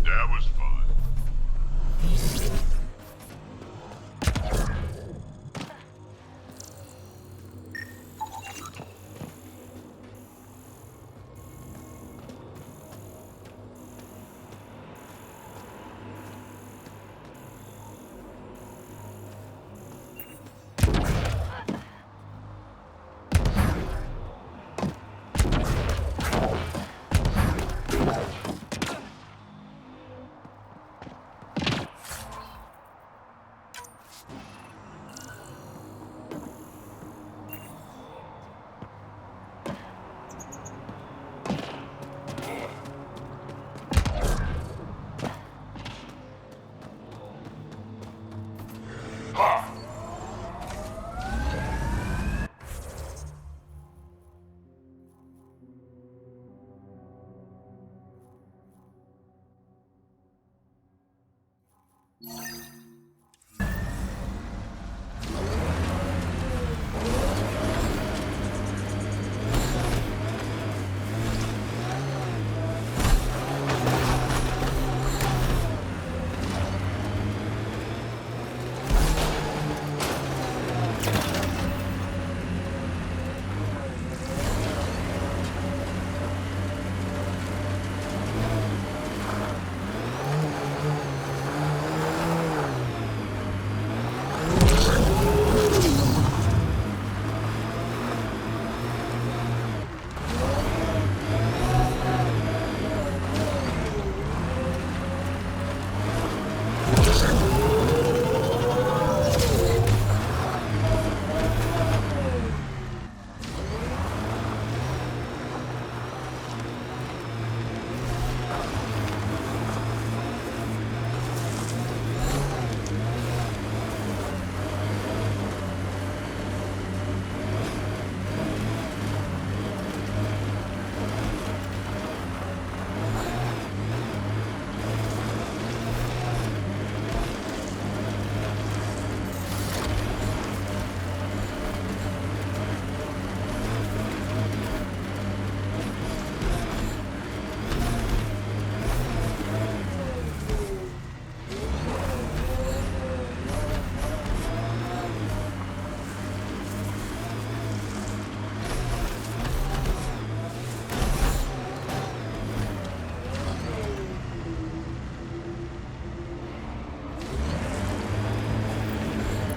That was fun.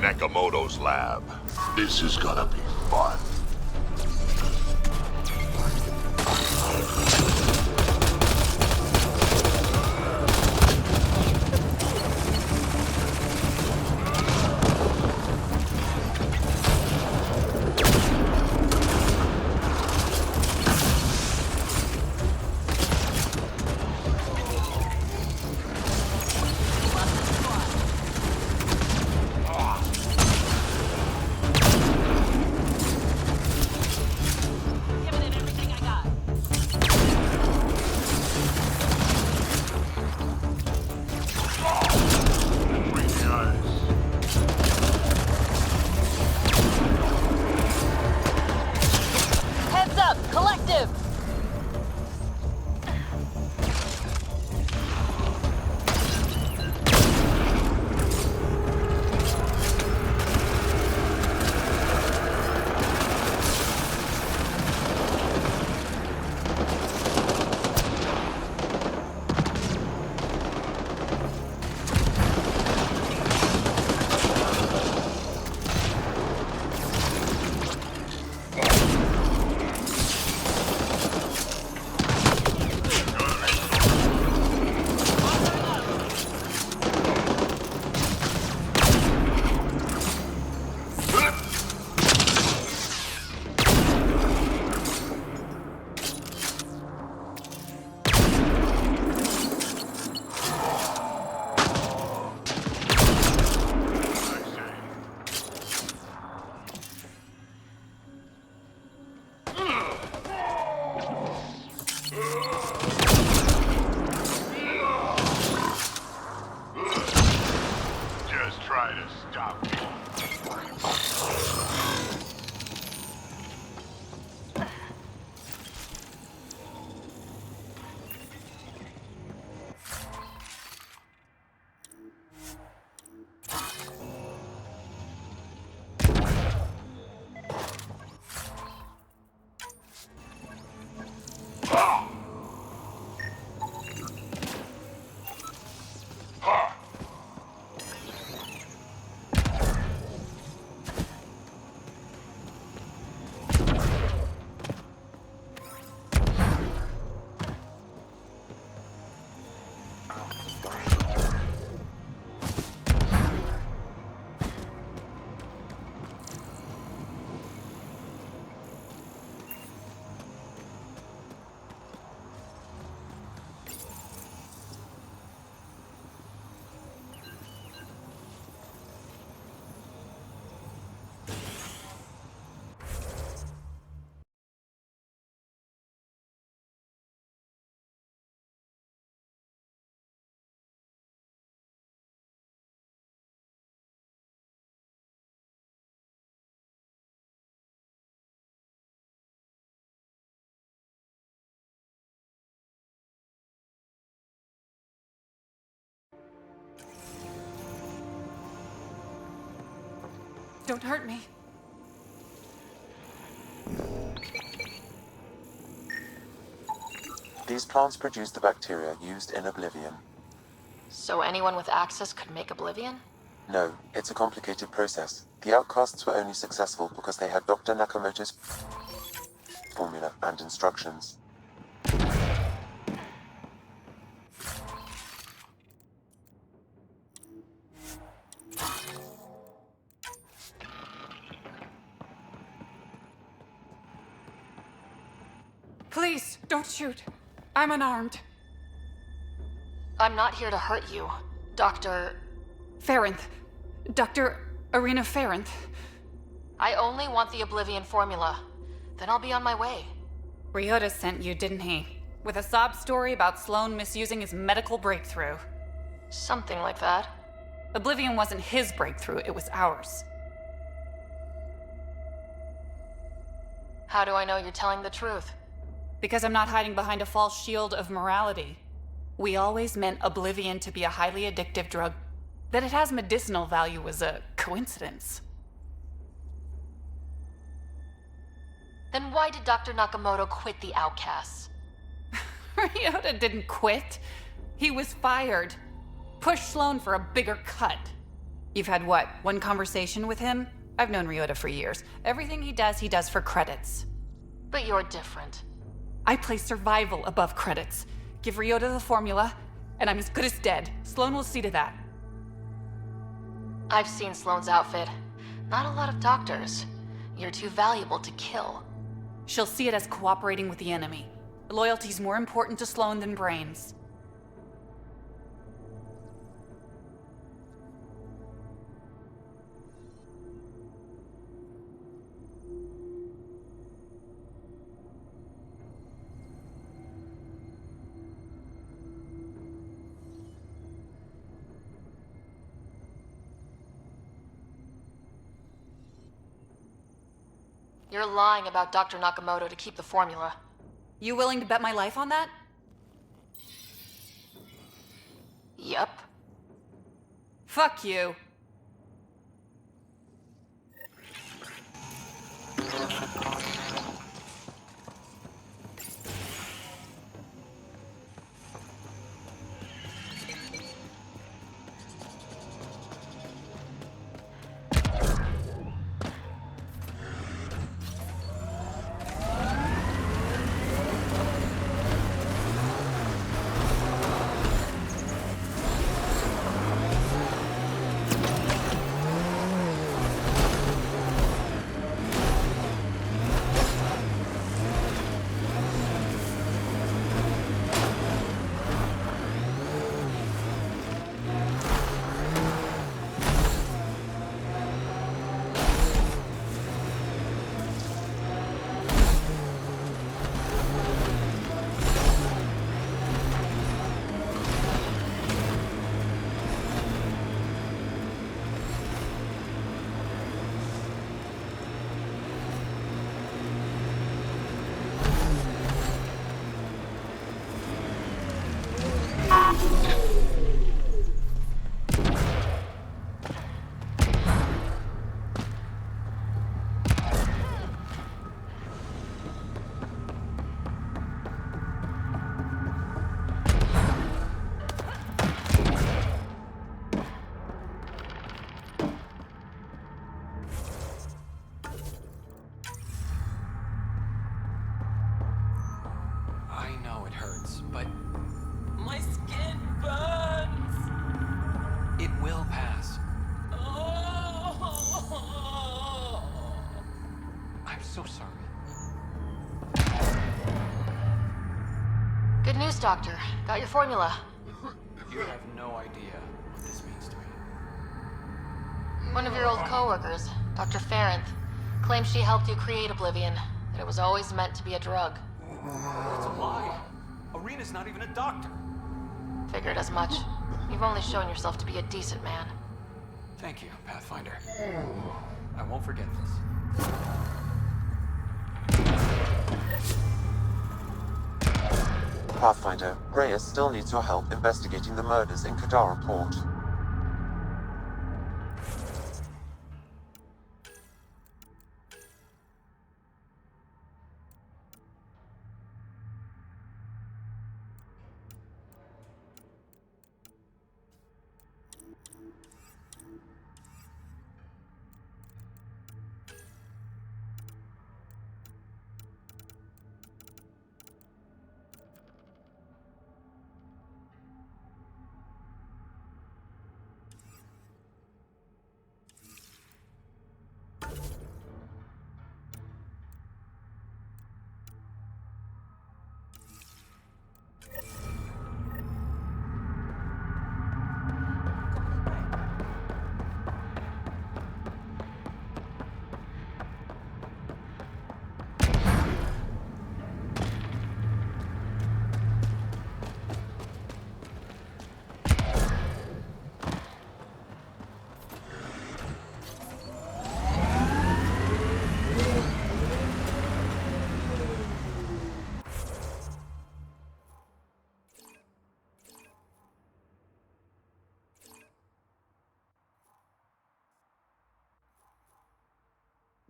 Nakamoto's lab. This is gonna be fun. Don't hurt me. These plants produce the bacteria used in Oblivion. So anyone with access could make Oblivion? No, it's a complicated process. The outcasts were only successful because they had Dr. Nakamoto's formula and instructions. Please, don't shoot. I'm unarmed. I'm not here to hurt you, Dr. Farinth. Dr. Arena Farinth. I only want the Oblivion formula. Then I'll be on my way. Ryota sent you, didn't he? With a sob story about Sloan misusing his medical breakthrough. Something like that. Oblivion wasn't his breakthrough, it was ours. How do I know you're telling the truth? Because I'm not hiding behind a false shield of morality. We always meant Oblivion to be a highly addictive drug. That it has medicinal value was a coincidence. Then why did Dr. Nakamoto quit the Outcasts? Ryota didn't quit. He was fired. Pushed Sloan for a bigger cut. You've had what, one conversation with him? I've known Ryota for years. Everything he does for credits. But you're different. I place survival above credits. Give Ryota the formula, and I'm as good as dead. Sloan will see to that. I've seen Sloan's outfit. Not a lot of doctors. You're too valuable to kill. She'll see it as cooperating with the enemy. Loyalty's more important to Sloan than brains. You're lying about Dr. Nakamoto to keep the formula. You willing to bet my life on that? Yep. Fuck you. but my skin burns. It will pass. Oh. I'm so sorry. Good news, Doctor. Got your formula. You have no idea what this means to me. One of your old coworkers, Dr. Farinth, claims she helped you create Oblivion, that it was always meant to be a drug. It's a lie. Arena's not even a doctor. Figured as much. You've only shown yourself to be a decent man. Thank you, Pathfinder. I won't forget this. Pathfinder, Reyes still needs your help investigating the murders in Kadara Port.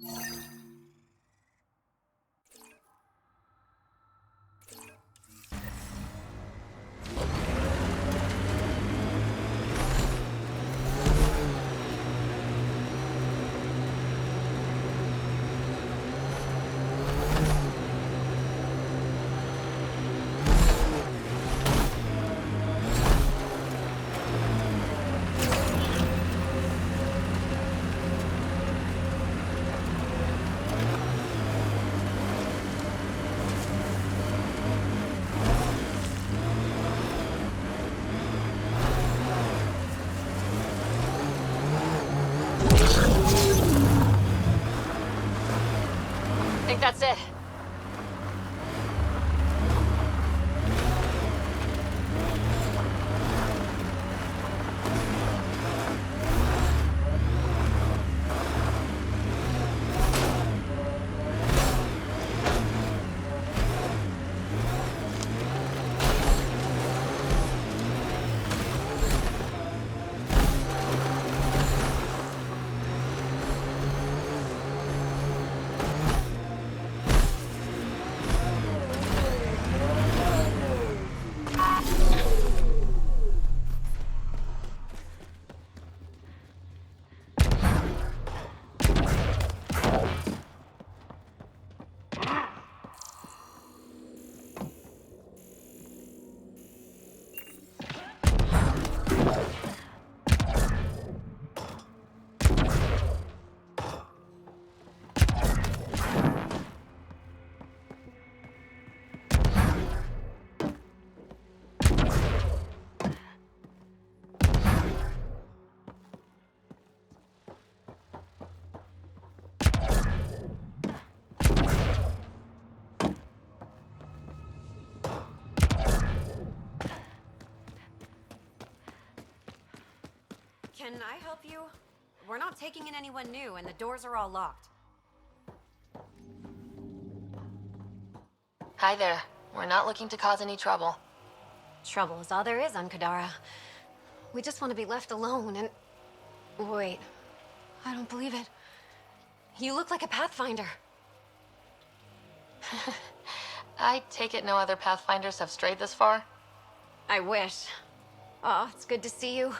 I think that's it. Can I help you? We're not taking in anyone new, and the doors are all locked. Hi there. We're not looking to cause any trouble. Trouble is all there is on Kadara. We just want to be left alone and... Wait. I don't believe it. You look like a Pathfinder. I take it no other Pathfinders have strayed this far? I wish. Oh, it's good to see you.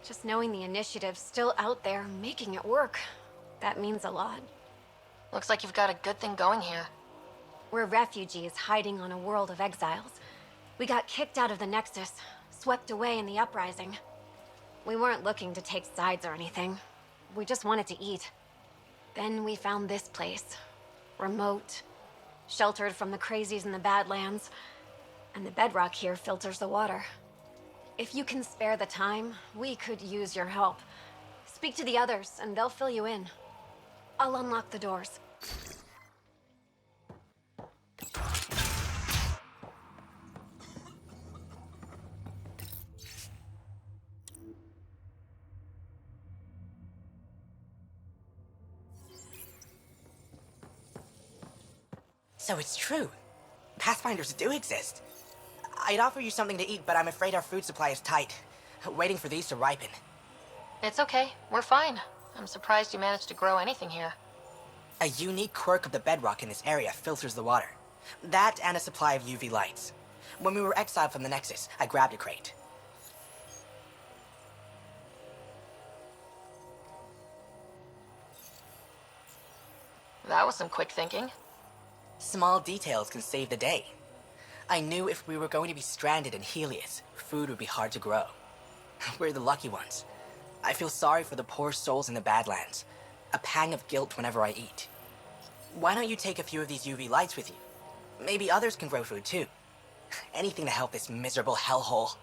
Just knowing the initiative's still out there, making it work. That means a lot. Looks like you've got a good thing going here. We're refugees hiding on a world of exiles. We got kicked out of the Nexus, swept away in the uprising. We weren't looking to take sides or anything. We just wanted to eat. Then we found this place. Remote, sheltered from the crazies in the Badlands. And the bedrock here filters the water. If you can spare the time, we could use your help. Speak to the others, and they'll fill you in. I'll unlock the doors. So it's true. Pathfinders do exist. I'd offer you something to eat, but I'm afraid our food supply is tight. Waiting for these to ripen. It's okay. We're fine. I'm surprised you managed to grow anything here. A unique quirk of the bedrock in this area filters the water. That and a supply of UV lights. When we were exiled from the Nexus, I grabbed a crate. That was some quick thinking. Small details can save the day. I knew if we were going to be stranded in Helios, food would be hard to grow. We're the lucky ones. I feel sorry for the poor souls in the Badlands. A pang of guilt whenever I eat. Why don't you take a few of these UV lights with you? Maybe others can grow food too. Anything to help this miserable hellhole.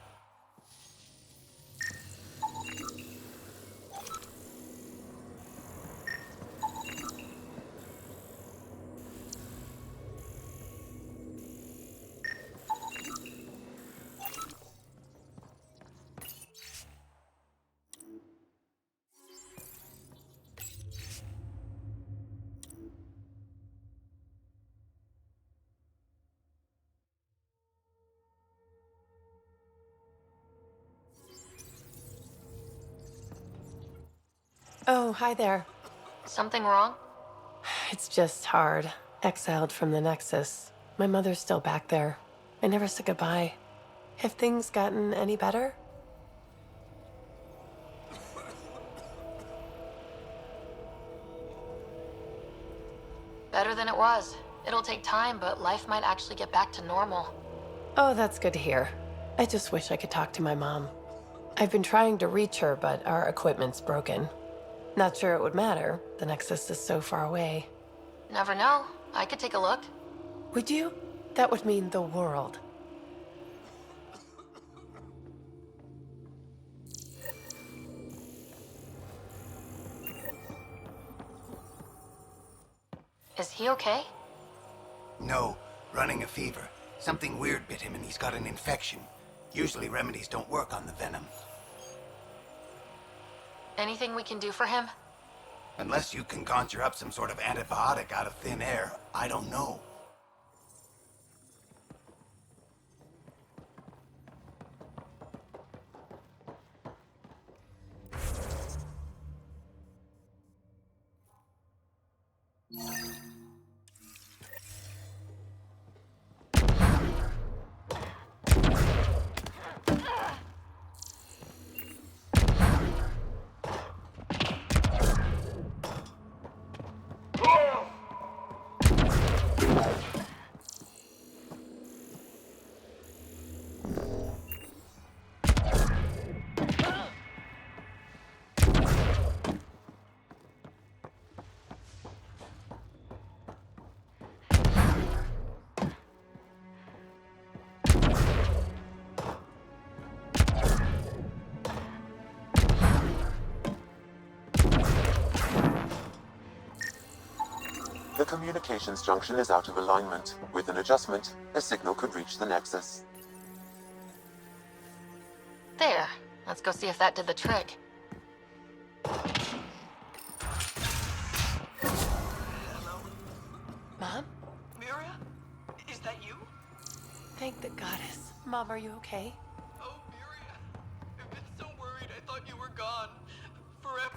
Oh, hi there. Something wrong? It's just hard. Exiled from the Nexus. My mother's still back there. I never said goodbye. Have things gotten any better? Better than it was. It'll take time, but life might actually get back to normal. Oh, that's good to hear. I just wish I could talk to my mom. I've been trying to reach her, but our equipment's broken. Not sure it would matter. The Nexus is so far away. Never know. I could take a look. Would you? That would mean the world. Is he okay? No, running a fever. Something weird bit him and he's got an infection. Usually remedies don't work on the venom. Anything we can do for him? Unless you can conjure up some sort of antibiotic out of thin air, I don't know. The communications junction is out of alignment. With an adjustment, a signal could reach the Nexus. There. Let's go see if that did the trick. Mom? Miria? Is that you? Thank the goddess. Mom, are you okay? Oh, Miria. I've been so worried. I thought you were gone. Forever.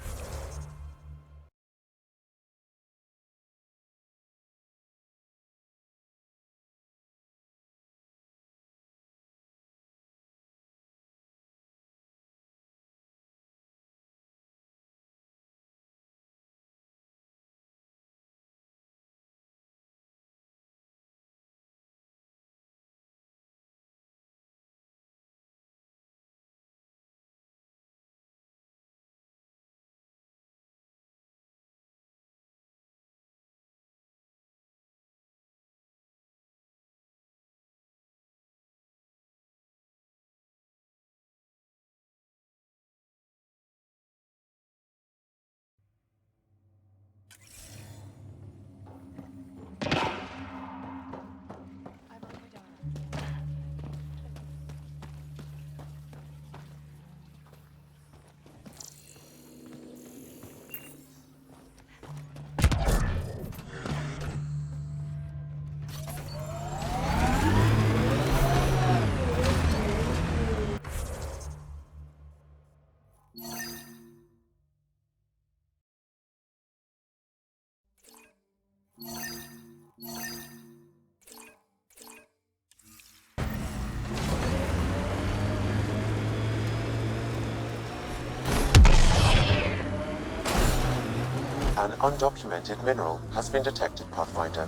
An undocumented mineral has been detected, Pathfinder.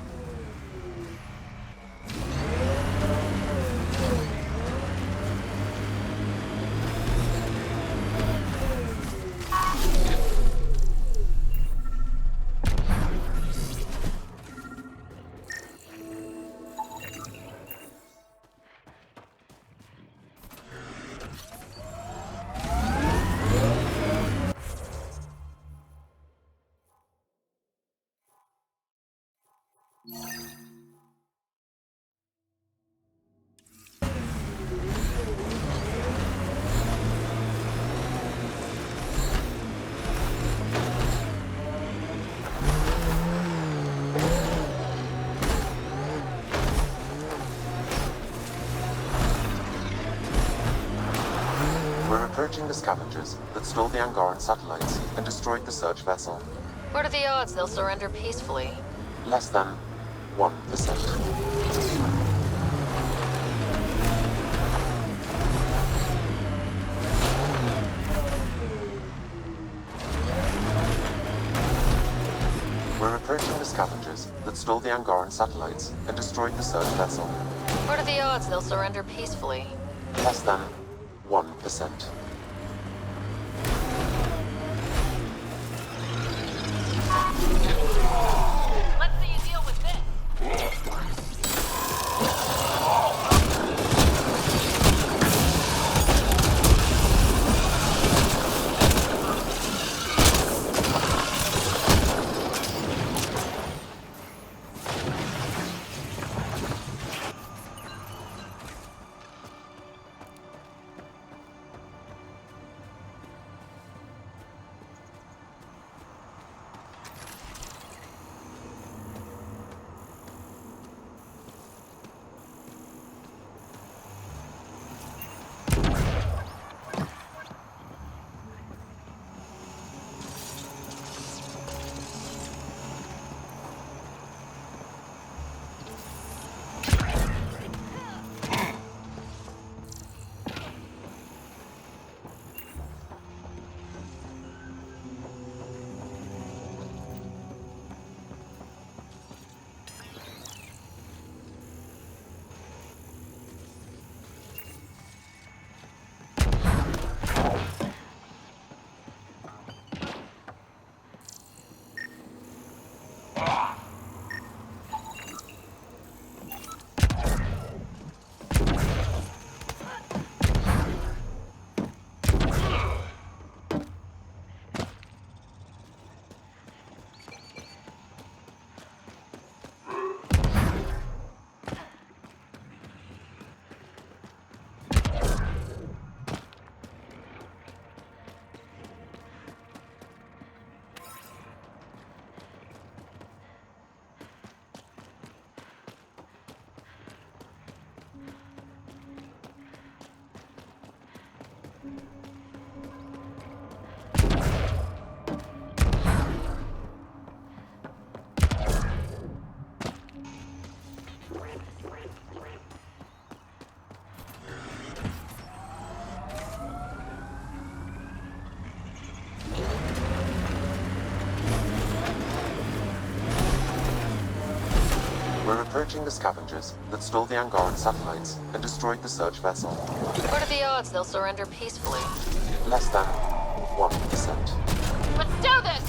We're approaching the scavengers that stole the Angaran satellites and destroyed the search vessel. What are the odds they'll surrender peacefully? Less than 1%. We're approaching the scavengers that stole the Angaran satellites and destroyed the search vessel. What are the odds they'll surrender peacefully? Less than 1%. Let's see you deal with this. We're approaching the scavengers that stole the Angaran satellites and destroyed the search vessel. What are the odds they'll surrender peacefully? Less than 1%. Let's do this!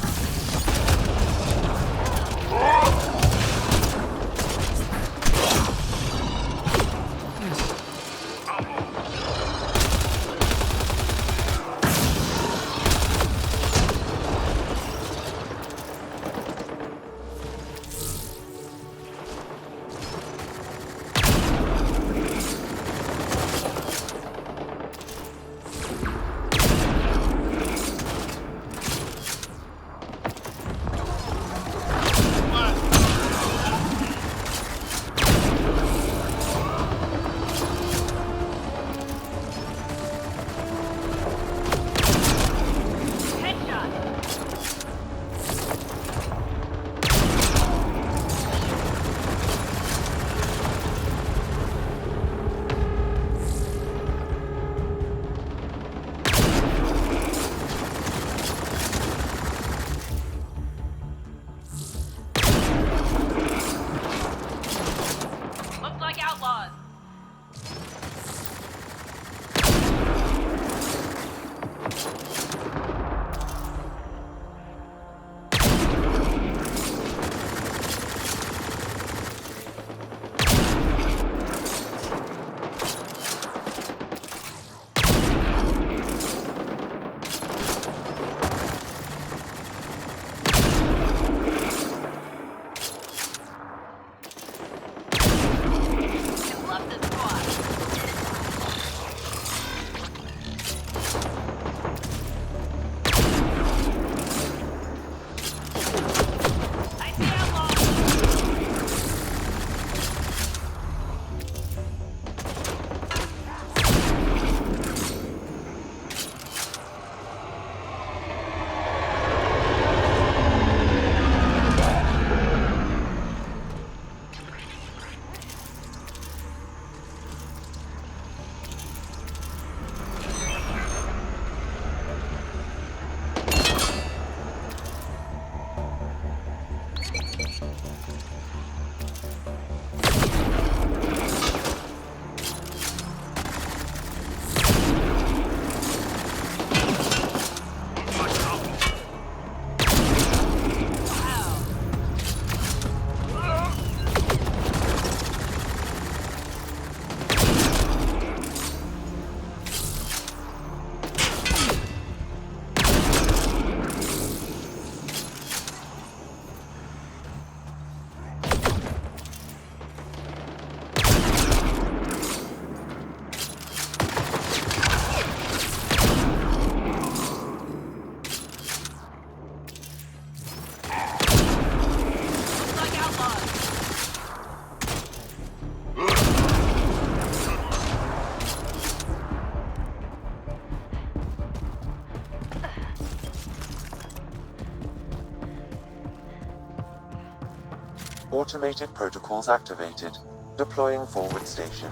Automated protocols activated. Deploying forward station.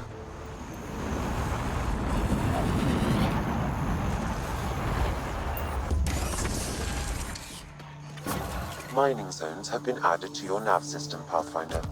Mining zones have been added to your nav system, Pathfinder.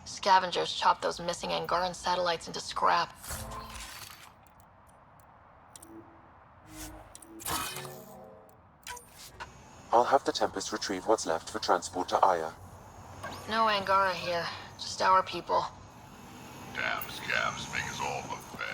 Scavengers chop those missing Angaran satellites into scrap. I'll have the Tempest retrieve what's left for transport to Aya. No Angara here, just our people. Damn scavs make us all look bad.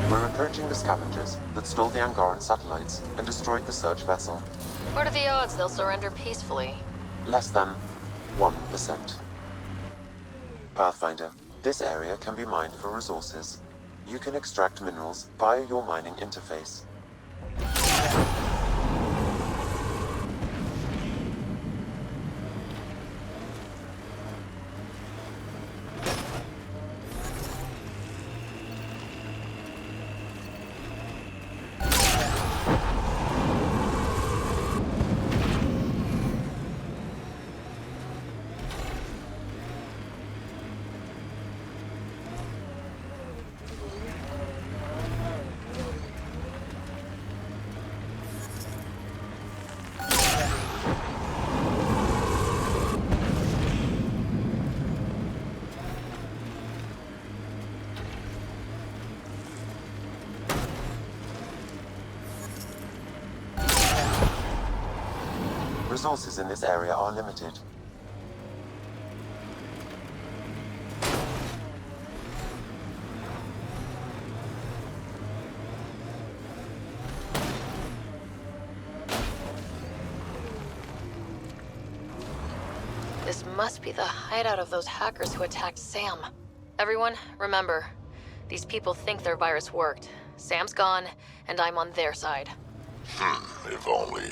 We're approaching the scavengers that stole the Angaran satellites and destroyed the search vessel. What are the odds they'll surrender peacefully? Less than 1%. Pathfinder, this area can be mined for resources. You can extract minerals via your mining interface. Resources in this area are limited. This must be the hideout of those hackers who attacked Sam. Everyone, remember, these people think their virus worked. Sam's gone, and I'm on their side. If only.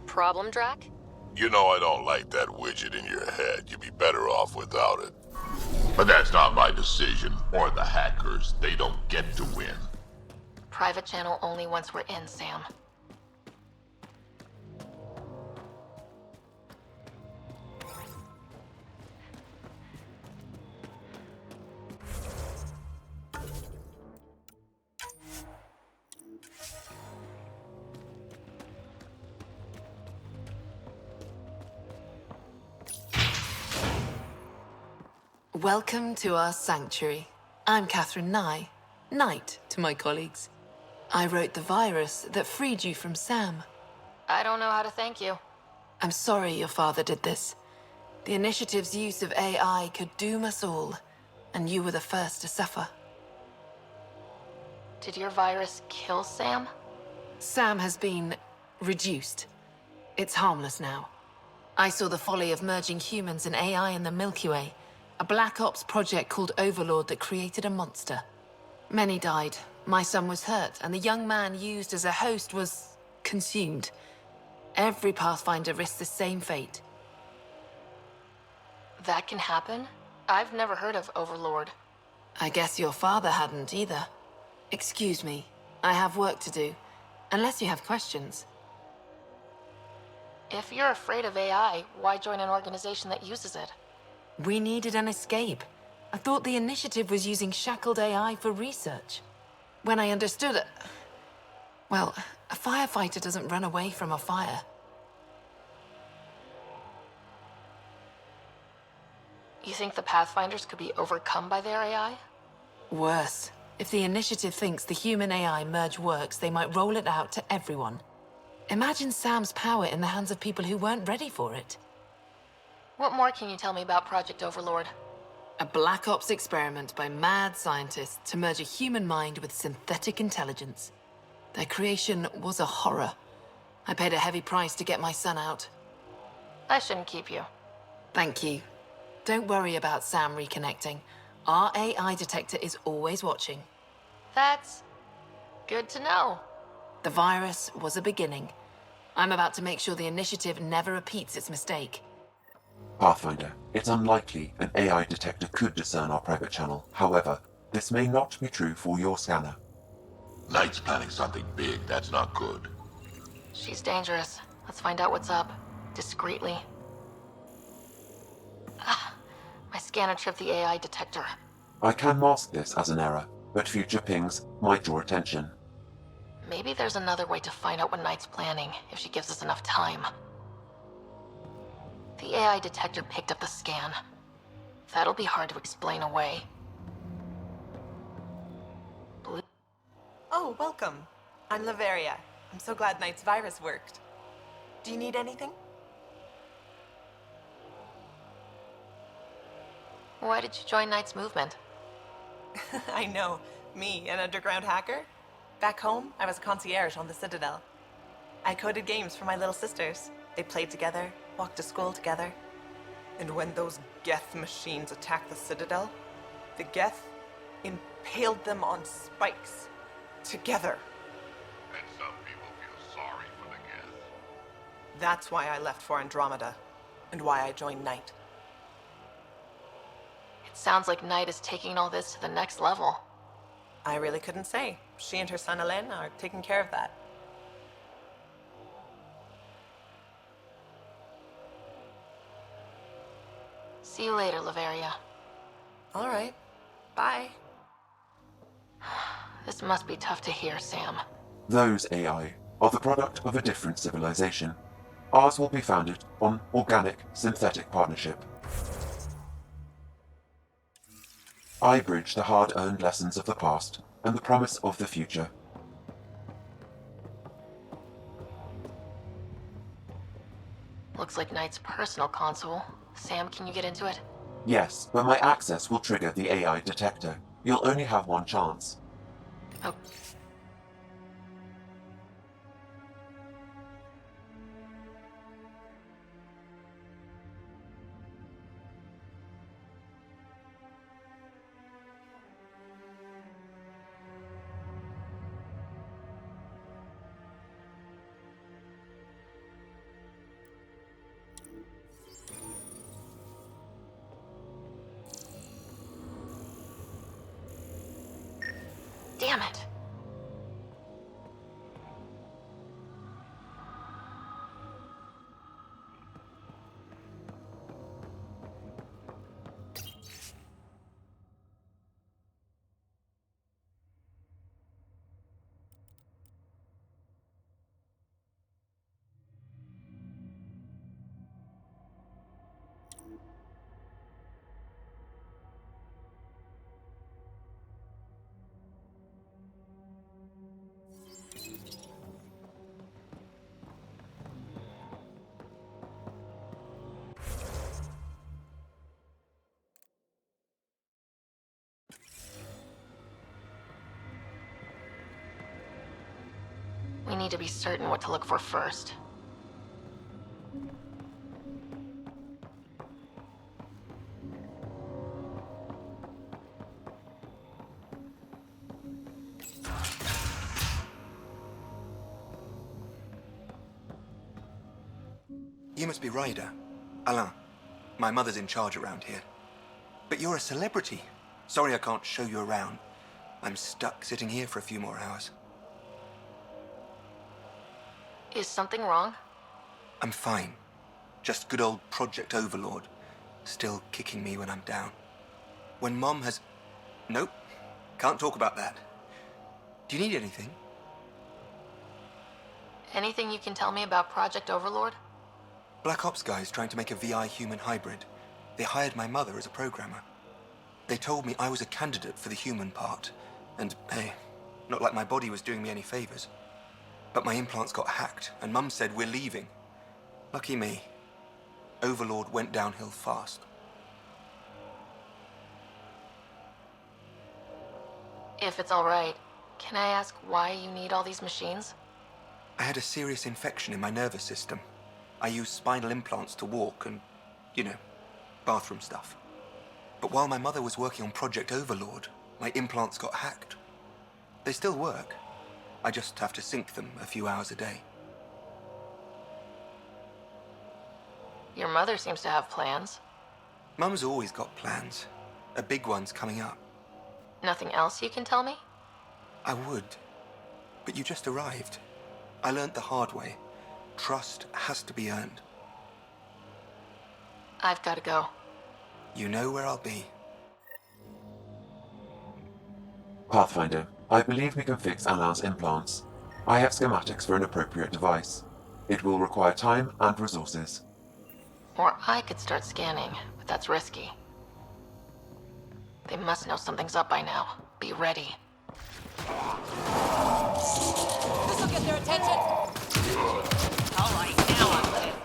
Problem, Drac? You know I don't like that widget in your head. You'd be better off without it. But that's not my decision, or the hackers. They don't get to win. Private channel only once we're in, Sam. Welcome to our sanctuary. I'm Catherine Nye, Knight to my colleagues. I wrote the virus that freed you from Sam. I don't know how to thank you. I'm sorry your father did this. The initiative's use of AI could doom us all, and you were the first to suffer. Did your virus kill Sam? Sam has been reduced. It's harmless now. I saw the folly of merging humans and AI in the Milky Way, a Black Ops project called Overlord that created a monster. Many died. My son was hurt, and the young man used as a host was consumed. Every Pathfinder risks the same fate. That can happen? I've never heard of Overlord. I guess your father hadn't either. Excuse me, I have work to do. Unless you have questions. If you're afraid of AI, why join an organization that uses it? We needed an escape. I thought the initiative was using shackled AI for research. When I understood it... Well, a firefighter doesn't run away from a fire. You think the Pathfinders could be overcome by their AI? Worse. If the initiative thinks the human-AI merge works, they might roll it out to everyone. Imagine Sam's power in the hands of people who weren't ready for it. What more can you tell me about Project Overlord? A Black Ops experiment by mad scientists to merge a human mind with synthetic intelligence. Their creation was a horror. I paid a heavy price to get my son out. I shouldn't keep you. Thank you. Don't worry about Sam reconnecting. Our AI detector is always watching. That's good to know. The virus was a beginning. I'm about to make sure the initiative never repeats its mistake. Pathfinder, it's unlikely an AI detector could discern our private channel. However, this may not be true for your scanner. Knight's planning something big. That's not good. She's dangerous. Let's find out what's up. Discreetly. Ah, my scanner tripped the AI detector. I can mask this as an error, but future pings might draw attention. Maybe there's another way to find out what Knight's planning, if she gives us enough time. The AI detector picked up the scan. That'll be hard to explain away. Oh, welcome. I'm Laveria. I'm so glad Knight's virus worked. Do you need anything? Why did you join Knight's movement? I know. Me, an underground hacker? Back home, I was a concierge on the Citadel. I coded games for my little sisters. They played together, walked to school together. And when those Geth machines attacked the Citadel, the Geth impaled them on spikes. Together. And some people feel sorry for the Geth. That's why I left for Andromeda, and why I joined Knight. It sounds like Knight is taking all this to the next level. I really couldn't say. She and her son Alen are taking care of that. See you later, Laveria. All right. Bye. This must be tough to hear, Sam. Those AI are the product of a different civilization. Ours will be founded on organic synthetic partnership. I bridge the hard-earned lessons of the past and the promise of the future. Looks like Knight's personal console. Sam, can you get into it? Yes, but my access will trigger the AI detector. You'll only have one chance. Oh. Damn it. We need to be certain what to look for first. You must be Ryder. Alain. My mother's in charge around here. But you're a celebrity. Sorry I can't show you around. I'm stuck sitting here for a few more hours. Is something wrong? I'm fine. Just good old Project Overlord. Still kicking me when I'm down. When Mom has... Nope. Can't talk about that. Do you need anything? Anything you can tell me about Project Overlord? Black Ops guys trying to make a VI-human hybrid. They hired my mother as a programmer. They told me I was a candidate for the human part. And, hey, not like my body was doing me any favors. But my implants got hacked, and Mum said we're leaving. Lucky me. Overlord went downhill fast. If it's all right, can I ask why you need all these machines? I had a serious infection in my nervous system. I used spinal implants to walk and, you know, bathroom stuff. But while my mother was working on Project Overlord, my implants got hacked. They still work. I just have to sync them a few hours a day. Your mother seems to have plans. Mum's always got plans. A big one's coming up. Nothing else you can tell me? I would. But you just arrived. I learned the hard way. Trust has to be earned. I've got to go. You know where I'll be. Pathfinder, I believe we can fix Alain's implants. I have schematics for an appropriate device. It will require time and resources. Or I could start scanning, but that's risky. They must know something's up by now. Be ready. This'll get their attention! All right, now I'm lit.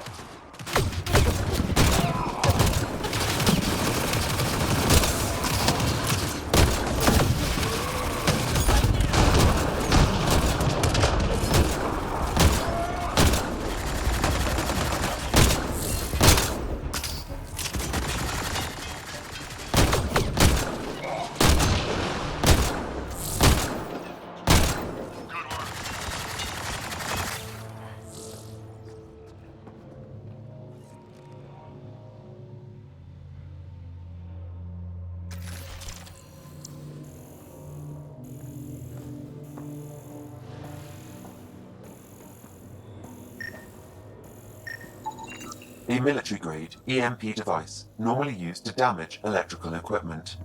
A military-grade EMP device, normally used to damage electrical equipment.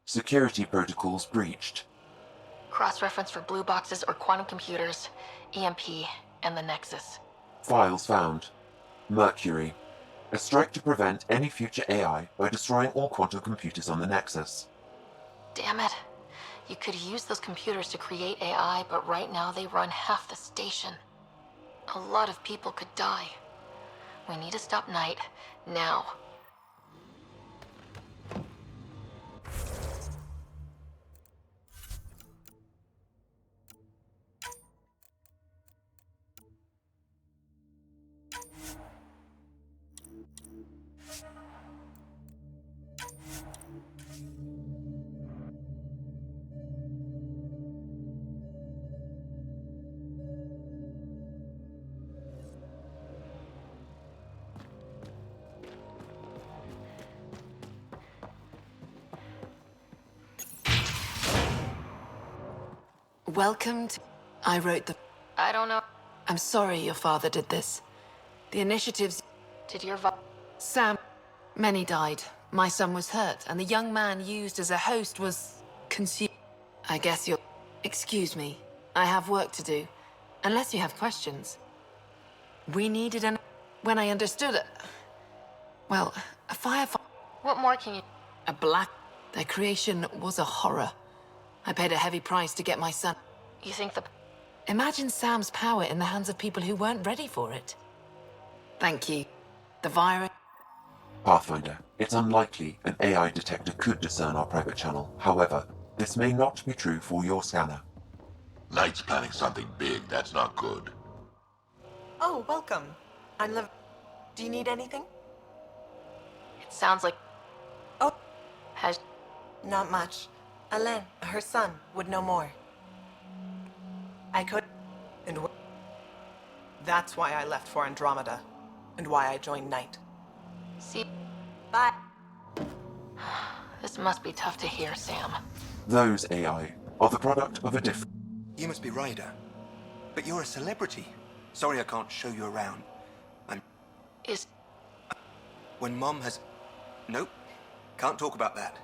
Security protocols breached. Cross-reference for blue boxes or quantum computers, EMP, and the Nexus. Files found. Mercury. A strike to prevent any future AI by destroying all quantum computers on the Nexus. Damn it. You could use those computers to create AI, but right now they run half the station. A lot of people could die. We need to stop Knight, now. Welcome to... I wrote the... I don't know. I'm sorry your father did this. The initiatives... Did your Sam... Many died. My son was hurt, and the young man used as a host was... consumed. I guess you're... Excuse me. I have work to do. Unless you have questions. We needed an... When I understood it... Well, a firefighter... What more can you... A black... Their creation was a horror. I paid a heavy price to get my son... You think the... Imagine Sam's power in the hands of people who weren't ready for it. Thank you. The virus... Pathfinder, it's unlikely an AI detector could discern our private channel. However, this may not be true for your scanner. Knight's planning something big. That's not good. Oh, welcome. I'm Liv. Do you need anything? It sounds like... Oh, Has... not much. Alain, her son, would know more. I could... And that's why I left for Andromeda. And why I joined Knight. See... Bye. This must be tough to hear, Sam. Those AI are the product of a different... You must be Ryder. But you're a celebrity. Sorry I can't show you around. Is... When Mom has... Nope. Can't talk about that.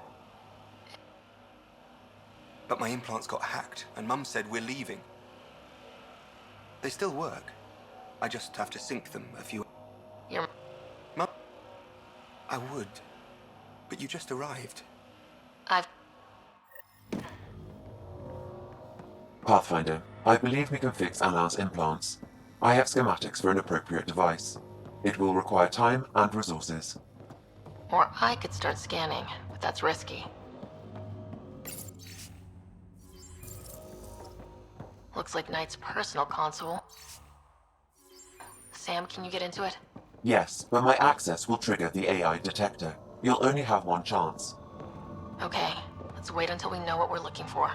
But my implants got hacked, and Mum said we're leaving. They still work. I just have to sync them a few... You're... Mum? I would. But you just arrived. I've... Pathfinder, I believe we can fix Alain's implants. I have schematics for an appropriate device. It will require time and resources. Or I could start scanning, but that's risky. Looks like Knight's personal console. Sam, can you get into it? Yes, but my access will trigger the AI detector. You'll only have one chance. Okay, let's wait until we know what we're looking for.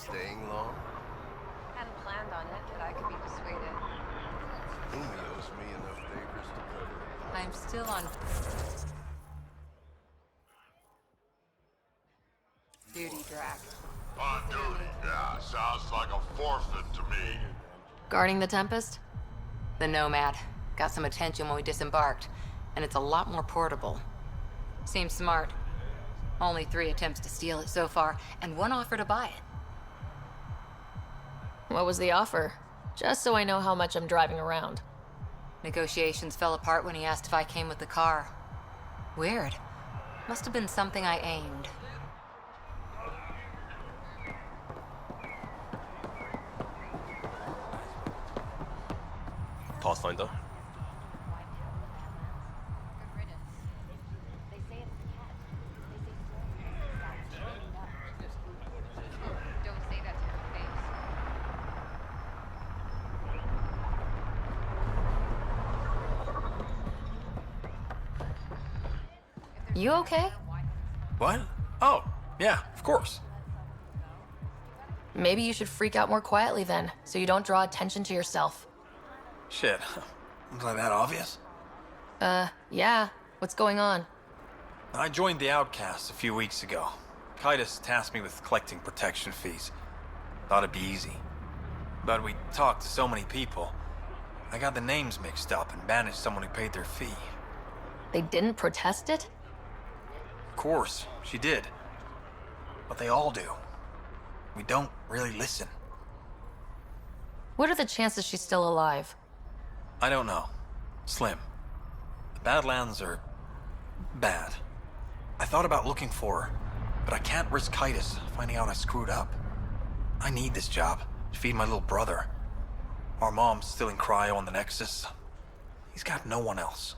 staying long? Hadn't planned on it, but I could be persuaded. Umi owes me enough favors to cover. I'm still on duty, Drac. On duty? Yeah, sounds like a forfeit to me. Guarding the Tempest? The Nomad. Got some attention when we disembarked, and it's a lot more portable. Seems smart. Only 3 attempts to steal it so far, and 1 offer to buy it. What was the offer? Just so I know how much I'm driving around. Negotiations fell apart when he asked if I came with the car. Weird. Must have been something I aimed. Pathfinder. You okay? What? Oh, yeah, of course. Maybe you should freak out more quietly then, so you don't draw attention to yourself. Shit. Was I that obvious? Yeah. What's going on? I joined the Outcasts a few weeks ago. Kaitis tasked me with collecting protection fees. Thought it'd be easy. But we talked to so many people. I got the names mixed up and banished someone who paid their fee. They didn't protest it? Of course, she did. But they all do. We don't really listen. What are the chances she's still alive? I don't know. Slim. The Badlands are bad. I thought about looking for her, but I can't risk Kaitis finding out I screwed up. I need this job to feed my little brother. Our mom's still in cryo on the Nexus. He's got no one else.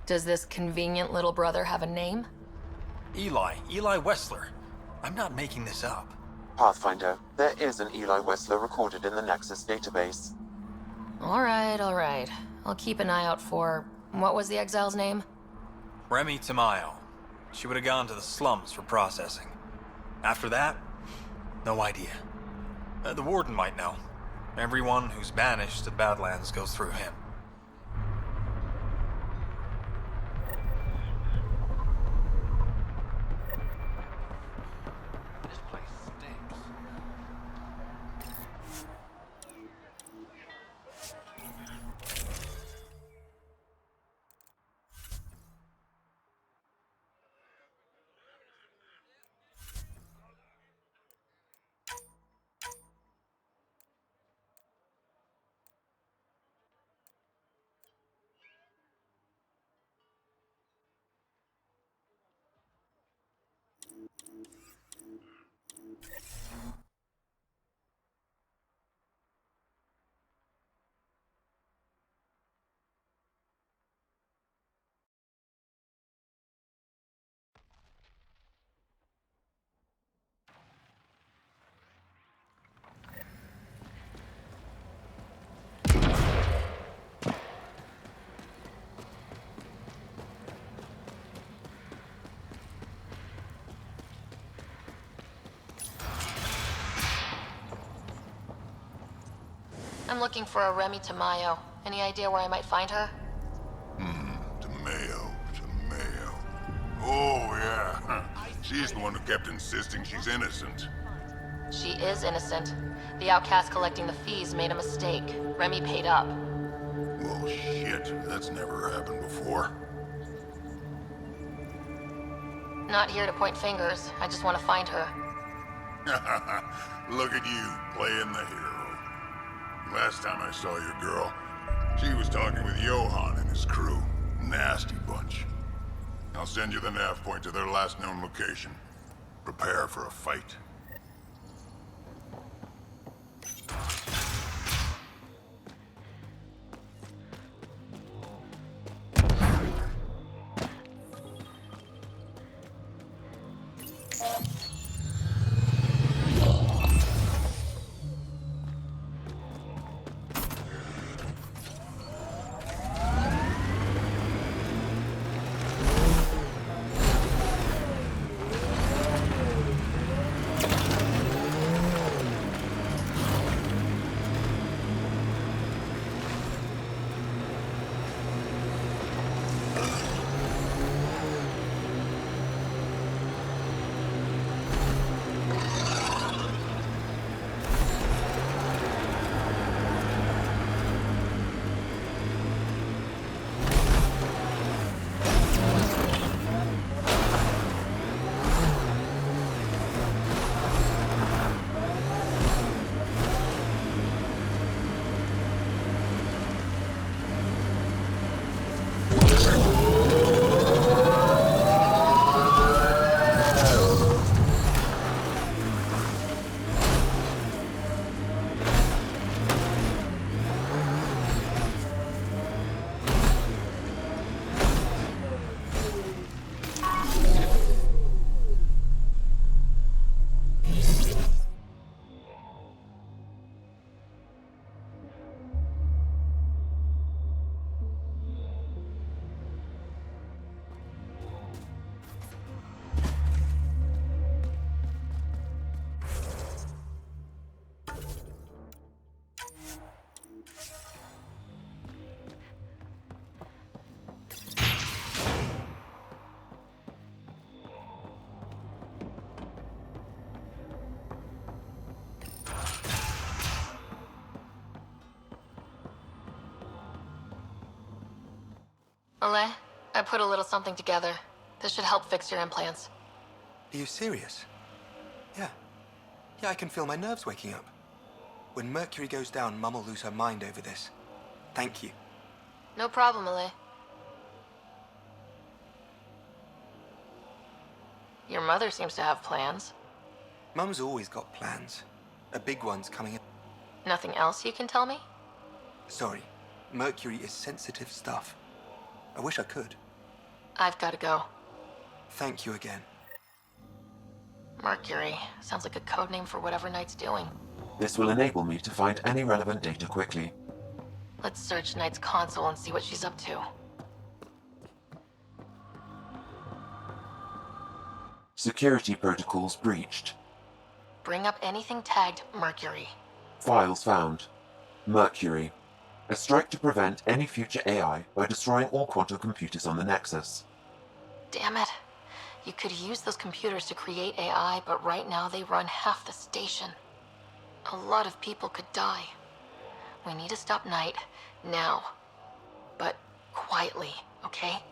Does this convenient little brother have a name? Eli Wessler. I'm not making this up. Pathfinder, there is an Eli Wessler recorded in the Nexus database. All right. I'll keep an eye out for... What was the exile's name? Remy Tamayo. She would have gone to the slums for processing. After that, no idea. The warden might know. Everyone who's banished to the Badlands goes through him. This place stinks. I'm looking for a Remy Tamayo. Any idea where I might find her? Tamayo. Oh, yeah. She's the one who kept insisting she's innocent. She is innocent. The outcast collecting the fees made a mistake. Remy paid up. Well, shit. That's never happened before. Not here to point fingers. I just want to find her. Look at you, playing the hero. Last time I saw your girl, she was talking with Johan and his crew. Nasty bunch. I'll send you the nav point to their last known location. Prepare for a fight. Ole, I put a little something together. This should help fix your implants. Are you serious? Yeah. Yeah, I can feel my nerves waking up. When Mercury goes down, Mum will lose her mind over this. Thank you. No problem, Ole. Your mother seems to have plans. Mum's always got plans. A big one's coming in. Nothing else you can tell me? Sorry. Mercury is sensitive stuff. I wish I could. I've got to go. Thank you again. Mercury. Sounds like a code name for whatever Knight's doing. This will enable me to find any relevant data quickly. Let's search Knight's console and see what she's up to. Security protocols breached. Bring up anything tagged Mercury. Files found. Mercury. A strike to prevent any future AI by destroying all quantum computers on the Nexus. Damn it. You could use those computers to create AI, but right now they run half the station. A lot of people could die. We need to stop Knight, now. But quietly, okay?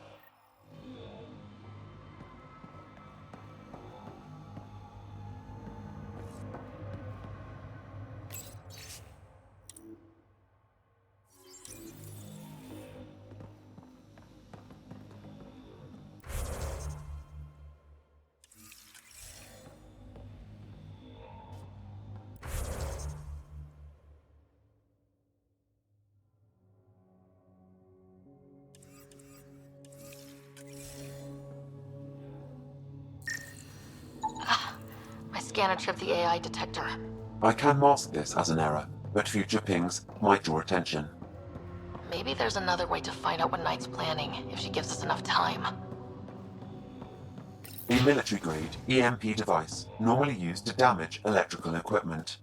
My scanner tripped the AI detector. I can mask this as an error, but future pings might draw attention. Maybe there's another way to find out what Knight's planning, if she gives us enough time. A military-grade EMP device, normally used to damage electrical equipment.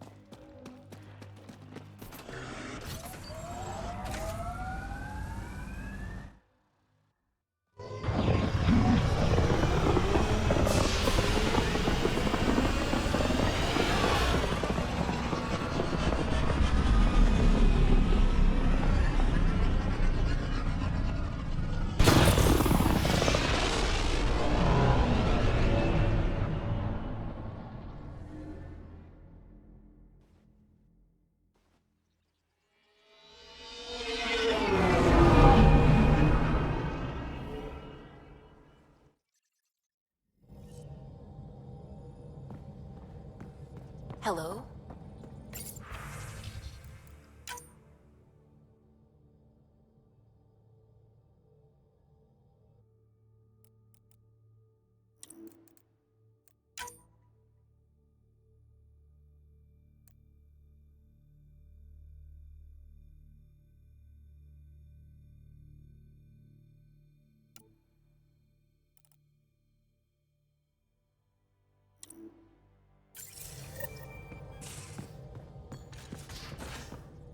Hello?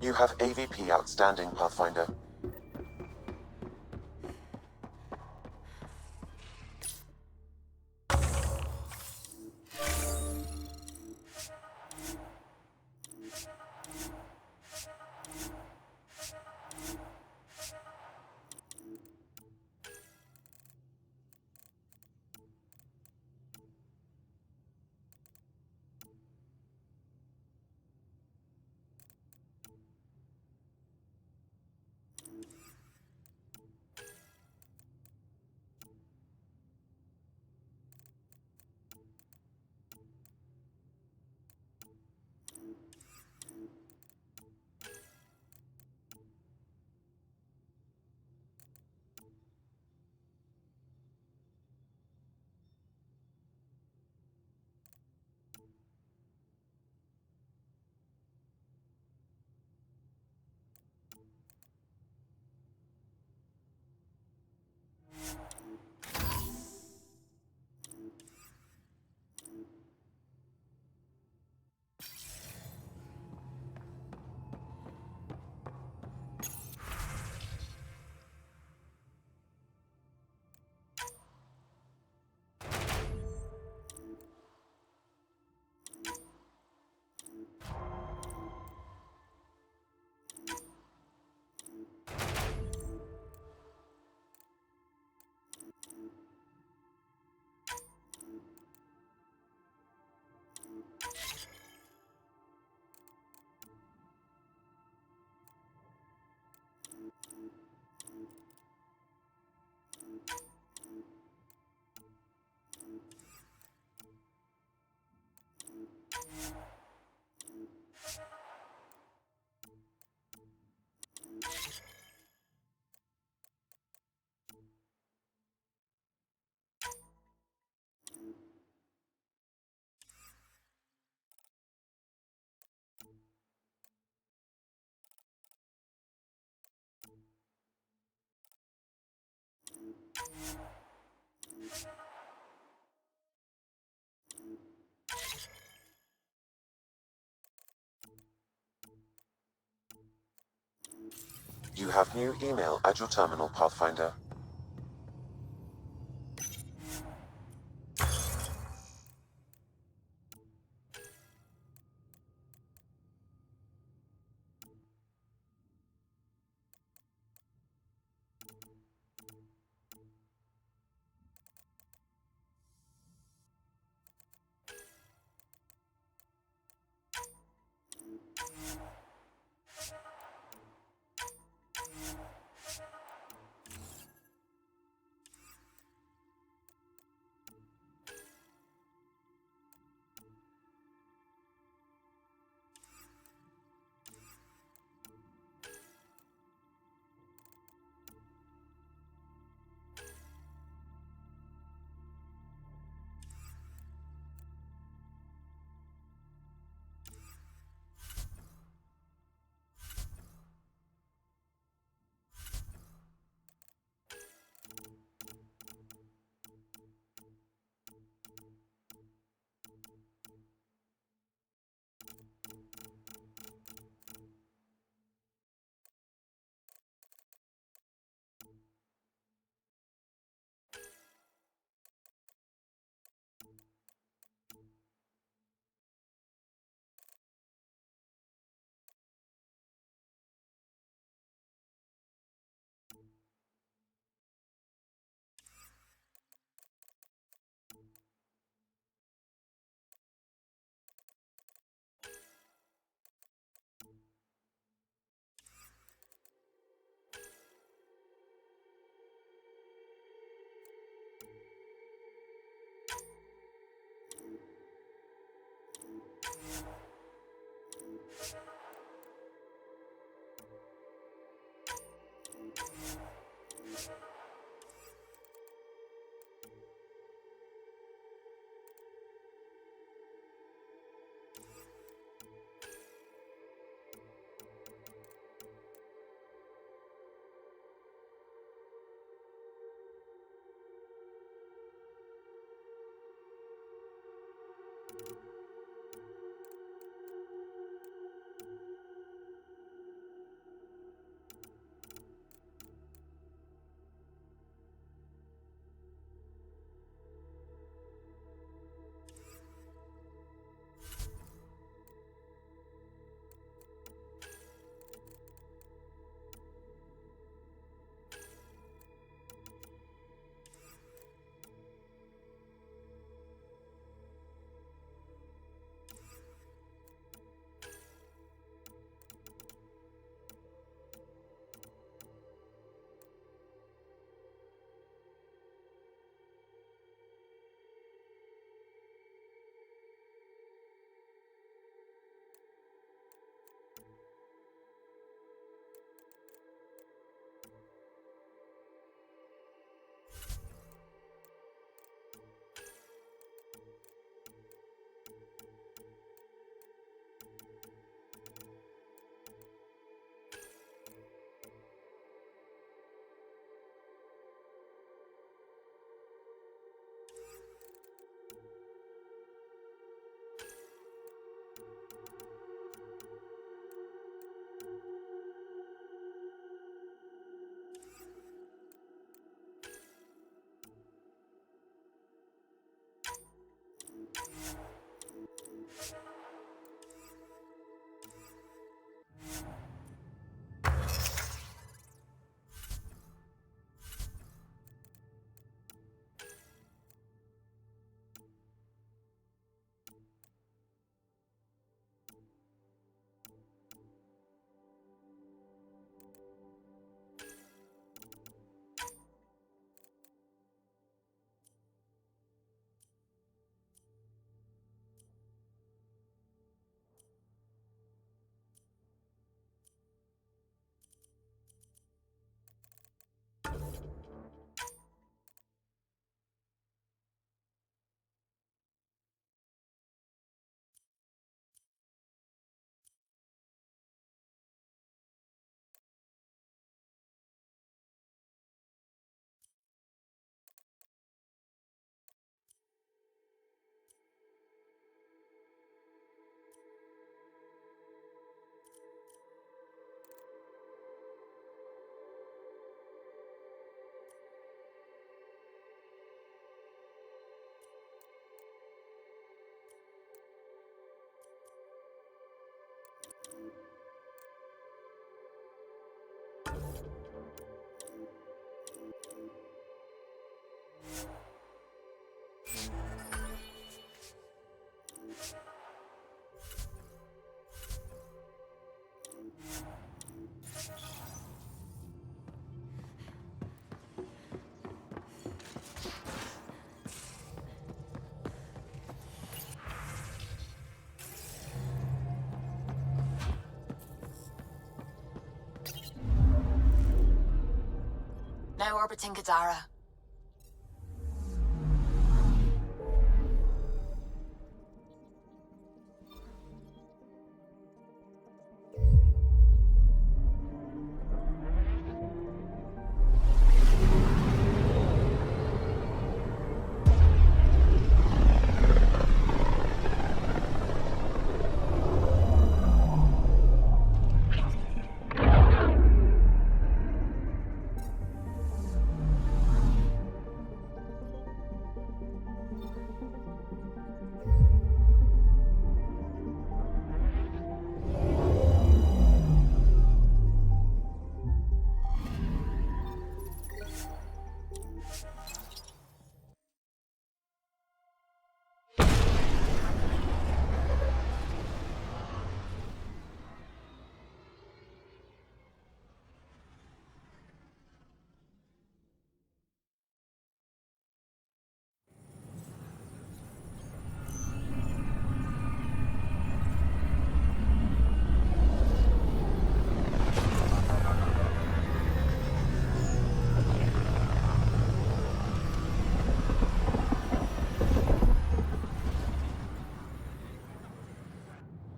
You have AVP outstanding, Pathfinder. You have new email at your terminal, Pathfinder. Now orbiting Gadara.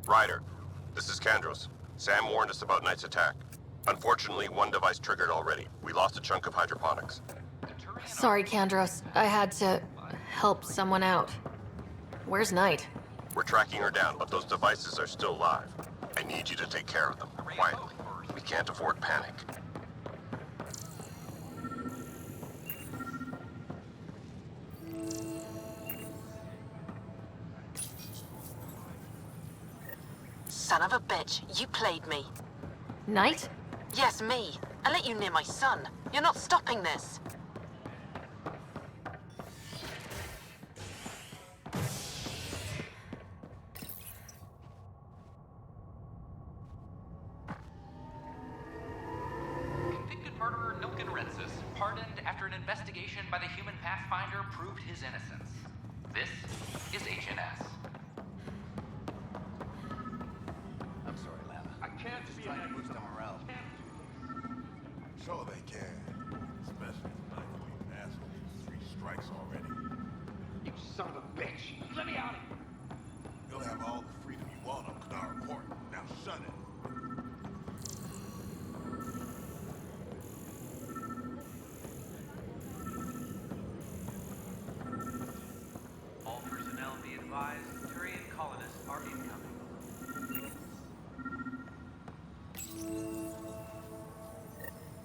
Ryder, this is Kandros. Sam warned us about Knight's attack. Unfortunately, one device triggered already. We lost a chunk of hydroponics. Sorry, Kandros. I had to help someone out. Where's Knight? We're tracking her down, but those devices are still live. I need you to take care of them, quietly. We can't afford panic. Son of a bitch, you played me. Knight? Yes, me. I let you near my son. You're not stopping this. Convicted murderer Nilken Rensis, pardoned after an investigation by the human Pathfinder proved his innocence. This is HNS. I'm sorry, Lana. I can't just try to boost our morale. Sure they can. Especially tonight when you assholes 3 strikes already. You son of a bitch! Let me out of here! You'll have all the freedom you want on Kadara Port. Now shut it. All personnel be advised, Turian colonists are incoming.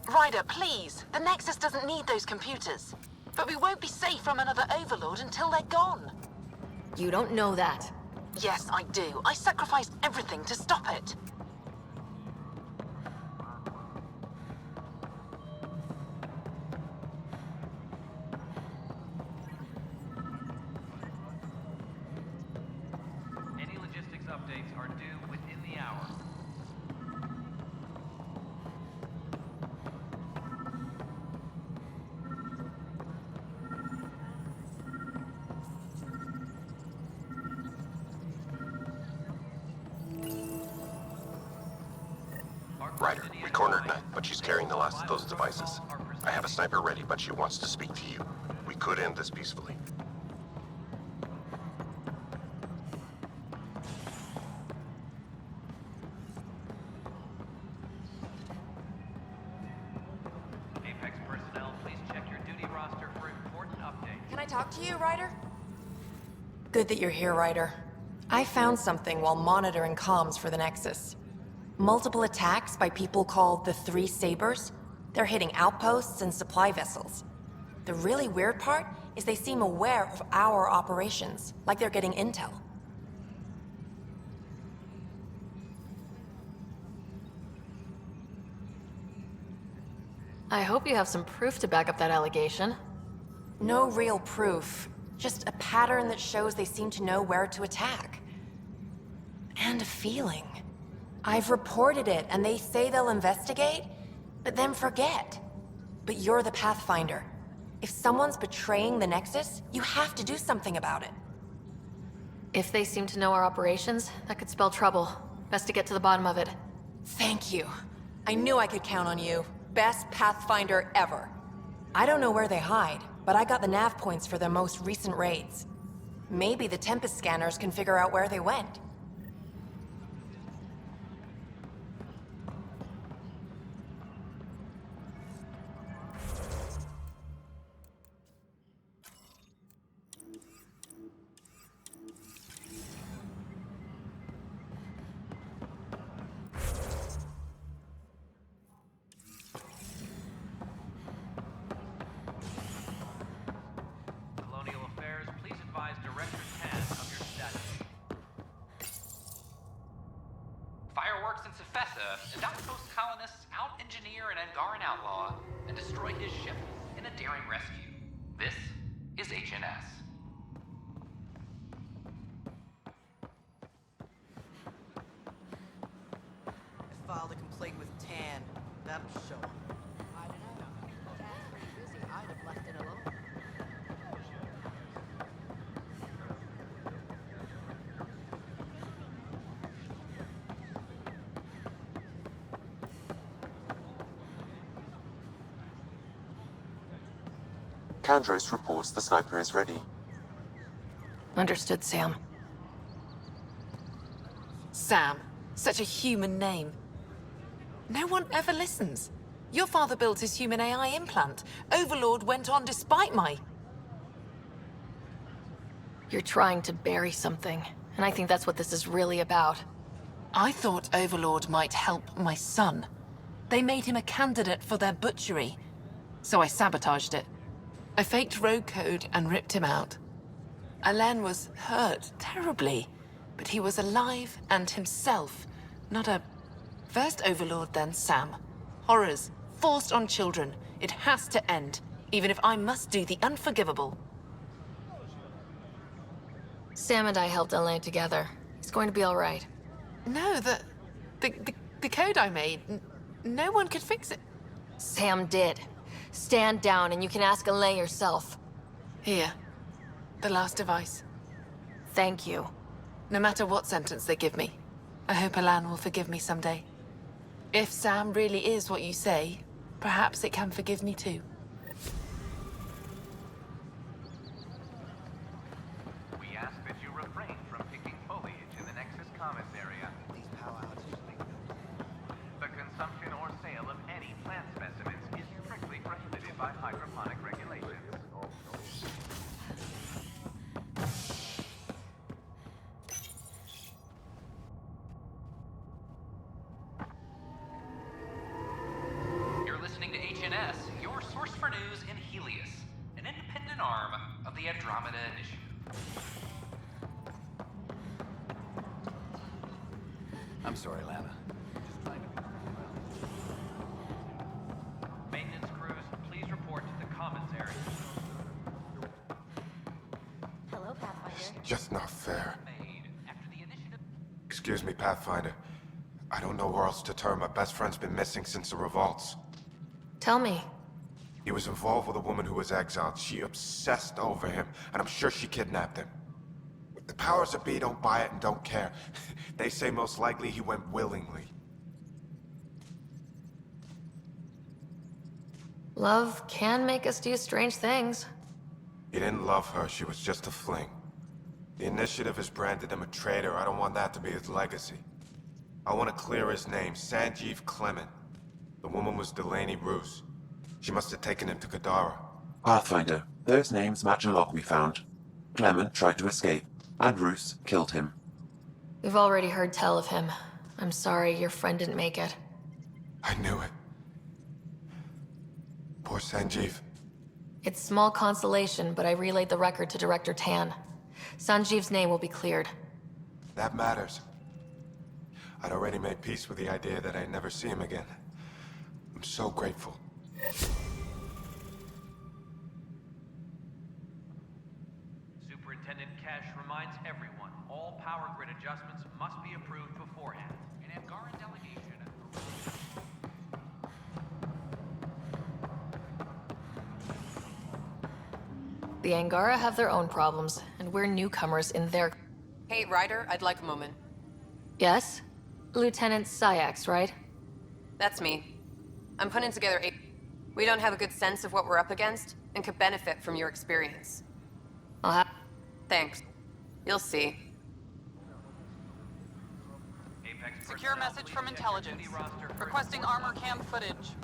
Ryder, please. The Nexus doesn't need those computers. But we won't be safe from another Overlord until they're gone. You don't know that. Yes, I do. I sacrificed everything to stop it. Any logistics updates are due within the hour. Ryder, we cornered Knight, but she's carrying the last of those devices. I have a sniper ready, but she wants to speak to you. We could end this peacefully. Apex personnel, please check your duty roster for important updates. Can I talk to you, Ryder? Good that you're here, Ryder. I found something while monitoring comms for the Nexus. Multiple attacks by people called the Three Sabers. They're hitting outposts and supply vessels. The really weird part is they seem aware of our operations, like they're getting intel. I hope you have some proof to back up that allegation. No real proof. Just a pattern that shows they seem to know where to attack. And a feeling. I've reported it, and they say they'll investigate, but then forget. But you're the Pathfinder. If someone's betraying the Nexus, you have to do something about it. If they seem to know our operations, that could spell trouble. Best to get to the bottom of it. Thank you. I knew I could count on you. Best Pathfinder ever. I don't know where they hide, but I got the nav points for their most recent raids. Maybe the Tempest scanners can figure out where they went. Colonial Affairs, please advise Director Tan of your status. Fireworks in Cephessa, as outpost colonists out-engineer an Angaran outlaw and destroy his ship in a daring rescue. This is HNS. I filed a complaint with Tan. That'll show him. I don't know. Dad's pretty busy. I'd have left it alone. Kandros reports the sniper is ready. Understood, Sam. Sam. Such a human name. No one ever listens. Your father built his human AI implant. Overlord went on despite my... You're trying to bury something, and I think that's what this is really about. I thought Overlord might help my son. They made him a candidate for their butchery. So I sabotaged it. I faked rogue code and ripped him out. Alain was hurt terribly, but he was alive and himself, not a... First Overlord, then Sam. Horrors, forced on children. It has to end, even if I must do the unforgivable. Sam and I helped Alain together. He's going to be all right. No, the code I made, no one could fix it. Sam did. Stand down and you can ask Alain yourself. Here. The last device. Thank you. No matter what sentence they give me, I hope Alain will forgive me someday. If Sam really is what you say, perhaps it can forgive me too. We ask that you refrain from picking foliage in the Nexus Commons area. The consumption or sale of any plant specimens is strictly prohibited by hydroponic regulations. You're listening to HNS, your source for news in Helios, an independent arm of the Andromeda Initiative. I'm sorry, Lana. Maintenance crews, please report to the Commons area. Hello, Pathfinder. Just not fair. Excuse me, Pathfinder. I don't know where else to turn. My best friend's been missing since the revolts. Tell me. He was involved with a woman who was exiled. She obsessed over him, and I'm sure she kidnapped him. The powers that be don't buy it and don't care. They say most likely he went willingly. Love can make us do strange things. He didn't love her. She was just a fling. The Initiative has branded him a traitor. I don't want that to be his legacy. I want to clear his name, Sanjeev Clement. The woman was Delaney Roos. She must have taken him to Kadara. Pathfinder, those names match a log we found. Clement tried to escape, and Roos killed him. We've already heard tell of him. I'm sorry your friend didn't make it. I knew it. Poor Sanjeev. It's small consolation, but I relayed the record to Director Tan. Sanjeev's name will be cleared. That matters. I'd already made peace with the idea that I'd never see him again. I'm so grateful. Superintendent Kesh reminds everyone all power grid adjustments must be approved beforehand. An Angaran delegation. The Angara have their own problems, and we're newcomers in their... Hey, Ryder, I'd like a moment. Yes? Lieutenant Syax, right? That's me. I'm putting together a... We don't have a good sense of what we're up against, and could benefit from your experience. I'll have... Thanks. You'll see. Secure message from intelligence. Requesting armor cam footage.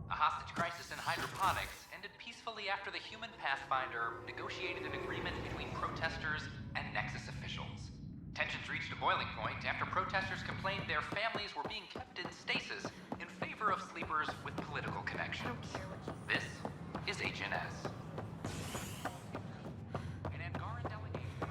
A hostage crisis in hydroponics ended peacefully after the human Pathfinder negotiated an agreement between protesters and Nexus officials. Tensions reached a boiling point after protesters complained their families were being kept in stasis in favor of sleepers with political connections. This is HNS. An Angaran delegation.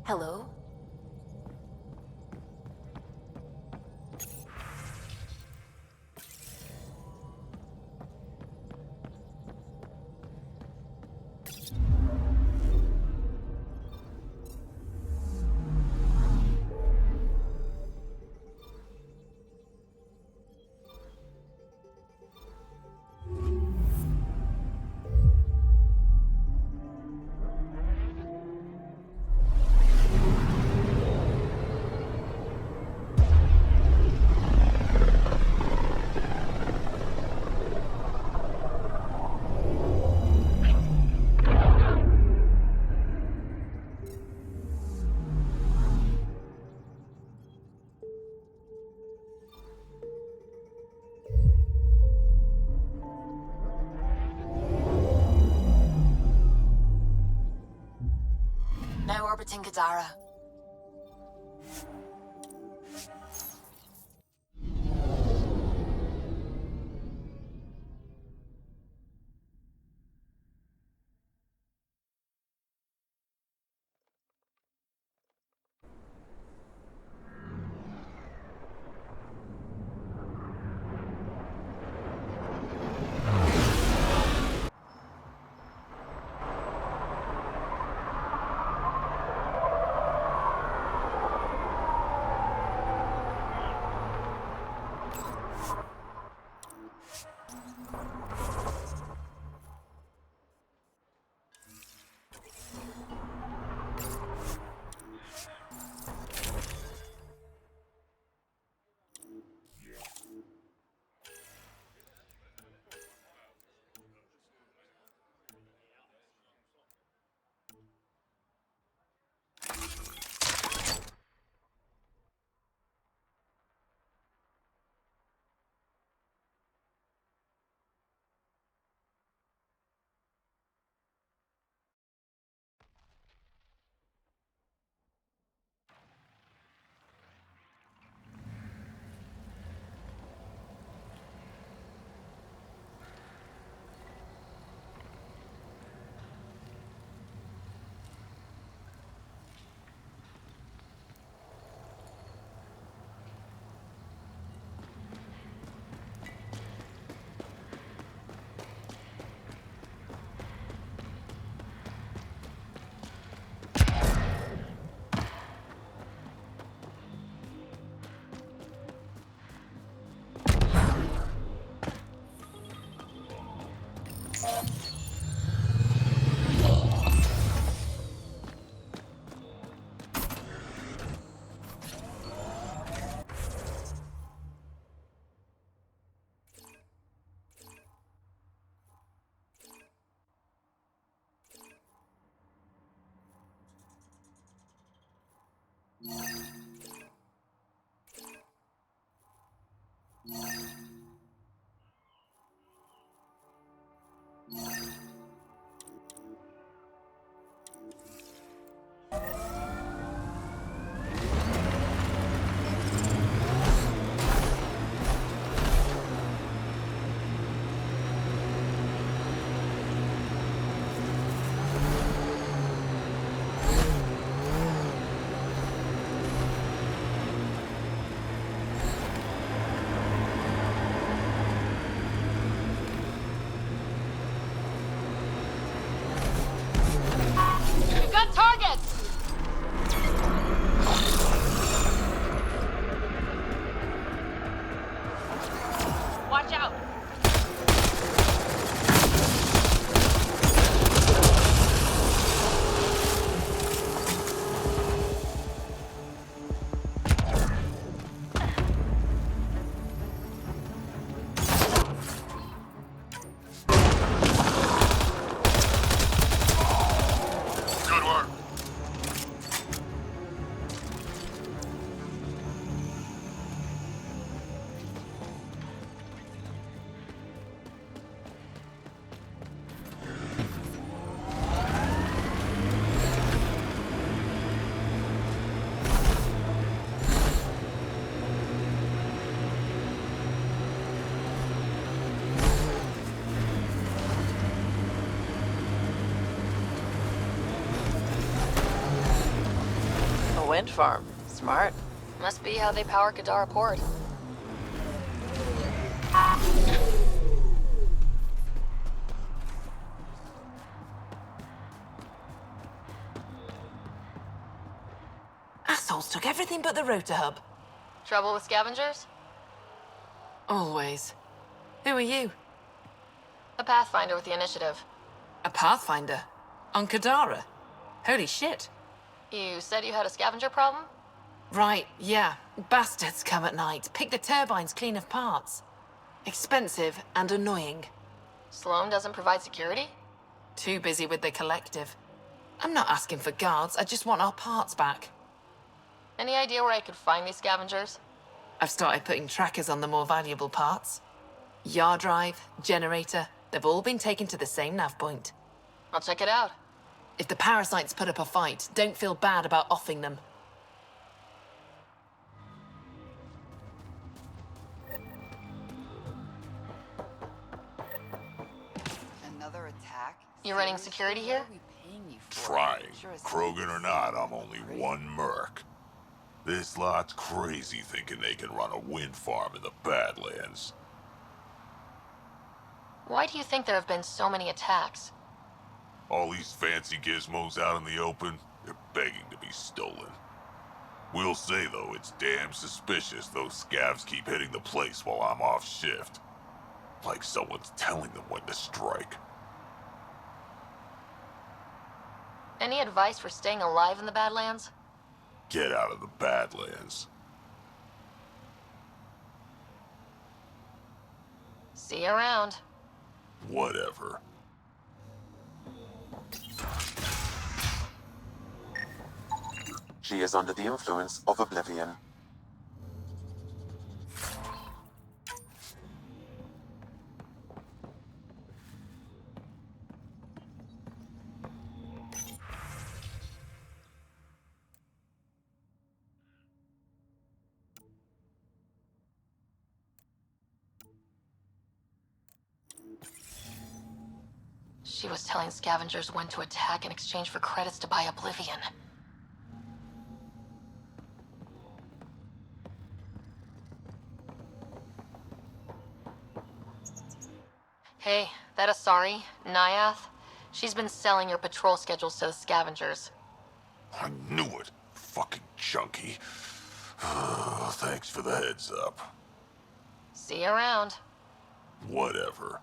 Hello? Now orbiting Gadara. got targets! Watch out! Good work. A wind farm. Smart. Must be how they power Kadara Port. Assholes took everything but the rotor hub. Trouble with scavengers? Always. Who are you? A Pathfinder with the initiative. A Pathfinder? On Kadara? Holy shit. You said you had a scavenger problem? Right, yeah. Bastards come at night, pick the turbines clean of parts. Expensive and annoying. Sloan doesn't provide security? Too busy with the collective. I'm not asking for guards, I just want our parts back. Any idea where I could find these scavengers? I've started putting trackers on the more valuable parts. Yard drive, generator, they've all been taken to the same nav point. I'll check it out. If the parasites put up a fight, don't feel bad about offing them. Another attack? You running security here? What are we paying you for? Trying. Sure as Krogan or not, I'm only one merc. This lot's crazy thinking they can run a wind farm in the Badlands. Why do you think there have been so many attacks? All these fancy gizmos out in the open, they're begging to be stolen. We'll say, though, it's damn suspicious those scavs keep hitting the place while I'm off shift. Like someone's telling them when to strike. Any advice for staying alive in the Badlands? Get out of the Badlands. See you around. Whatever. She is under the influence of oblivion. She was telling scavengers when to attack in exchange for credits to buy Oblivion. Hey, that Asari, Nyath, she's been selling your patrol schedules to the scavengers. I knew it. Fucking junkie. Thanks for the heads up. See you around. Whatever.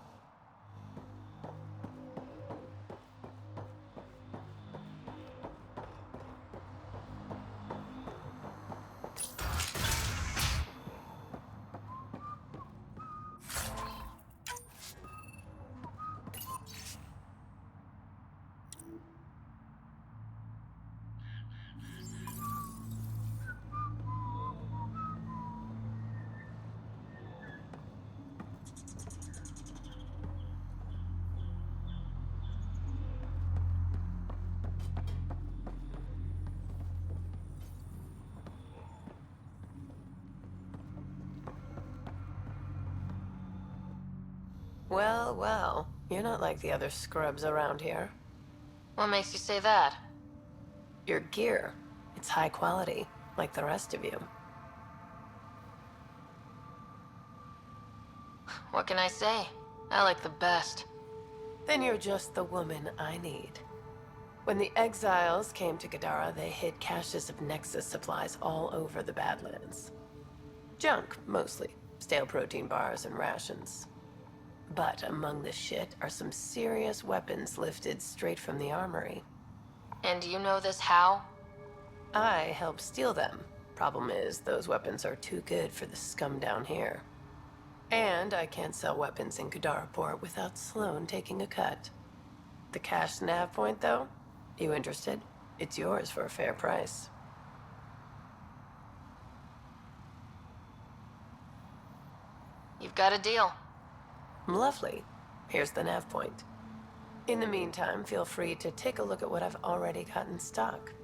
Well, well. You're not like the other scrubs around here. What makes you say that? Your gear. It's high quality, like the rest of you. What can I say? I like the best. Then you're just the woman I need. When the exiles came to Gadara, they hid caches of Nexus supplies all over the Badlands. Junk, mostly. Stale protein bars and rations. But among the shit are some serious weapons lifted straight from the armory. And you know this how? I helped steal them. Problem is, those weapons are too good for the scum down here. And I can't sell weapons in Kadaraport without Sloan taking a cut. The cash nav point, though? You interested? It's yours for a fair price. You've got a deal. Lovely. Here's the nav point. In the meantime, feel free to take a look at what I've already got in stock.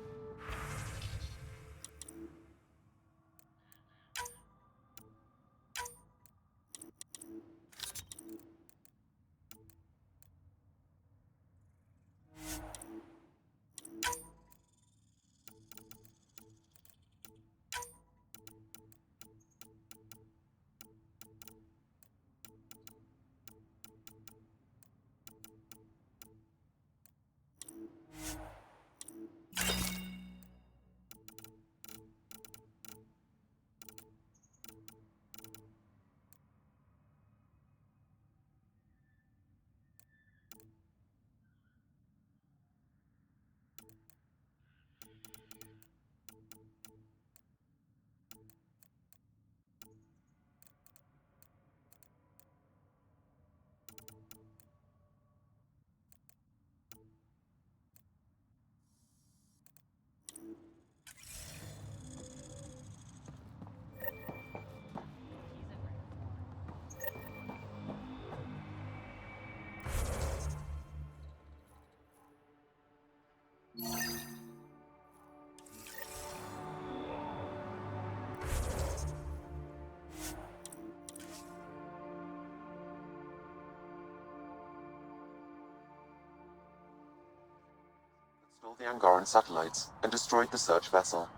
Stole the Angaran satellites and destroyed the search vessel.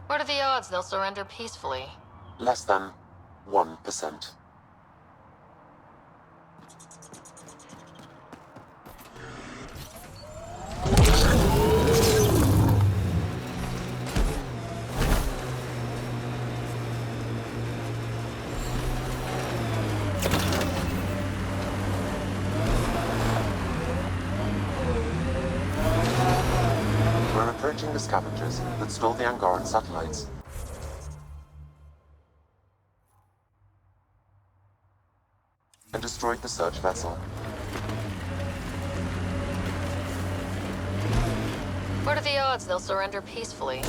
What are the odds they'll surrender peacefully? Less than 1%. We're approaching the scavengers that stole the Angaran satellites. And destroyed the search vessel. What are the odds they'll surrender peacefully?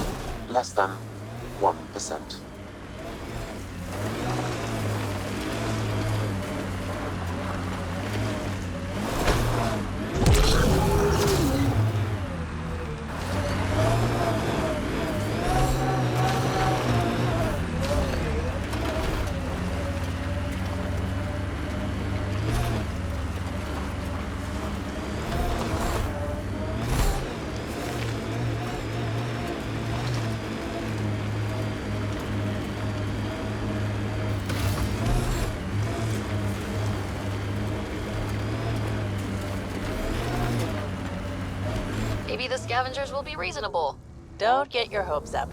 Less than 1%. Maybe the scavengers will be reasonable. Don't get your hopes up.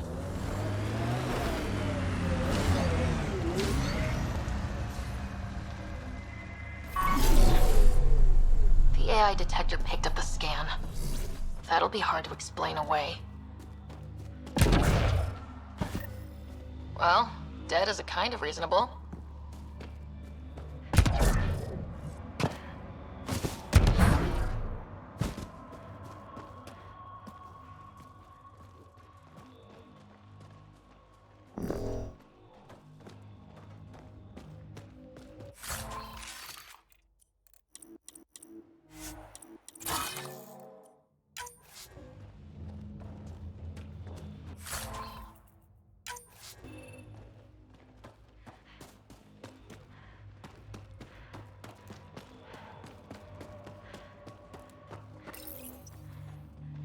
The AI detector picked up the scan. That'll be hard to explain away. Well, dead is a kind of reasonable.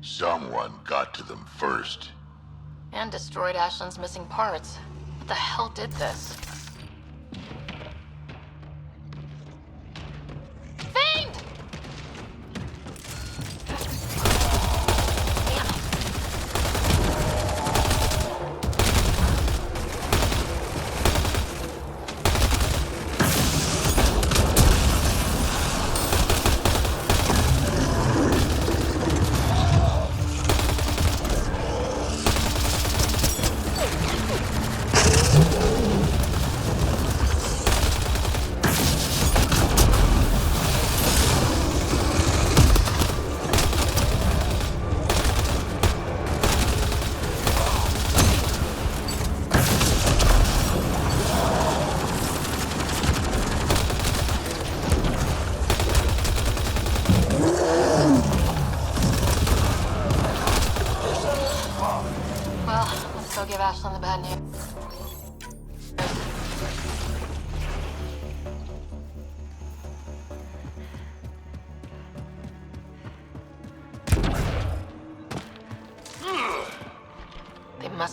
Someone got to them first. And destroyed Ashland's missing parts. What the hell did this? Fiend!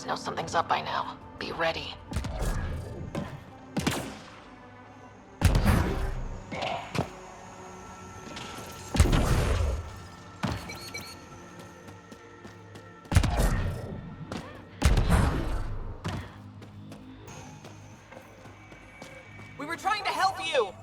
must know something's up by now. Be ready. We were trying to help you!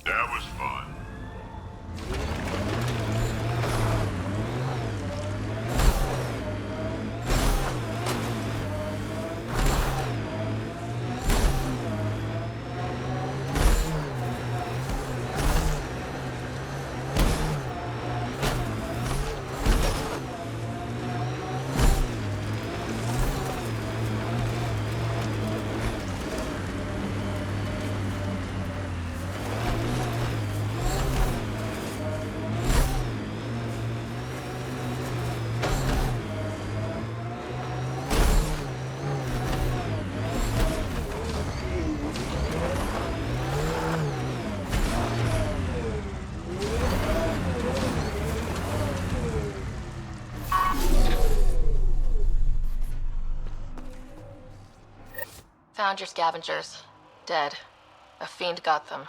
That was fun. Found your scavengers. Dead. A fiend got them.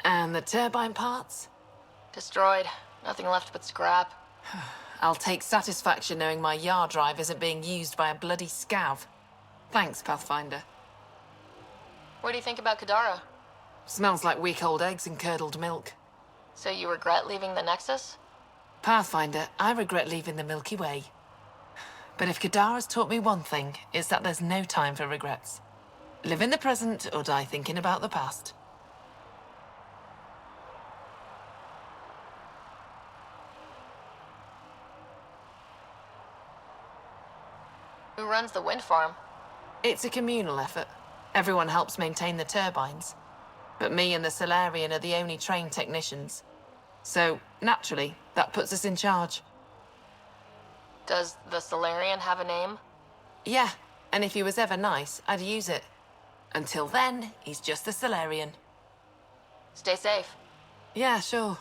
And the turbine parts? Destroyed. Nothing left but scrap. I'll take satisfaction knowing my yard drive isn't being used by a bloody scav. Thanks, Pathfinder. What do you think about Kadara? Smells like week-old eggs and curdled milk. So you regret leaving the Nexus? Pathfinder, I regret leaving the Milky Way. But if Kadara's taught me one thing, it's that there's no time for regrets. Live in the present or die thinking about the past. Who runs the wind farm? It's a communal effort. Everyone helps maintain the turbines. But me and the Solarian are the only trained technicians. So, naturally, that puts us in charge. Does the Solarian have a name? Yeah, and if he was ever nice, I'd use it. Until then, he's just the Solarian. Stay safe. Yeah, sure.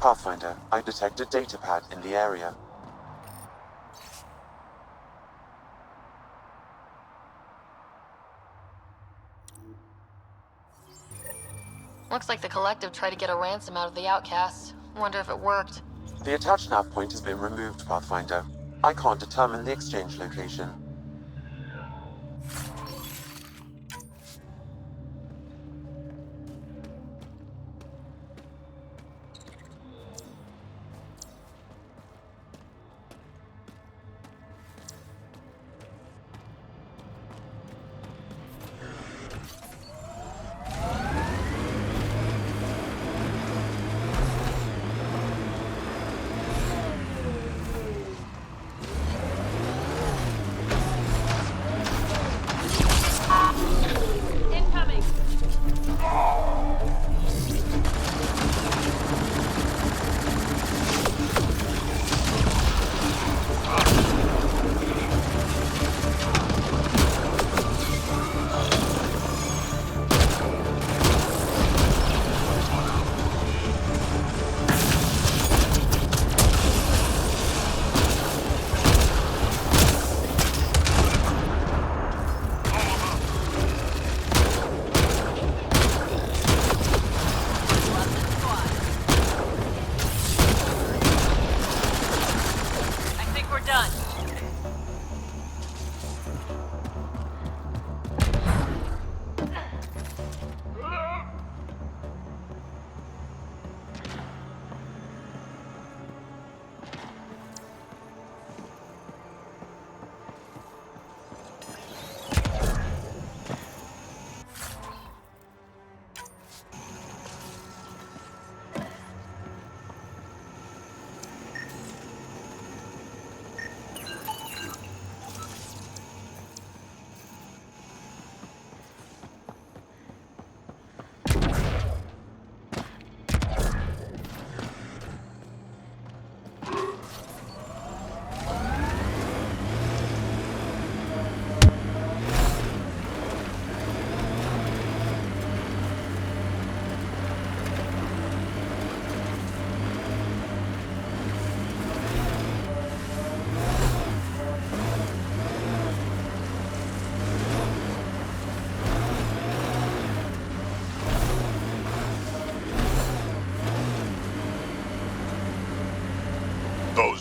Pathfinder, I detected data pad in the area. Looks like the Collective tried to get a ransom out of the outcasts. Wonder if it worked. The attached nav point has been removed, Pathfinder. I can't determine the exchange location.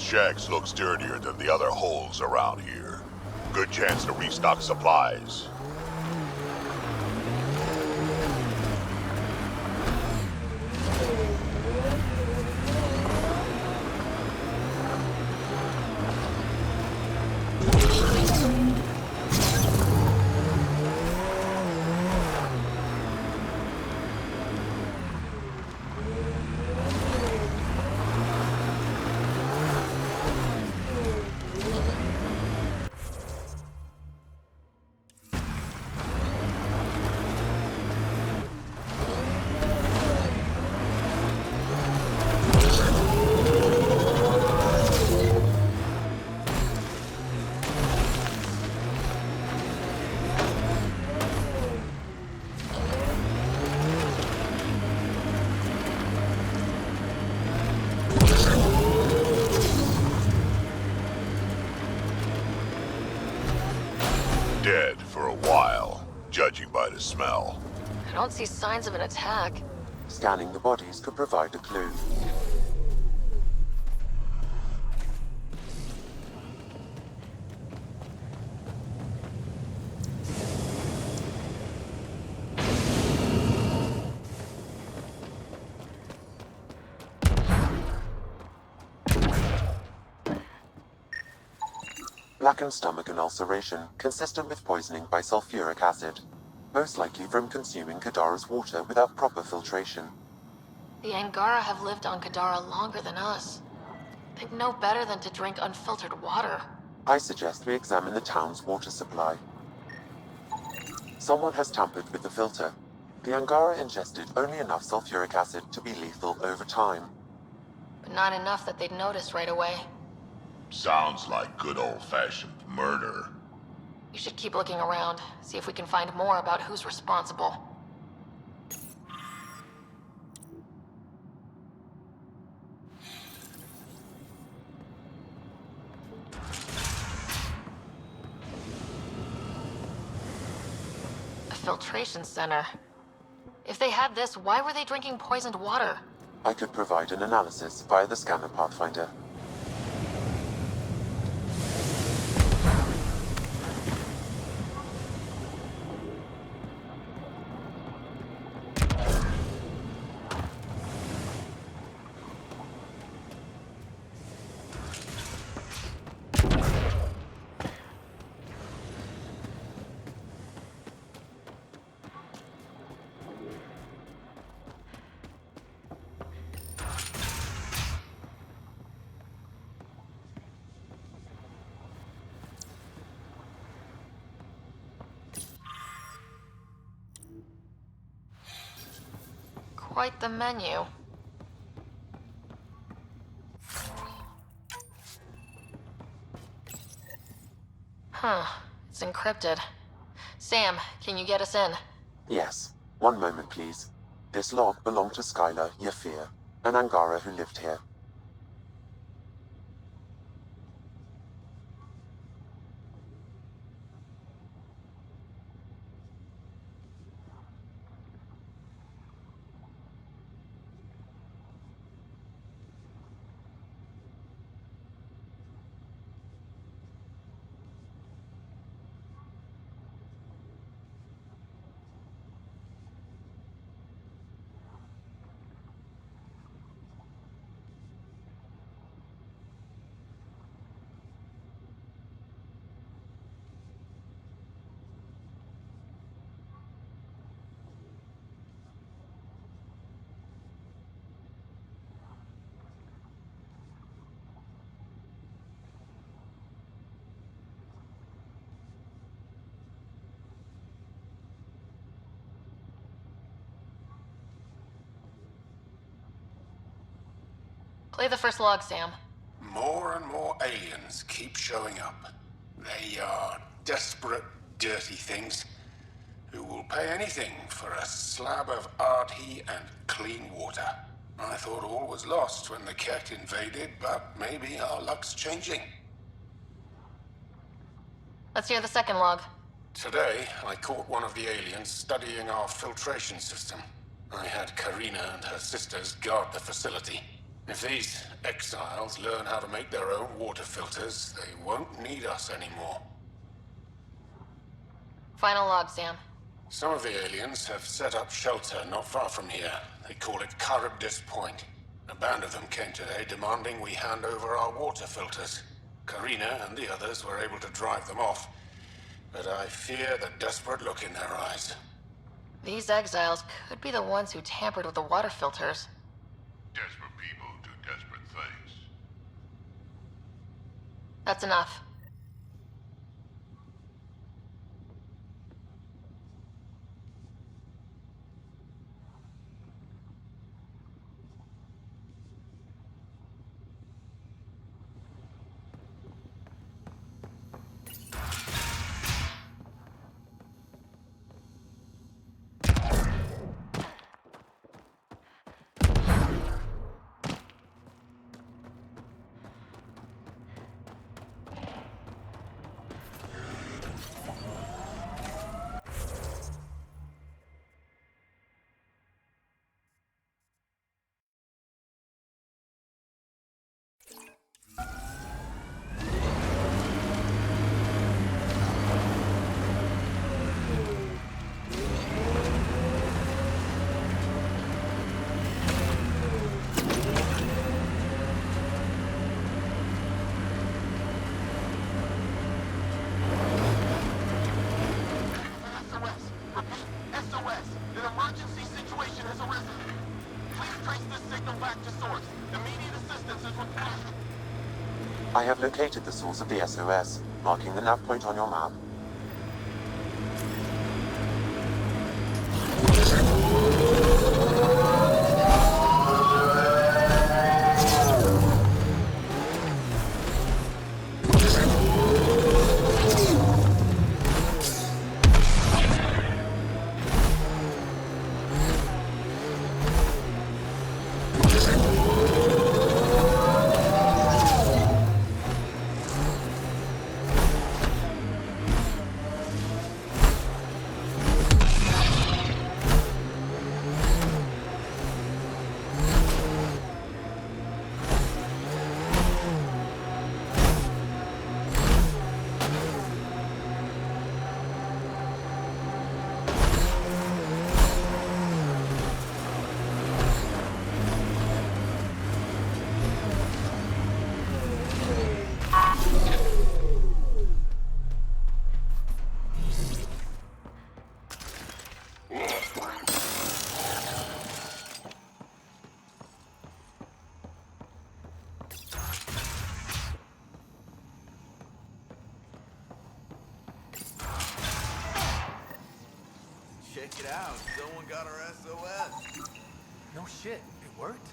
shacks look sturdier than the other holes around here. Good chance to restock supplies. Dead for a while, judging by the smell. I don't see signs of an attack. Scanning the bodies could provide a clue. Blackened stomach and ulceration, consistent with poisoning by sulfuric acid. Most likely from consuming Kadara's water without proper filtration. The Angara have lived on Kadara longer than us. They'd know better than to drink unfiltered water. I suggest we examine the town's water supply. Someone has tampered with the filter. The Angara ingested only enough sulfuric acid to be lethal over time. But not enough that they'd notice right away. Sounds like good old-fashioned murder. We should keep looking around, see if we can find more about who's responsible. A filtration center. If they had this, why were they drinking poisoned water? I could provide an analysis via the scanner Pathfinder. Quite the menu. Huh. It's encrypted. Sam, can you get us in? Yes. One moment, please. This log belonged to Skylar Yafir, an Angara who lived here. Play the first log, Sam. More and more aliens keep showing up. They are desperate, dirty things who will pay anything for a slab of Ardhi and clean water. I thought all was lost when the Ket invaded, but maybe our luck's changing. Let's hear the second log. Today, I caught one of the aliens studying our filtration system. I had Karina and her sisters guard the facility. If these exiles learn how to make their own water filters, they won't need us anymore. Final log, Sam. Some of the aliens have set up shelter not far from here. They call it Charybdis Point. A band of them came today demanding we hand over our water filters. Karina and the others were able to drive them off, but I fear the desperate look in their eyes. These exiles could be the ones who tampered with the water filters. Desperate people do desperate things. That's enough. I have located the source of the SOS, marking the nav point on your map. Check it out. Someone got our SOS. No shit, it worked?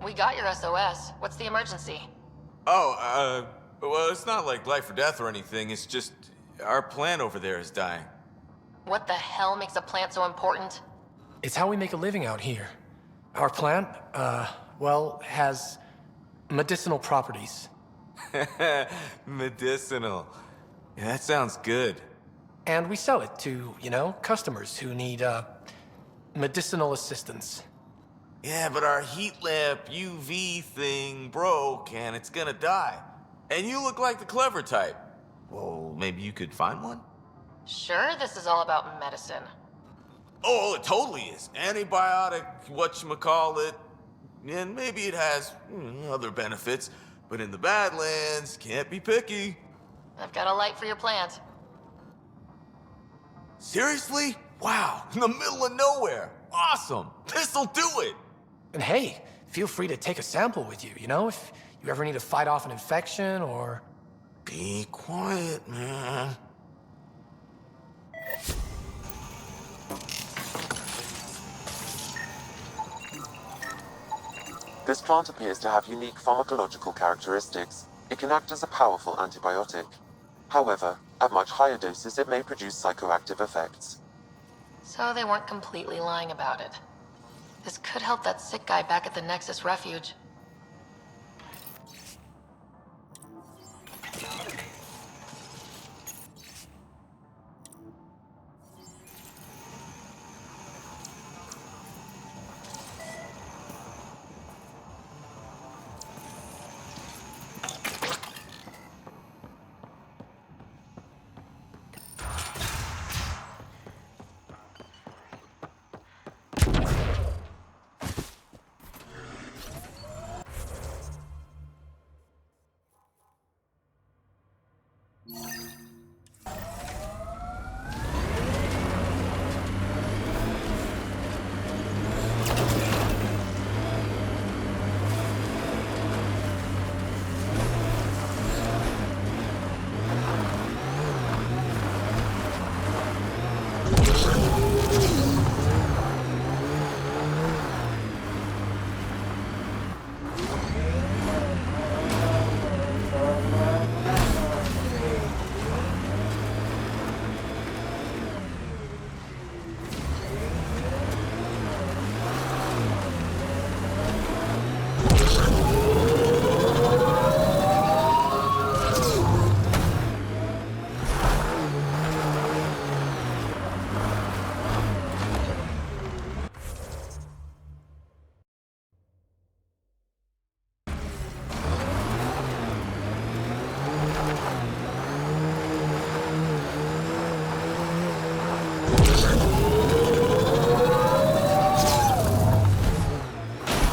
We got your SOS. What's the emergency? Oh, well, it's not like life or death or anything. It's just our plant over there is dying. What the hell makes a plant so important? It's how we make a living out here. Our plant, well, has medicinal properties. Medicinal. Yeah, that sounds good. And we sell it to, customers who need, medicinal assistance. Yeah, but our heat lamp UV thing broke and it's gonna die. And you look like the clever type. Well, maybe you could find one? Sure, this is all about medicine. Oh, it totally is. Antibiotic, whatchamacallit. And maybe it has other benefits. But in the Badlands, can't be picky. I've got a light for your plant. Seriously? Wow, in the middle of nowhere. Awesome. This'll do it. And hey, feel free to take a sample with you, if you ever need to fight off an infection or... Be quiet, man. This plant appears to have unique pharmacological characteristics. It can act as a powerful antibiotic. However, at much higher doses it may produce psychoactive effects. So they weren't completely lying about it. This could help that sick guy back at the Nexus refuge.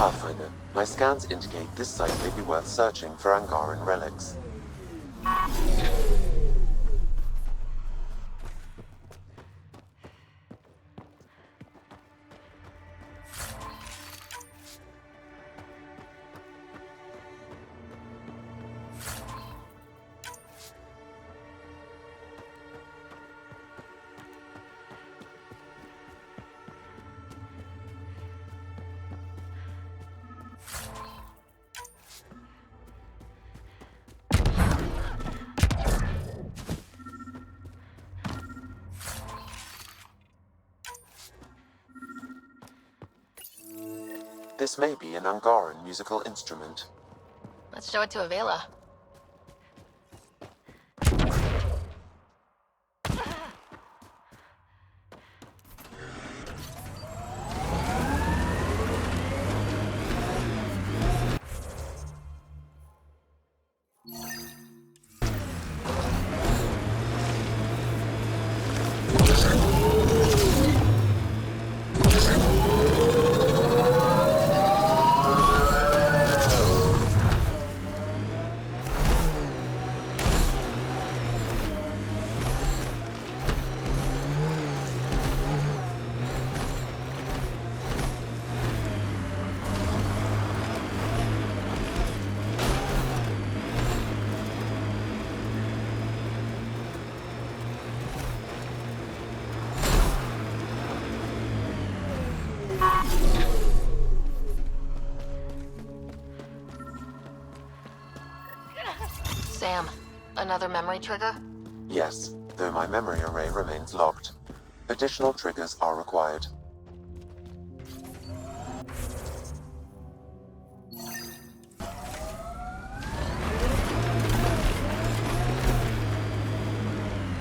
Pathfinder, my scans indicate this site may be worth searching for Angaran relics. This may be an Angaran musical instrument. Let's show it to Avela. Sam, another memory trigger? Yes, though my memory array remains locked. Additional triggers are required.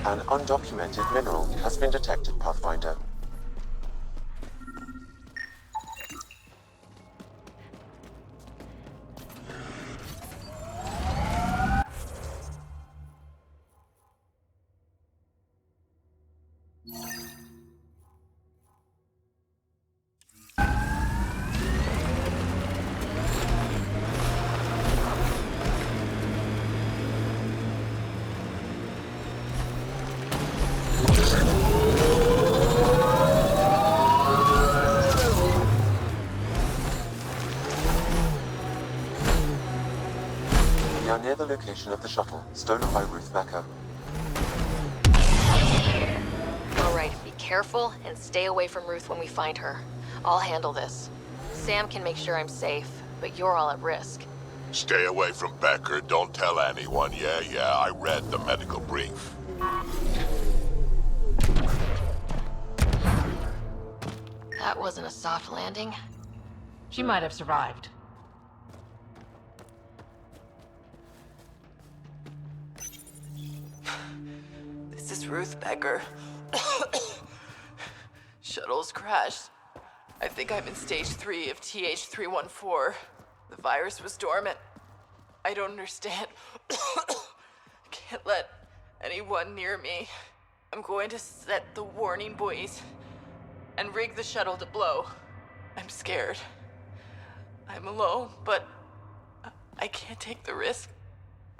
An undocumented mineral has been detected, Pathfinder. We are near the location of the shuttle, stolen by Ruth Becker. Alright, be careful and stay away from Ruth when we find her. I'll handle this. Sam can make sure I'm safe, but you're all at risk. Stay away from Becker, don't tell anyone. Yeah, I read the medical brief. wasn't a soft landing. She might have survived. This is Ruth Becker. Shuttle's crashed. I think I'm in stage 3 of TH314. The virus was dormant. I don't understand. Can't let anyone near me. I'm going to set the warning buoys and rig the shuttle to blow. I'm scared. I'm alone, but I can't take the risk.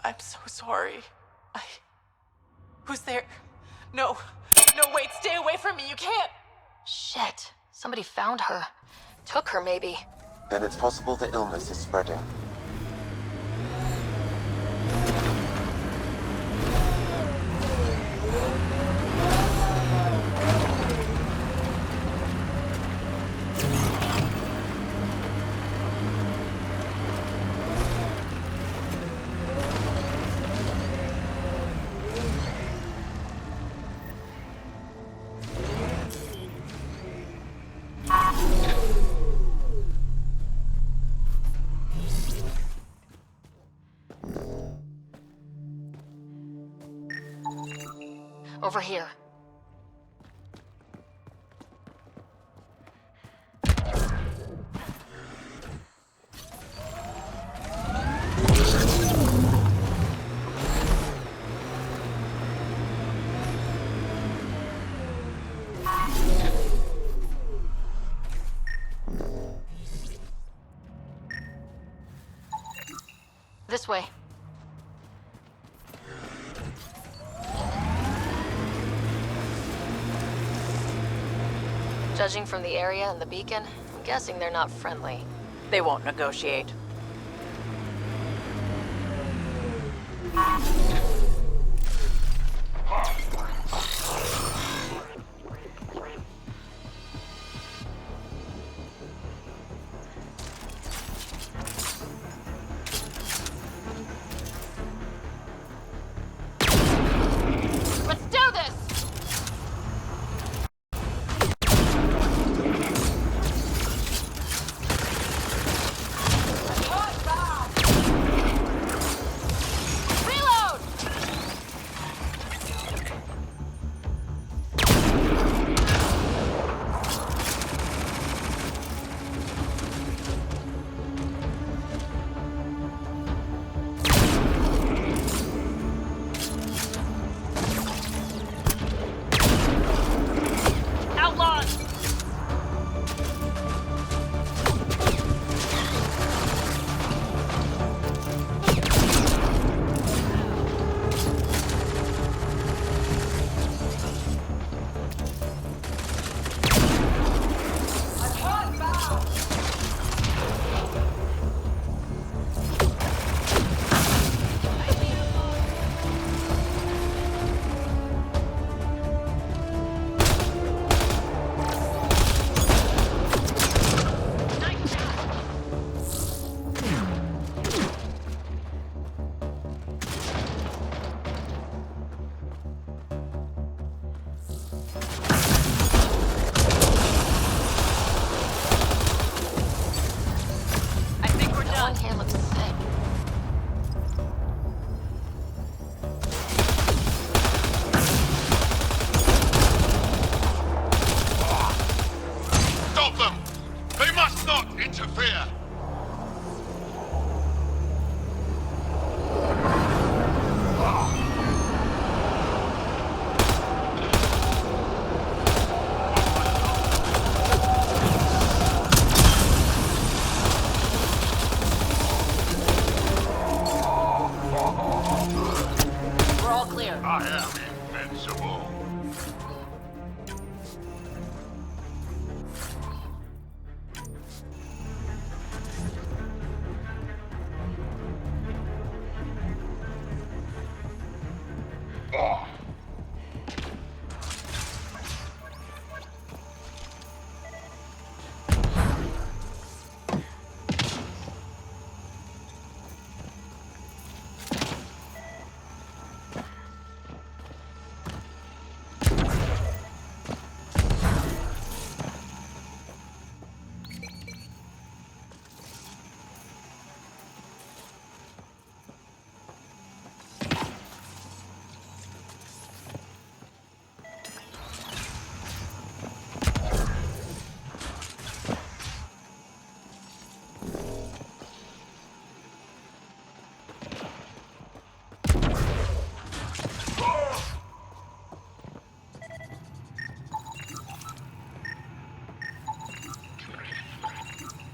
I'm so sorry. Who's there? No, wait, stay away from me, you can't! Shit. Somebody found her. Took her, maybe. Then it's possible the illness is spreading. Over here. This way. Judging from the area and the beacon, I'm guessing they're not friendly. They won't negotiate. Let's do this! Reload!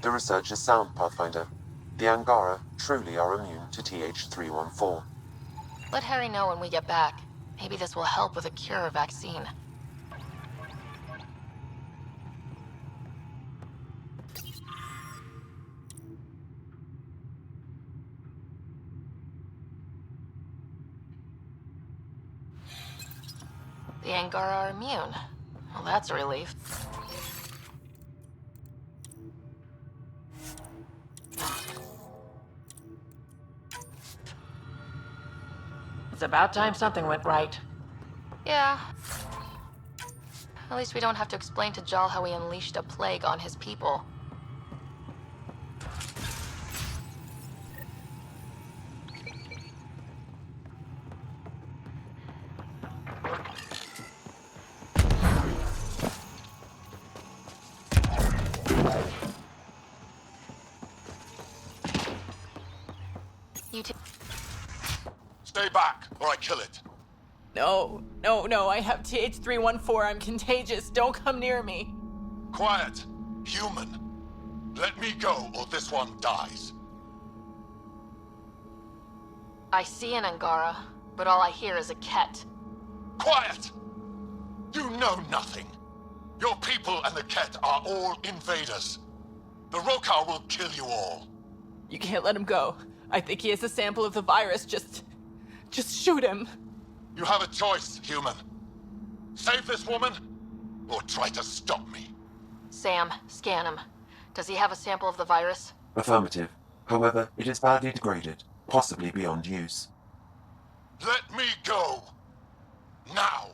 The research is sound, Pathfinder. The Angara truly are immune to TH314. Let Harry know when we get back. Maybe this will help with a cure or vaccine. The Angara are immune. Well, that's a relief. It's about time something went right. Yeah. At least we don't have to explain to Jal how we unleashed a plague on his people. You two... Stay back, or I kill it. No, I have TH314. I'm contagious. Don't come near me. Quiet. Human. Let me go, or this one dies. I see an Angara, but all I hear is a Ket. Quiet! You know nothing. Your people and the Ket are all invaders. The Rokar will kill you all. You can't let him go. I think he has a sample of the virus. Just shoot him. You have a choice, human. Save this woman, or try to stop me. Sam, scan him. Does he have a sample of the virus? Affirmative. However, it is badly degraded, possibly beyond use. Let me go. Now.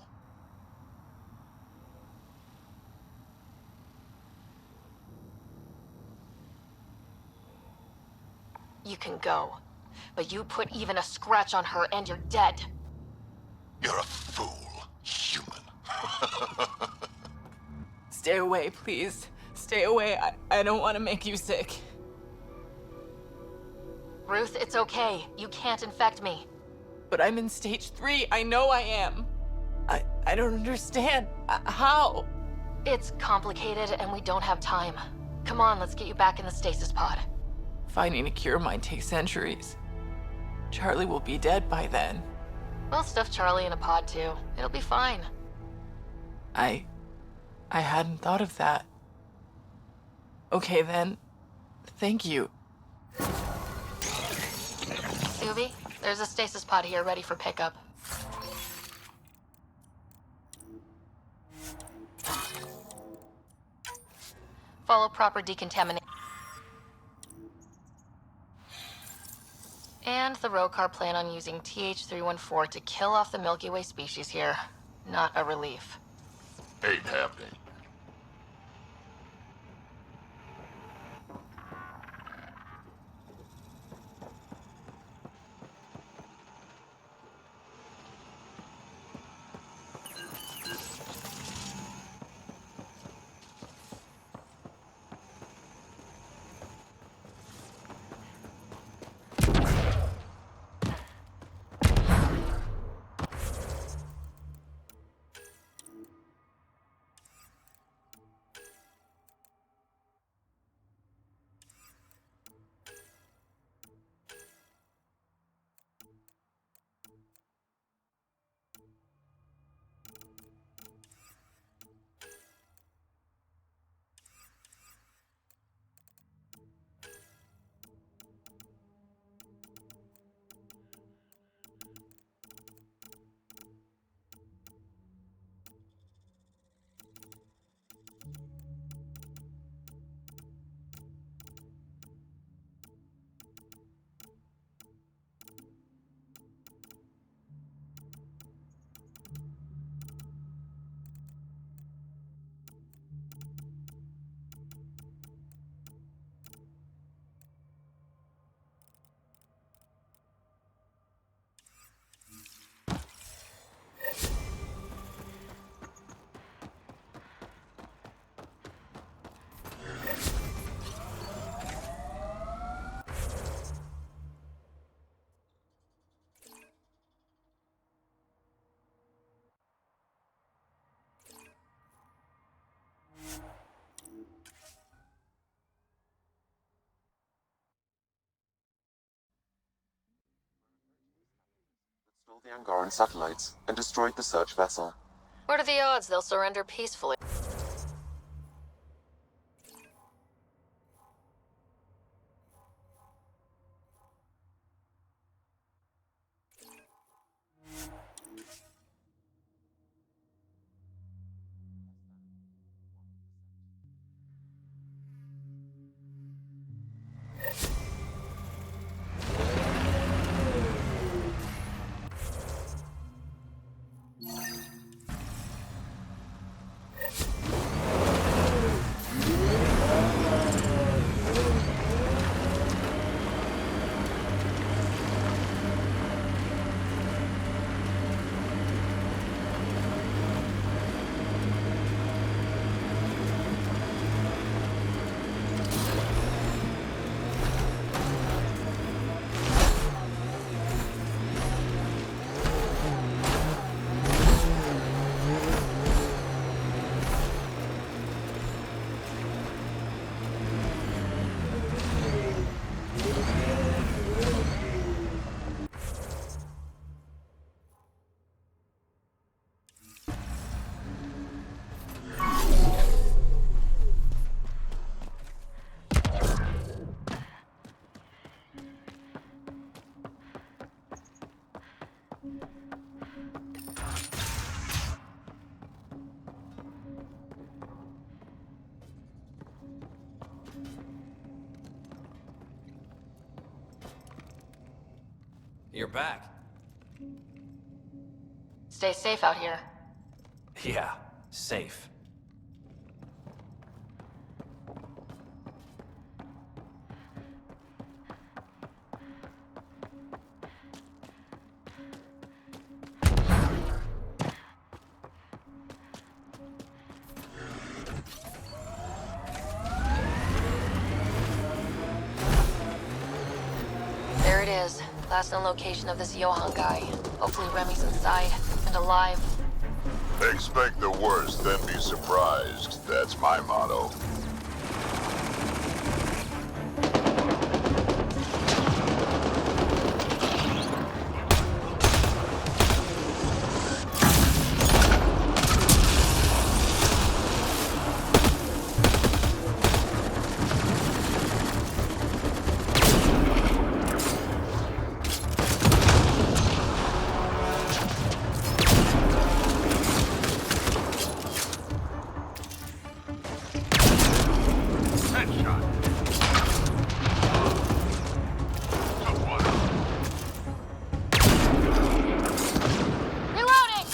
You can go. But you put even a scratch on her and you're dead. You're a fool, human. Stay away, please. Stay away. I don't want to make you sick. Ruth, it's okay. You can't infect me. But I'm in stage 3. I know I am. I don't understand. How? It's complicated and we don't have time. Come on, let's get you back in the stasis pod. Finding a cure might take centuries. Charlie will be dead by then. We'll stuff Charlie in a pod too. It'll be fine. I hadn't thought of that. Okay then. Thank you. Suvi, there's a stasis pod here ready for pickup. Follow proper decontamination. And the Rokar plan on using TH314 to kill off the Milky Way species here. Not a relief. Ain't happening. the Angaran satellites and destroyed the search vessel. What are the odds they'll surrender peacefully? You're back. Stay safe out here. Yeah, safe. There it is. Last known location of this Johann guy. Hopefully Remy's inside and alive. Expect the worst, then be surprised. That's my motto. Reloading!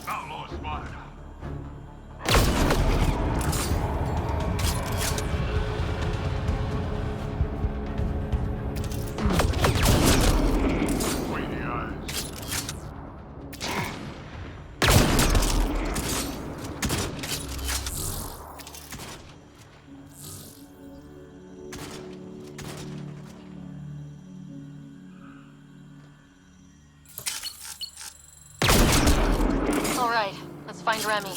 Outlaw spotted. Between the eyes. All right, let's find Remy.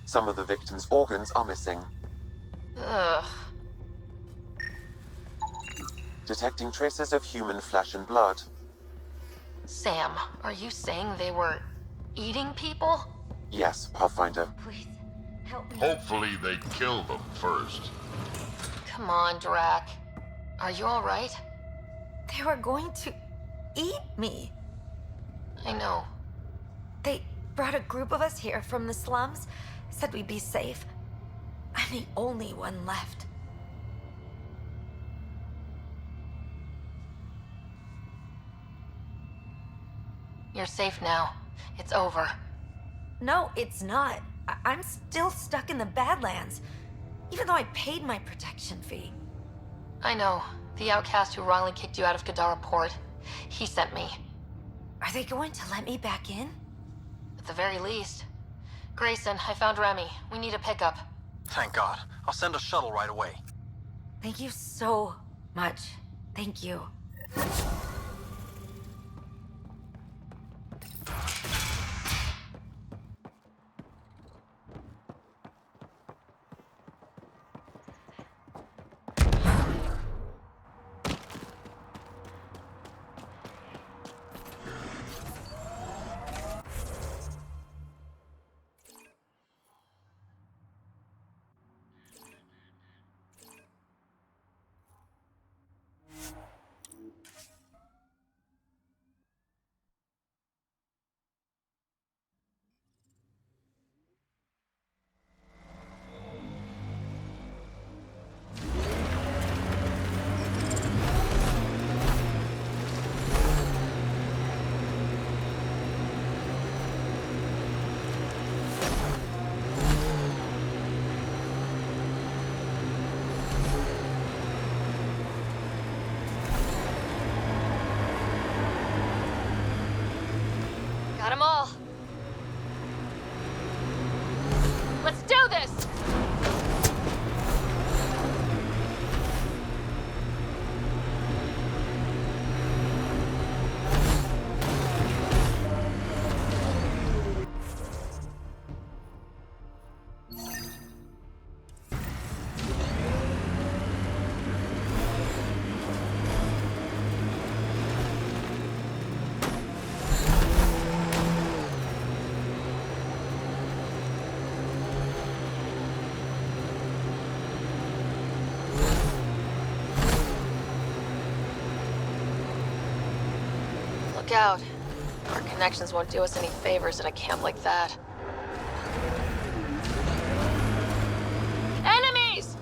Some of the victim's organs are missing. Ugh. Detecting traces of human flesh and blood. Sam, are you saying they were eating people? Yes, Pathfinder. Please, help me. Hopefully they kill them first. Come on, Drac. Are you all right? They were going to eat me. I know. They brought a group of us here from the slums, said we'd be safe. I'm the only one left. You're safe now. It's over. No, it's not. I'm still stuck in the Badlands, even though I paid my protection fee. I know. The outcast who wrongly kicked you out of Kadara Port. He sent me. Are they going to let me back in? At the very least. Grayson, I found Remy. We need a pickup. Thank God. I'll send a shuttle right away. Thank you so much. Thank you. Got 'em all. Let's do this! Look out. Our connections won't do us any favors at a camp like that. Enemies!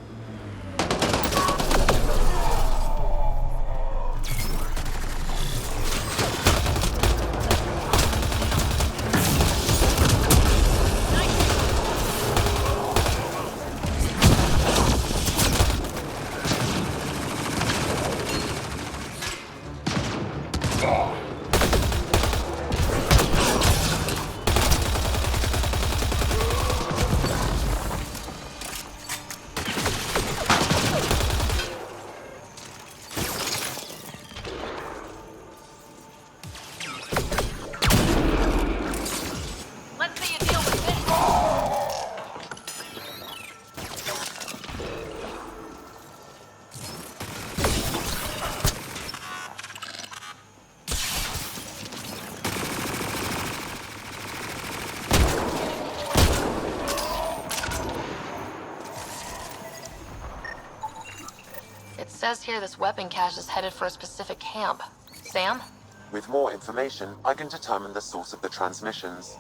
Let's see you deal with this. It says here this weapon cache is headed for a specific camp. Sam? With more information, I can determine the source of the transmissions.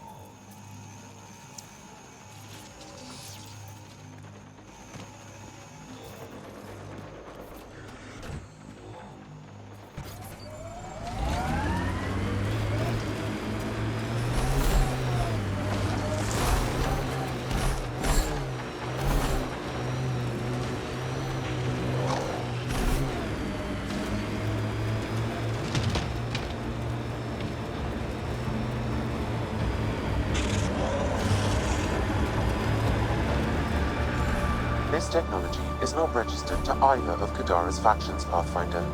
This technology is not registered to either of Kadara's factions, Pathfinder.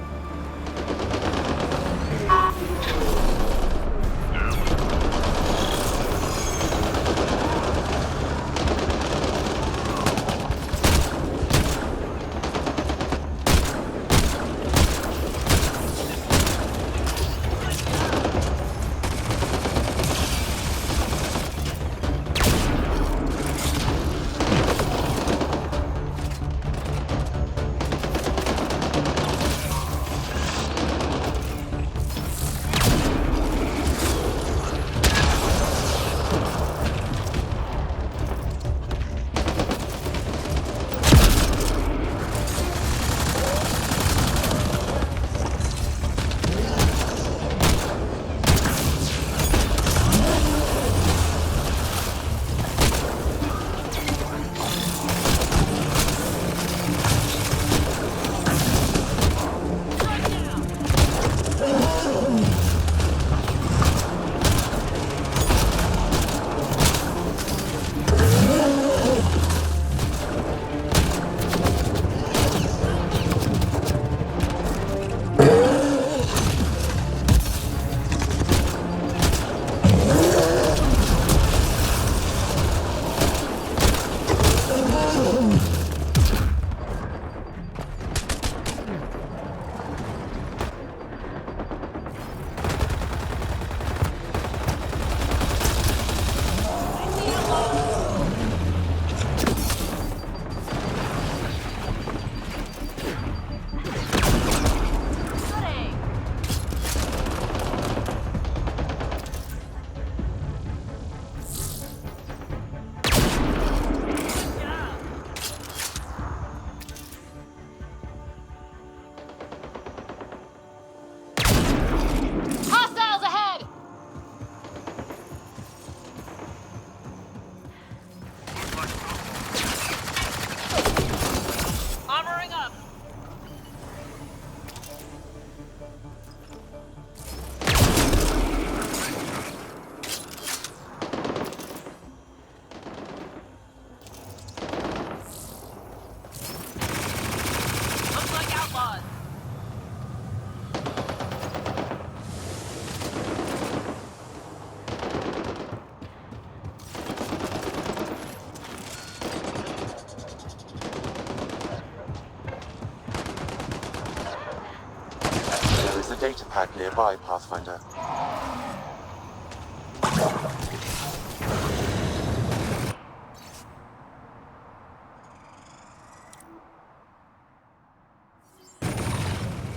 There's a data pad nearby, Pathfinder.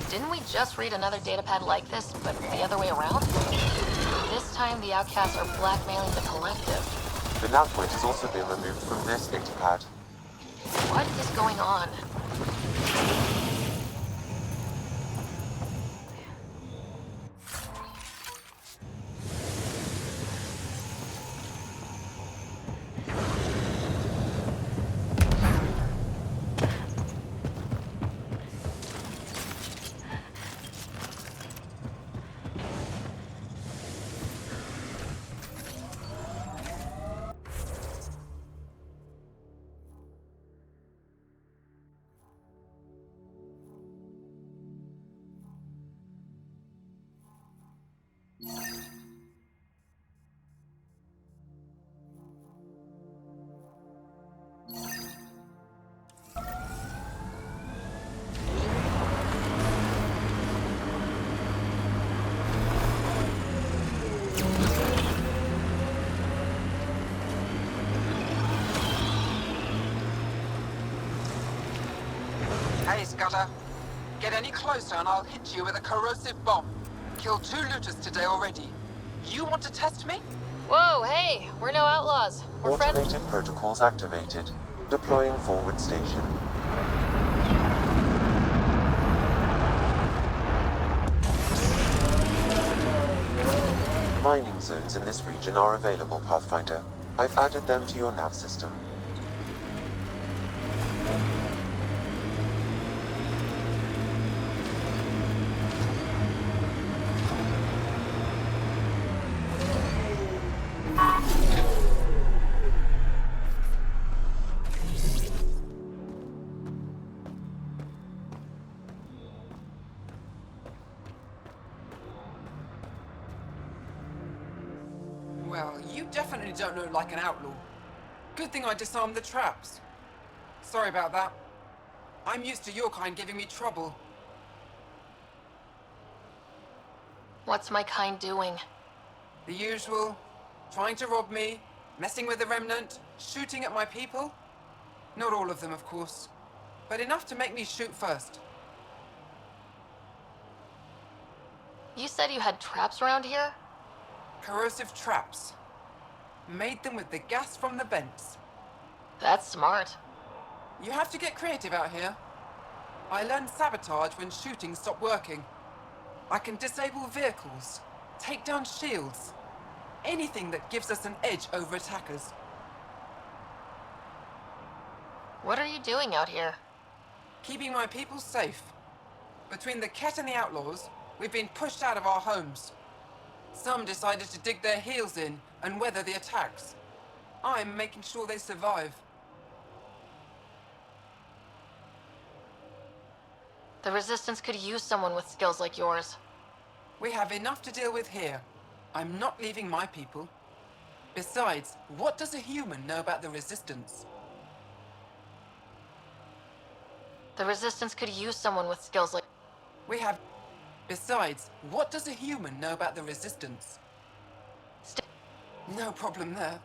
Didn't we just read another datapad like this, but the other way around? This time the outcasts are blackmailing the collective. The nav point has also been removed from this datapad. What is going on? Hey, Scudder. Get any closer and I'll hit you with a corrosive bomb. Killed 2 looters today already. You want to test me? Whoa, hey, we're no outlaws. We're friends. Automated protocols activated. Deploying forward station. Mining zones in this region are available, Pathfinder. I've added them to your nav system. Well, you definitely don't look like an outlaw. Good thing I disarmed the traps. Sorry about that. I'm used to your kind giving me trouble. What's my kind doing? The usual. Trying to rob me, messing with the Remnant, shooting at my people. Not all of them, of course. But enough to make me shoot first. You said you had traps around here? Corrosive traps. Made them with the gas from the vents. That's smart. You have to get creative out here. I learned sabotage when shooting stopped working. I can disable vehicles, take down shields, anything that gives us an edge over attackers. What are you doing out here? Keeping my people safe. Between the Ket and the outlaws, we've been pushed out of our homes. Some decided to dig their heels in and weather the attacks. I'm making sure they survive. The Resistance could use someone with skills like yours. We have enough to deal with here. I'm not leaving my people. Besides, what does a human know about the Resistance? The Resistance could use someone with skills like... Besides, what does a human know about the Resistance? No problem there.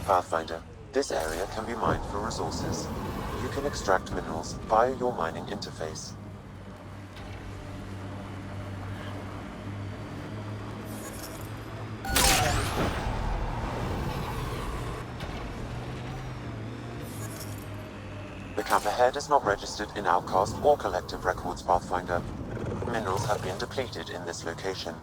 Pathfinder, this area can be mined for resources. You can extract minerals via your mining interface. The camp ahead is not registered in Outcast or Collective Records, Pathfinder. Minerals have been depleted in this location.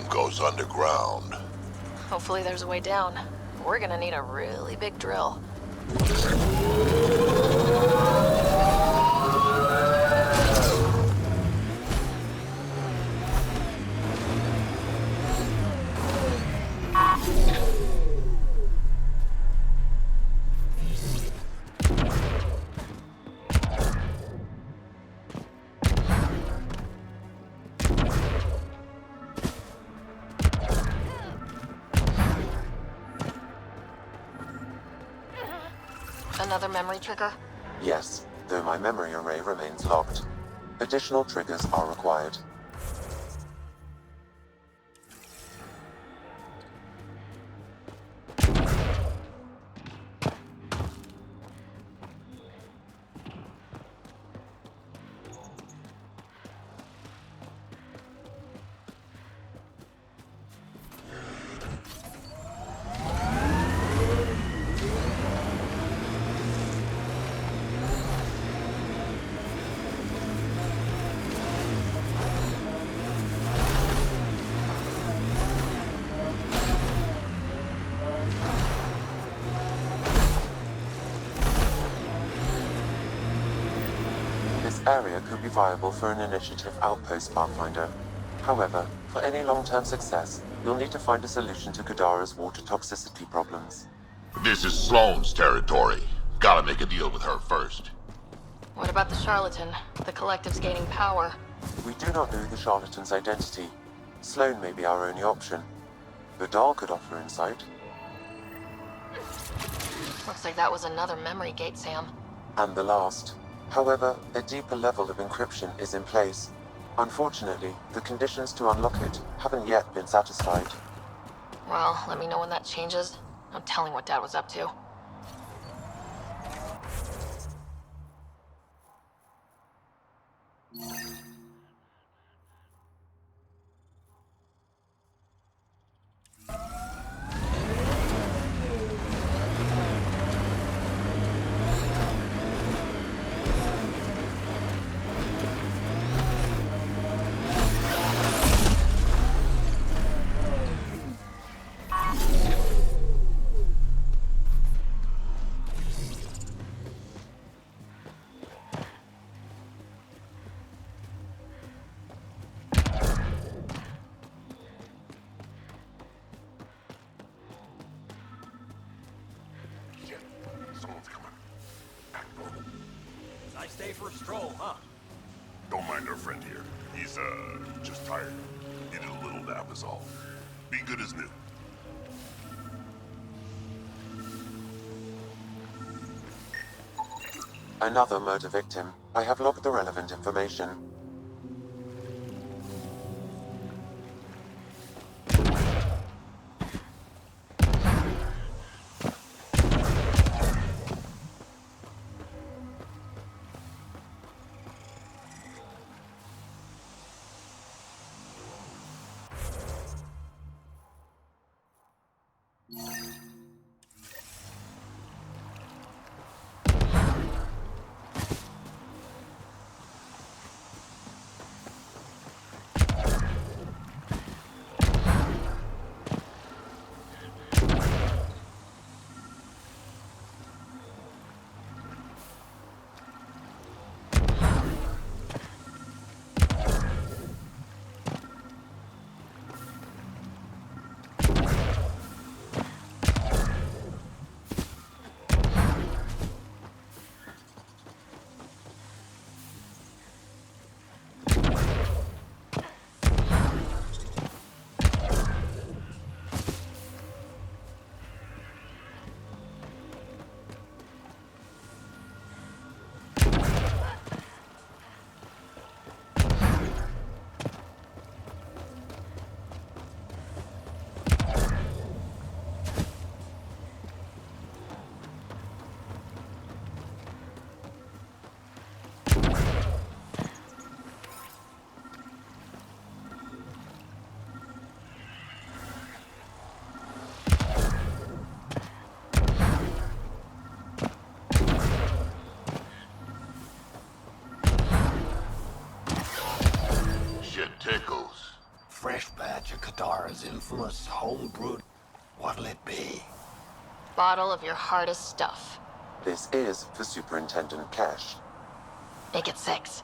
Goes underground. Hopefully there's a way down. We're gonna need a really big drill. Another memory trigger? Yes, though my memory array remains locked. Additional triggers are required. This area could be viable for an initiative outpost, Pathfinder. However, for any long-term success, you'll need to find a solution to Kadara's water toxicity problems. This is Sloane's territory. Gotta make a deal with her first. What about the charlatan? The collective's gaining power. We do not know the charlatan's identity. Sloane may be our only option. Vidal could offer insight. Looks like that was another memory gate, Sam. And the last. However, a deeper level of encryption is in place. Unfortunately, the conditions to unlock it haven't yet been satisfied. Well, let me know when that changes. I'm telling what Dad was up to. Someone's coming. Act normal. Nice day for a stroll, huh? Don't mind our friend here. He's, just tired. Needed a little nap is all. Be good as new. Another murder victim. I have logged the relevant information. infamous homebrewed. What'll it be? Bottle of your hardest stuff. This is for Superintendent Cash. Make it 6.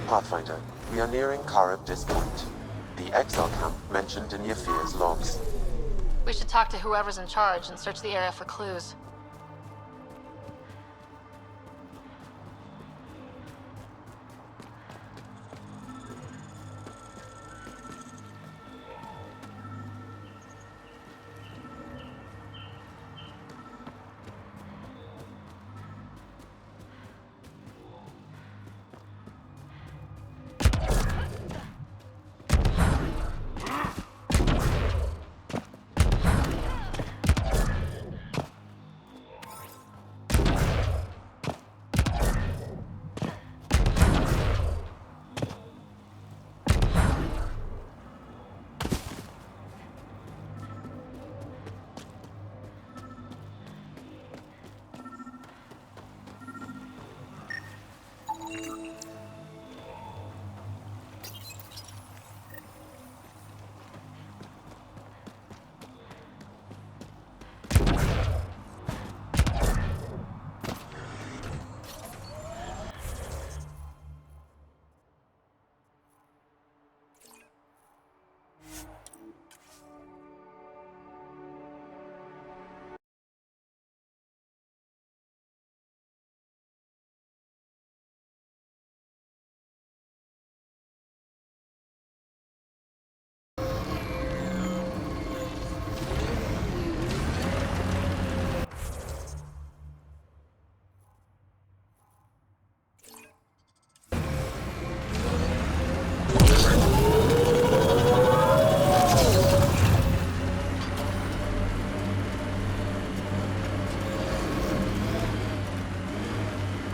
Pathfinder, we are nearing Karabdis Point, the exile camp mentioned in Yafir's logs. We should talk to whoever's in charge and search the area for clues.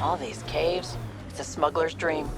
All these caves, it's a smuggler's dream.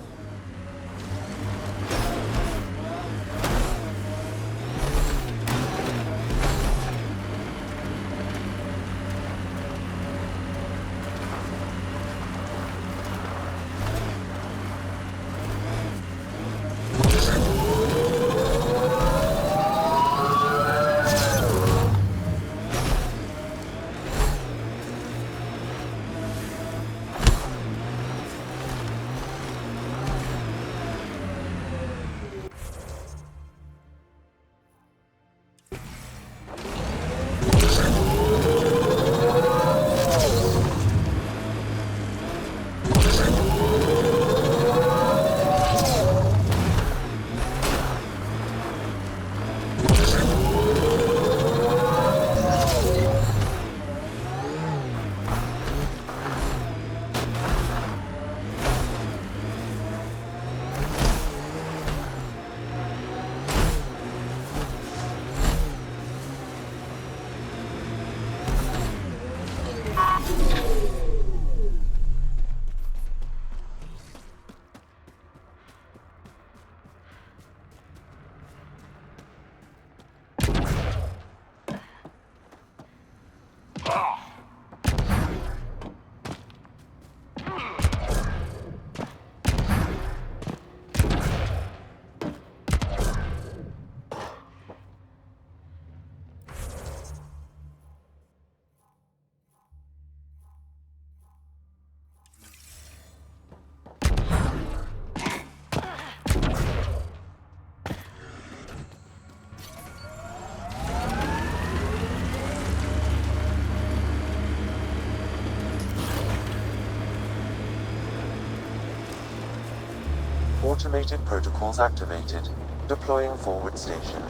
Automated protocols activated. Deploying forward station.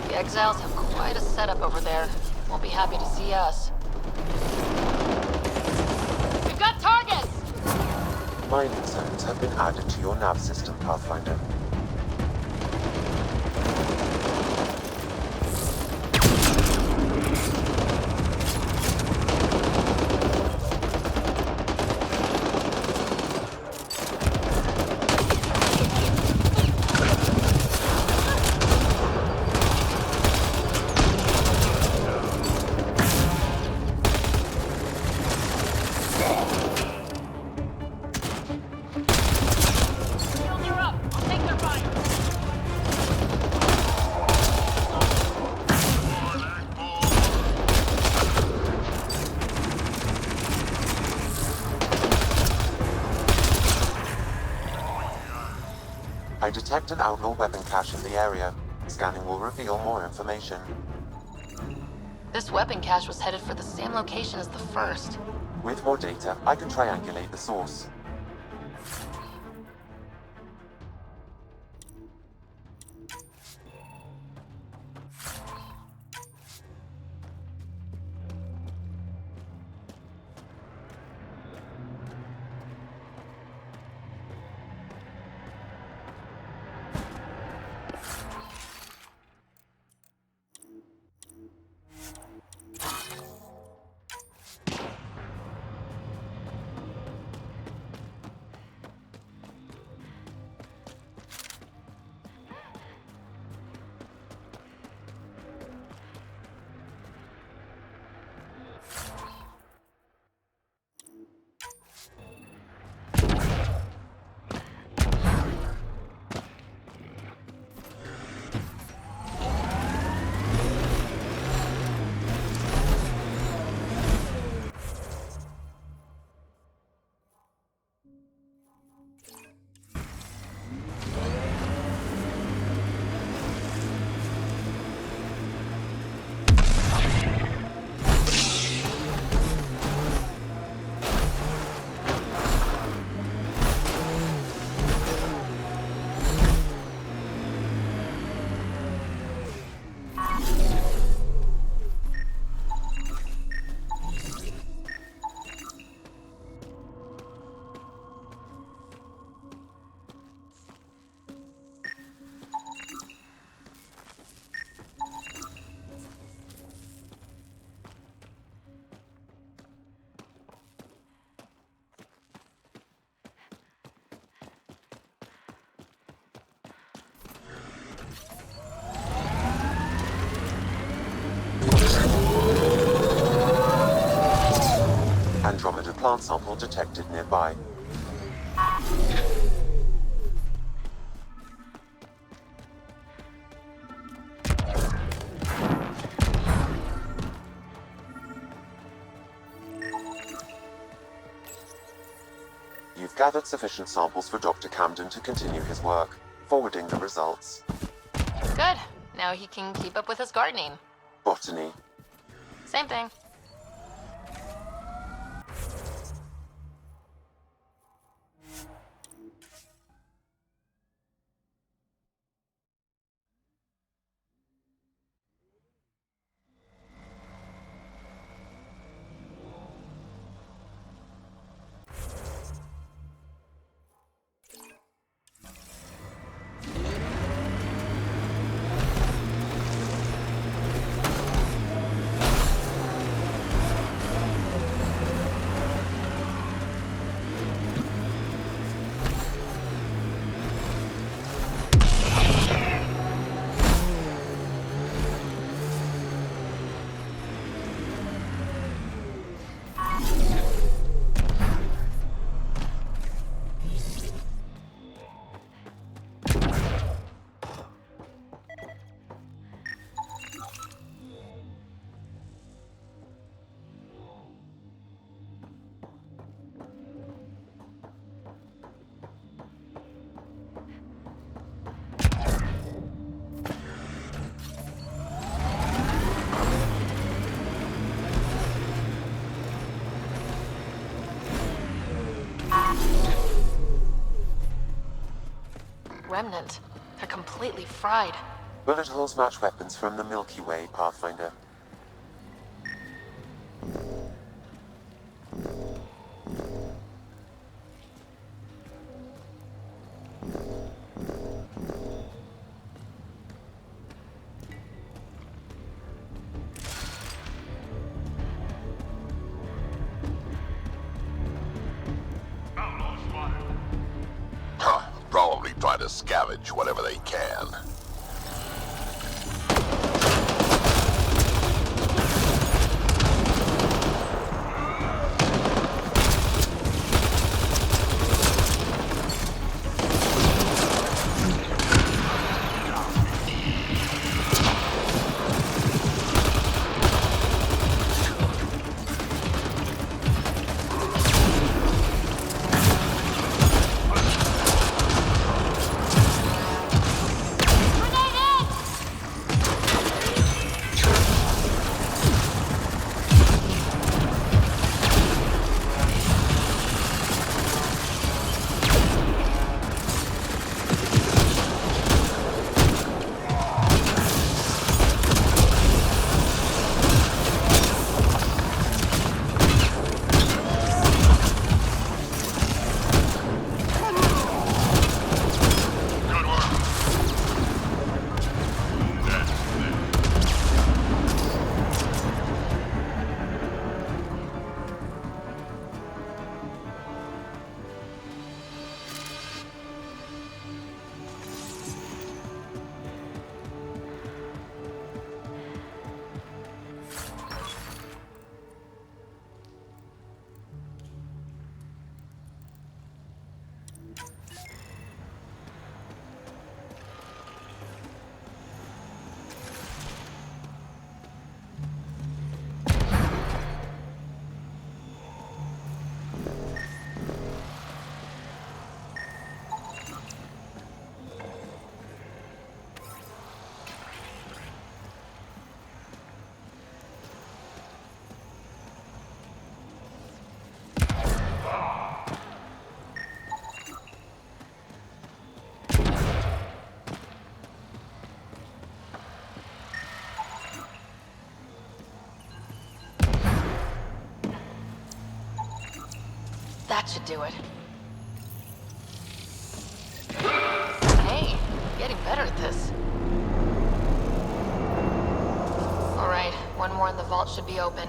The exiles have quite a setup over there. Won't be happy to see us. We've got targets! Mining zones have been added to your nav system, Pathfinder. I detect an outlaw weapon cache in the area. Scanning will reveal more information. This weapon cache was headed for the same location as the first. With more data, I can triangulate the source. Andromeda plant sample detected nearby. You've gathered sufficient samples for Dr. Camden to continue his work, forwarding the results. Good. Now he can keep up with his gardening. Botany. Same thing. remnant. They're completely fried. Bullet holes match weapons from the Milky Way, Pathfinder. Probably try to scavenge whatever they can. That should do it. Hey, getting better at this. Alright, one more and the vault should be open.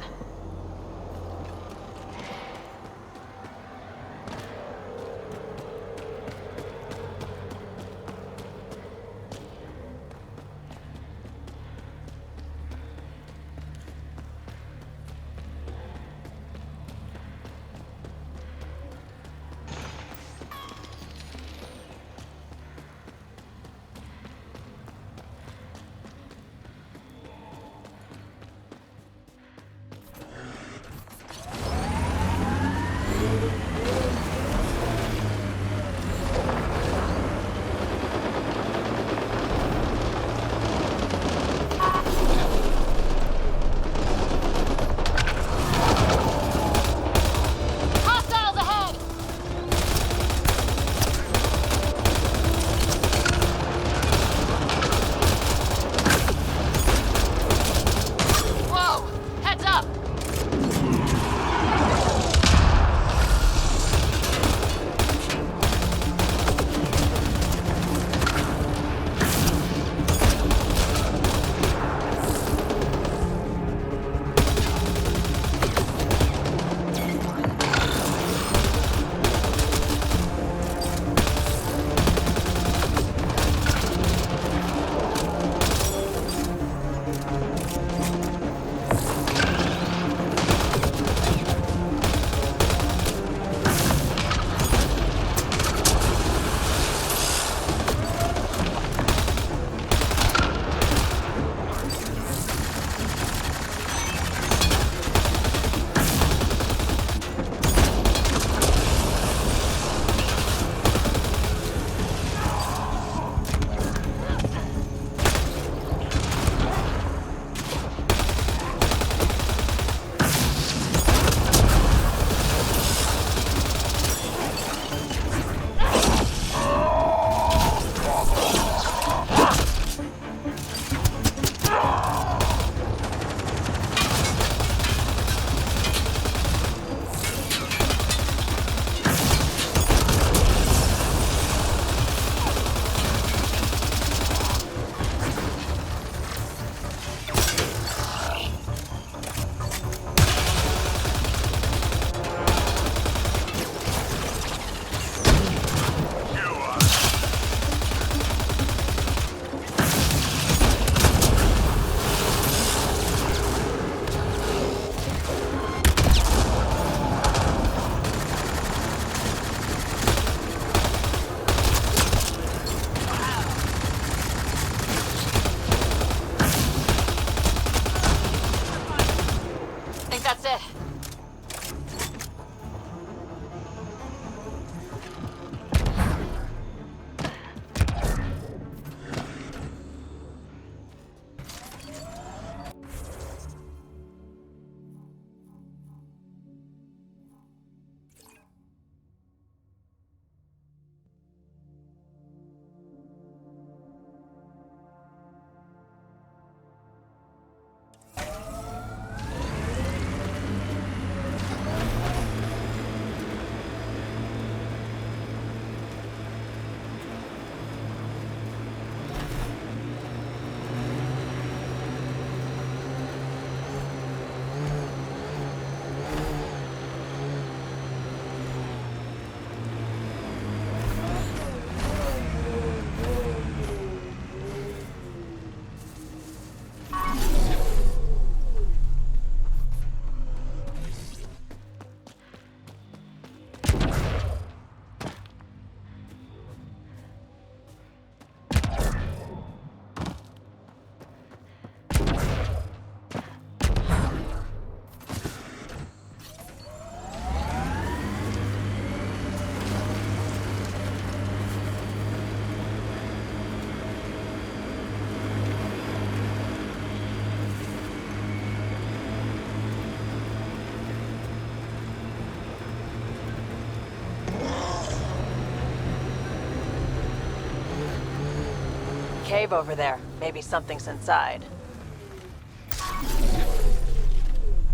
cave over there. Maybe something's inside.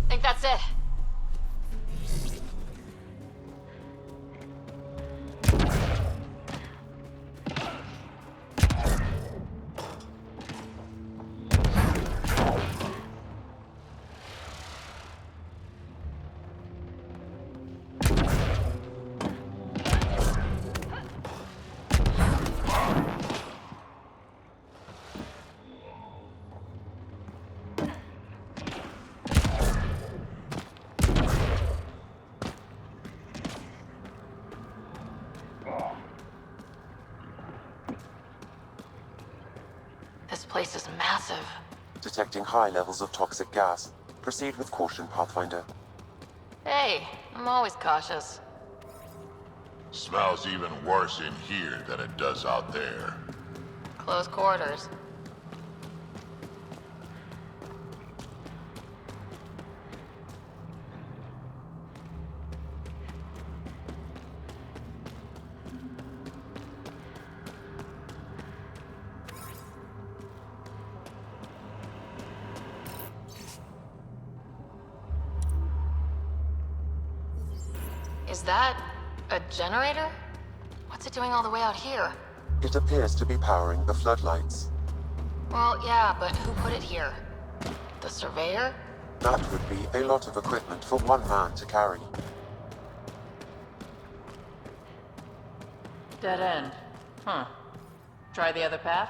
Think that's it. This place is massive. Detecting high levels of toxic gas. Proceed with caution, Pathfinder. Hey, I'm always cautious. Smells even worse in here than it does out there. Close quarters. Is that a generator? What's it doing all the way out here? It appears to be powering the floodlights. Well, yeah, but who put it here? The surveyor? That would be a lot of equipment for one man to carry. Dead end. Huh. Try the other path?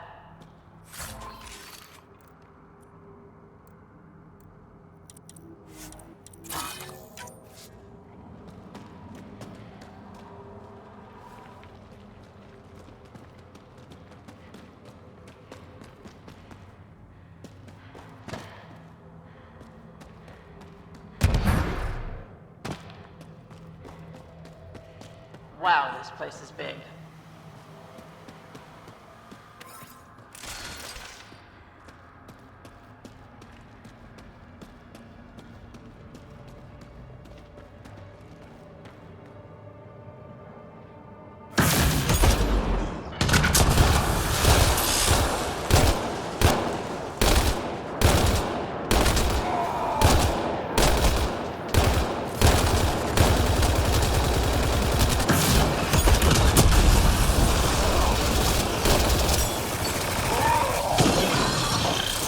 Wow, this place is big.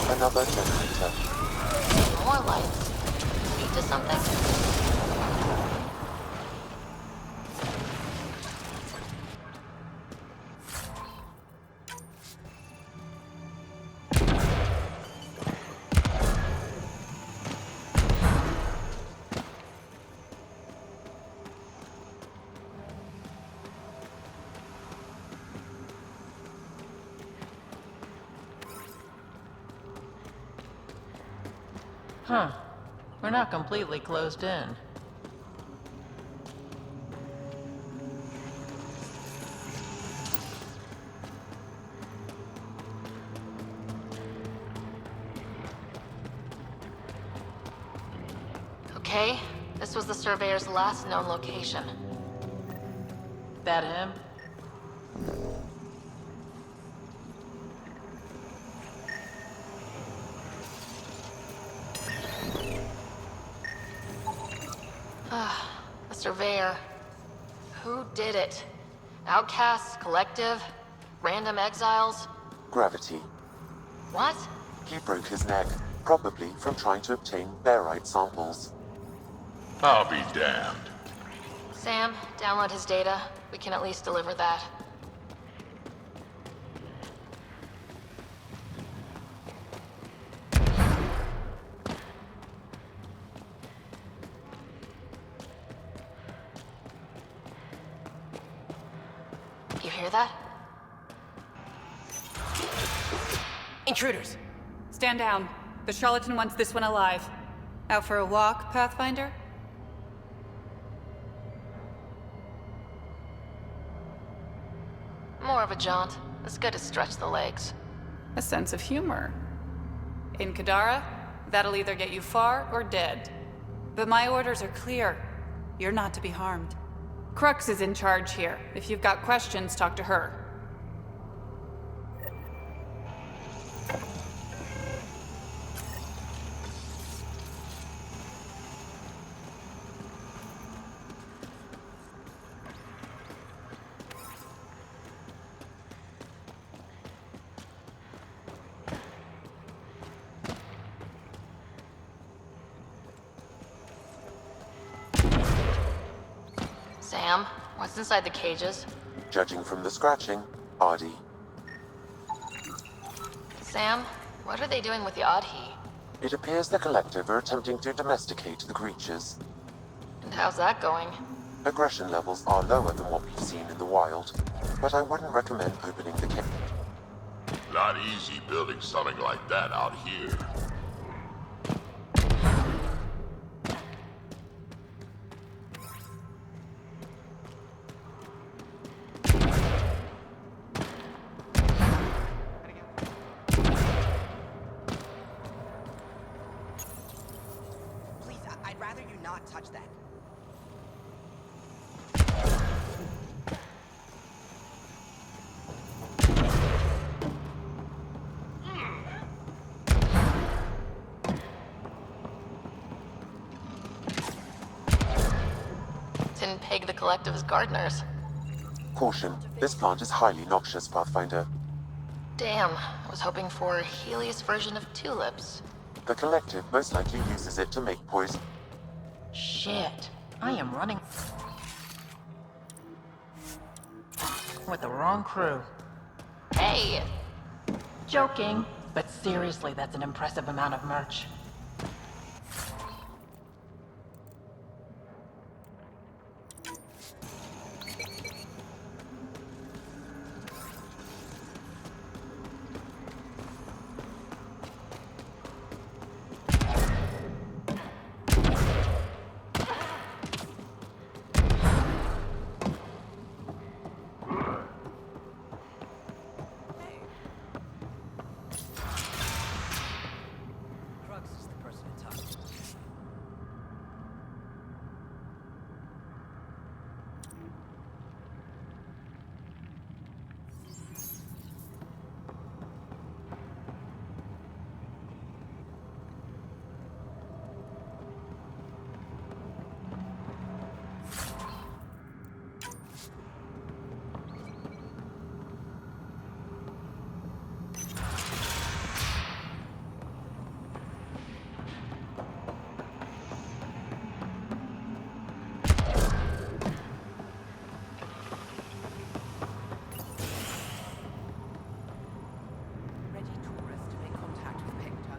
Another generator. More lights. Lead to something? Huh. We're not completely closed in. Okay, this was the surveyor's last known location. That him? The surveyor. Who did it? Outcasts, collective, random exiles? Gravity. What? He broke his neck, probably from trying to obtain barite samples. I'll be damned. Sam, download his data. We can at least deliver that. You hear that? Intruders! Stand down. The charlatan wants this one alive. Out for a walk, Pathfinder? More of a jaunt. As good as stretch the legs. A sense of humor. In Kadara, that'll either get you far or dead. But my orders are clear. You're not to be harmed. Crux is in charge here. If you've got questions, talk to her. What's inside the cages? Judging from the scratching, Ardy. Sam, what are they doing with the Adhi? It appears the Collective are attempting to domesticate the creatures. And how's that going? Aggression levels are lower than what we've seen in the wild, but I wouldn't recommend opening the cage. Not easy building something like that out here. Please, I'd rather you not touch that. Didn't peg the Collective as gardeners. Caution, this plant is highly noxious, Pathfinder. Damn, I was hoping for Helios' version of tulips. The Collective most likely uses it to make poison. Shit. I am running with the wrong crew. Hey! Joking, but seriously, that's an impressive amount of merch. Crux is the person in touch. Ready, tourist, to make contact with Pictor.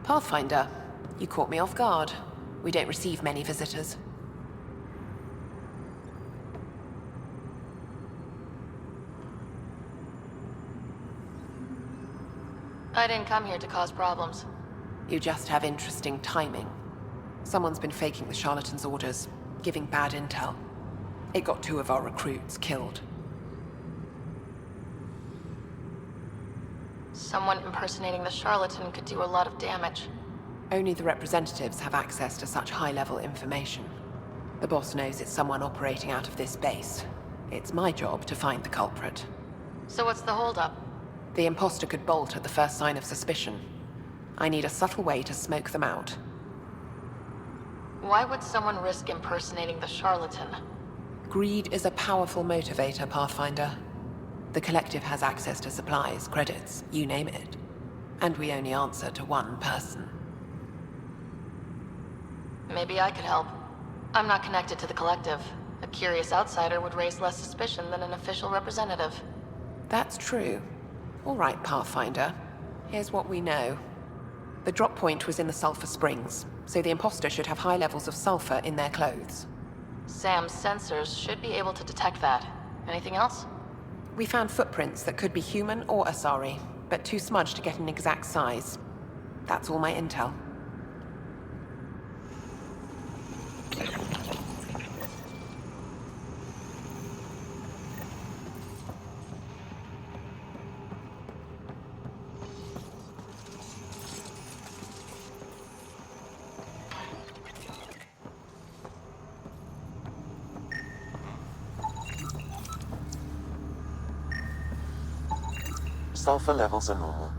Pathfinder, you caught me off guard. We don't receive many visitors. I didn't come here to cause problems. You just have interesting timing. Someone's been faking the charlatan's orders, giving bad intel. It got 2 of our recruits killed. Someone impersonating the charlatan could do a lot of damage. Only the representatives have access to such high-level information. The boss knows it's someone operating out of this base. It's my job to find the culprit. So what's the holdup? The imposter could bolt at the first sign of suspicion. I need a subtle way to smoke them out. Why would someone risk impersonating the charlatan? Greed is a powerful motivator, Pathfinder. The Collective has access to supplies, credits, you name it. And we only answer to one person. Maybe I could help. I'm not connected to the Collective. A curious outsider would raise less suspicion than an official representative. That's true. All right, Pathfinder. Here's what we know. The drop point was in the sulfur springs, so the imposter should have high levels of sulfur in their clothes. Sam's sensors should be able to detect that. Anything else? We found footprints that could be human or Asari, but too smudged to get an exact size. That's all my intel. Sulfur levels are normal.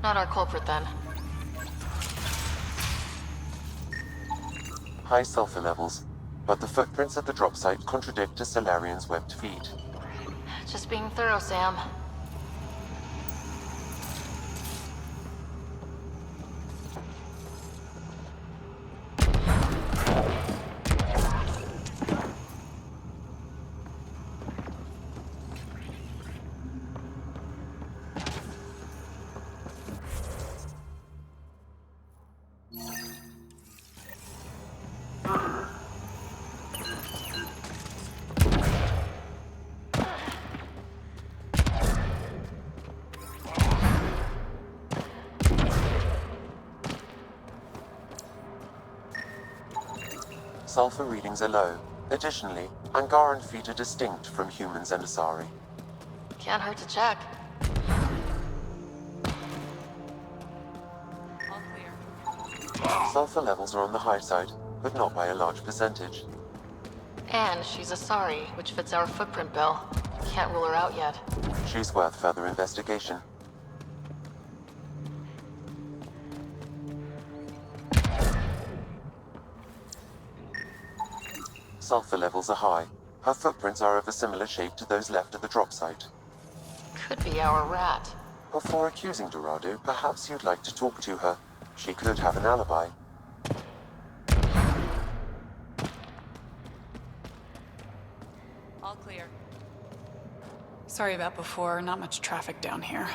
Not our culprit, then. High sulfur levels, but the footprints at the drop site contradict a Solarian's webbed feet. Just being thorough, Sam. Sulfur readings are low. Additionally, Angaran feet are distinct from humans and Asari. Can't hurt to check. All clear. Sulfur levels are on the high side, but not by a large percentage. And she's Asari, which fits our footprint bill. Can't rule her out yet. She's worth further investigation. Sulfur levels are high. Her footprints are of a similar shape to those left at the drop site. Could be our rat. Before accusing Dorado, perhaps you'd like to talk to her. She could have an alibi. All clear. Sorry about before, not much traffic down here.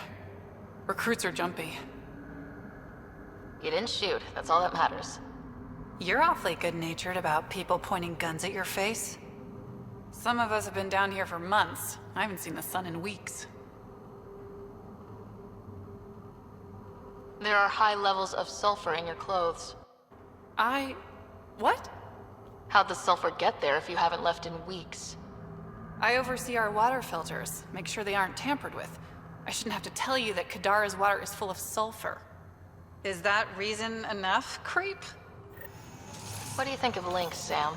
Recruits are jumpy. You didn't shoot, that's all that matters. You're awfully good-natured about people pointing guns at your face. Some of us have been down here for months. I haven't seen the sun in weeks. There are high levels of sulfur in your clothes. What? How'd the sulfur get there if you haven't left in weeks? I oversee our water filters, make sure they aren't tampered with. I shouldn't have to tell you that Kadara's water is full of sulfur. Is that reason enough, creep? What do you think of Link, Sam?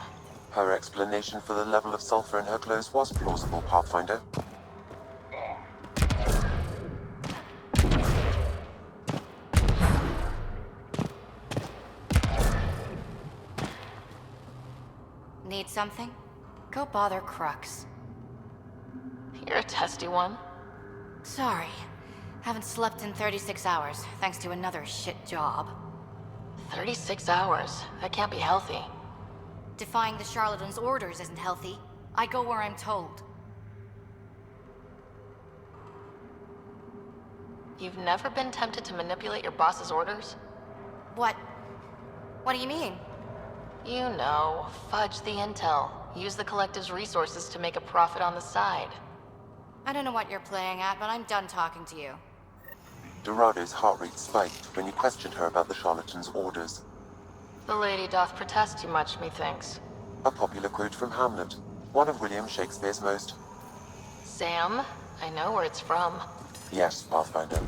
Her explanation for the level of sulfur in her clothes was plausible, Pathfinder. Need something? Go bother Crux. You're a testy one. Sorry. Haven't slept in 36 hours, thanks to another shit job. 36 hours? That can't be healthy. Defying the charlatan's orders isn't healthy. I go where I'm told. You've never been tempted to manipulate your boss's orders? What do you mean? You know, fudge the intel. Use the collective's resources to make a profit on the side. I don't know what you're playing at, but I'm done talking to you. Dorado's heart rate spiked when you questioned her about the charlatan's orders. The lady doth protest too much, methinks. A popular quote from Hamlet, one of William Shakespeare's most. Sam, I know where it's from. Yes, Pathfinder.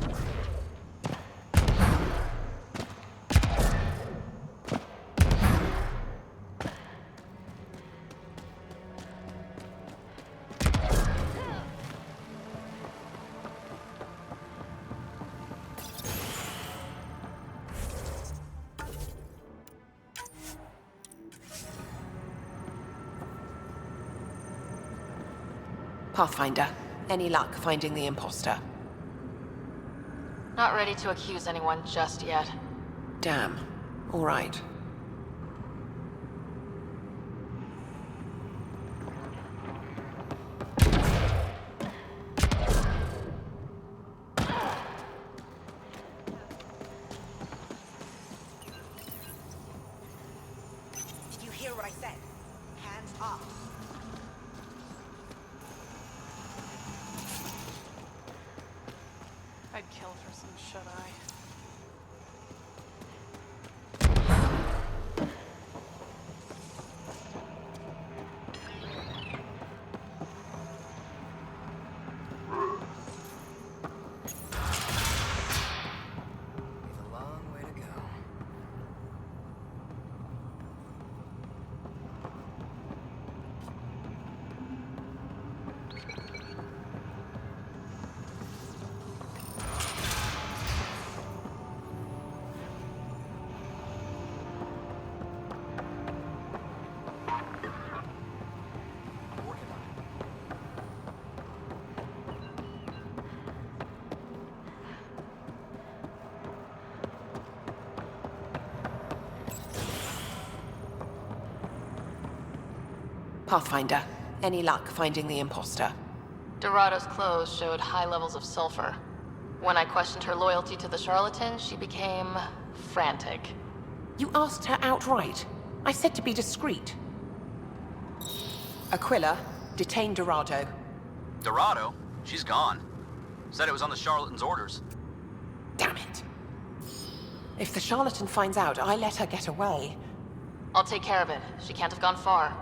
Pathfinder, any luck finding the imposter? Not ready to accuse anyone just yet. Damn. All right. Did you hear what I said? Hands up. I'd kill for some shut-eye. We've a long way to go. Pathfinder, any luck finding the imposter? Dorado's clothes showed high levels of sulfur. When I questioned her loyalty to the charlatan, she became frantic. You asked her outright. I said to be discreet. Aquila, detain Dorado. Dorado? She's gone. Said it was on the charlatan's orders. Damn it. If the charlatan finds out I let her get away... I'll take care of it. She can't have gone far.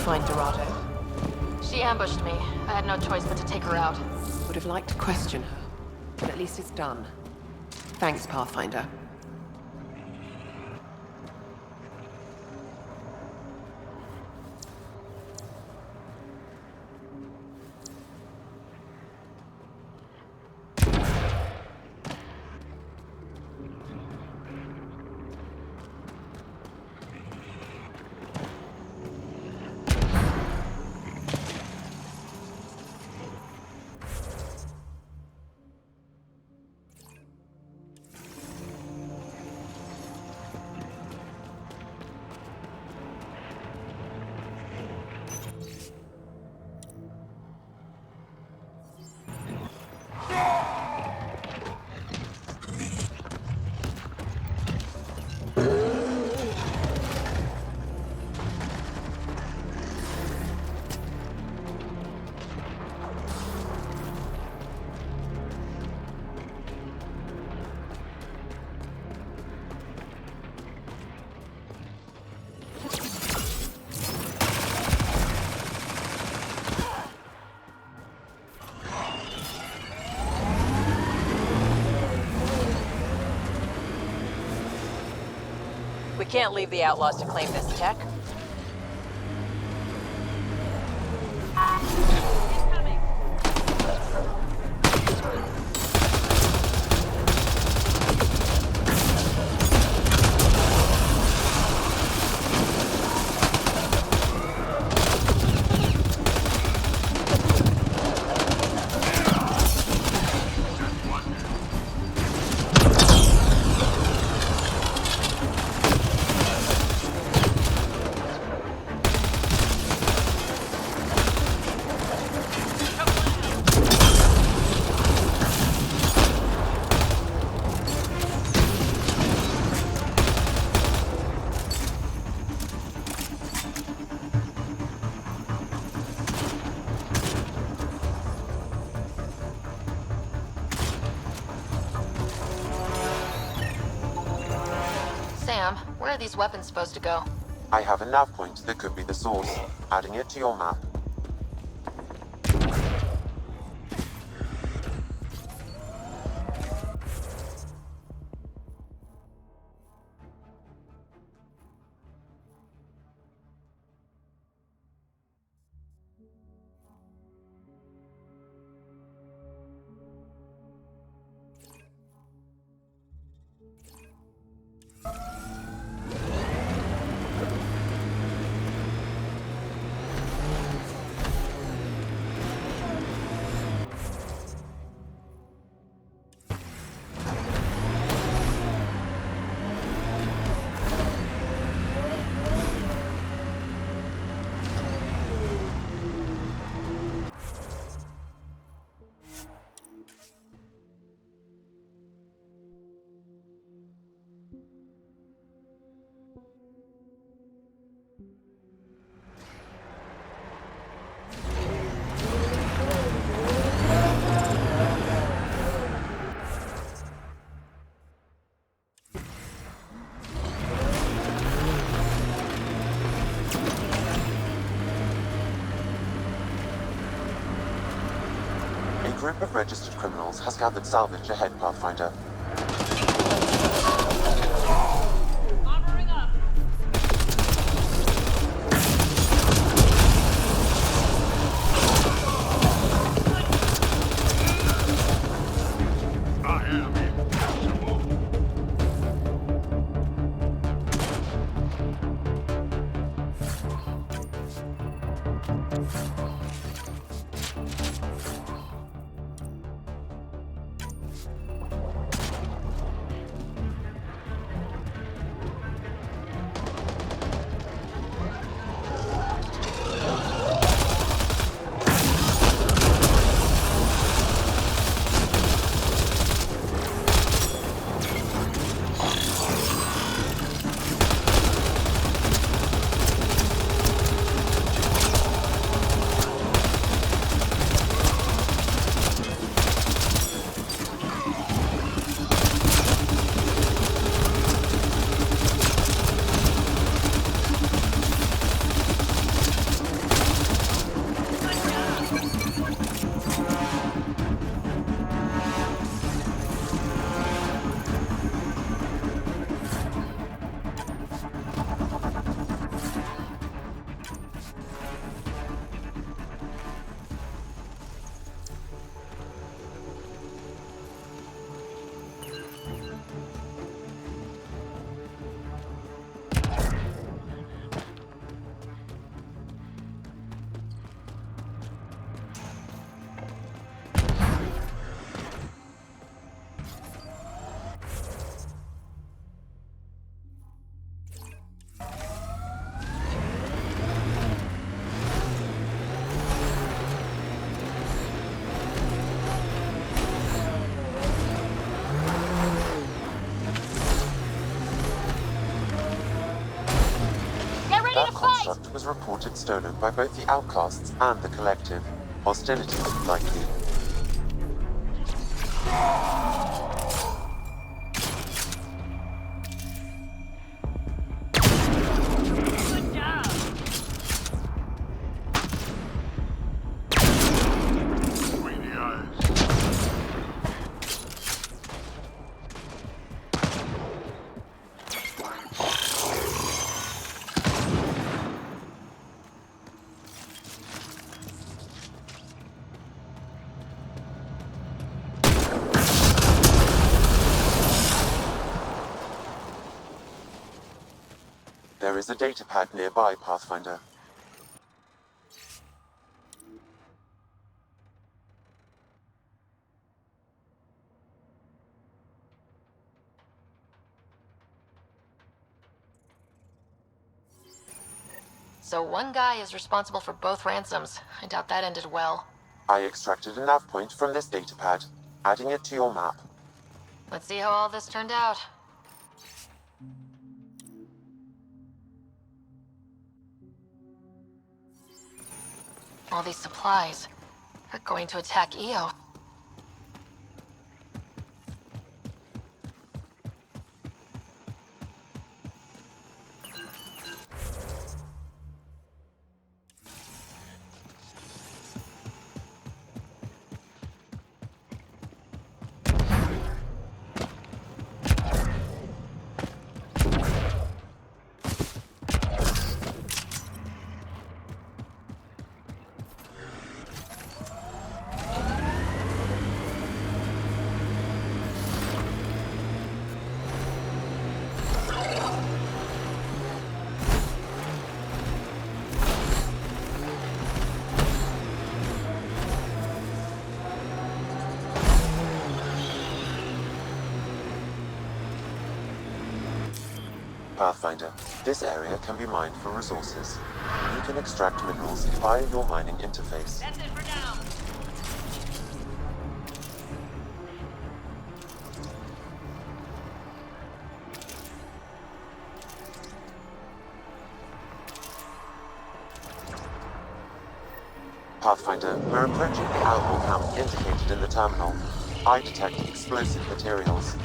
find Dorado? She ambushed me. I had no choice but to take her out. Would have liked to question her, but at least it's done. Thanks, Pathfinder. can't leave the outlaws to claim this tech. Sam, where are these weapons supposed to go? I have a nav point that could be the source. Adding it to your map. A group of registered criminals has gathered salvage ahead, Pathfinder. That construct was reported stolen by both the Outcasts and the Collective. Hostility, likely. is a datapad nearby, Pathfinder. So one guy is responsible for both ransoms. I doubt that ended well. I extracted a nav point from this datapad, adding it to your map. Let's see how all this turned out. All these supplies are going to attack EO. Pathfinder, this area can be mined for resources. You can extract minerals via your mining interface. That's it for now. Pathfinder, we're approaching the outlaw camp indicated in the terminal. I detect explosive materials.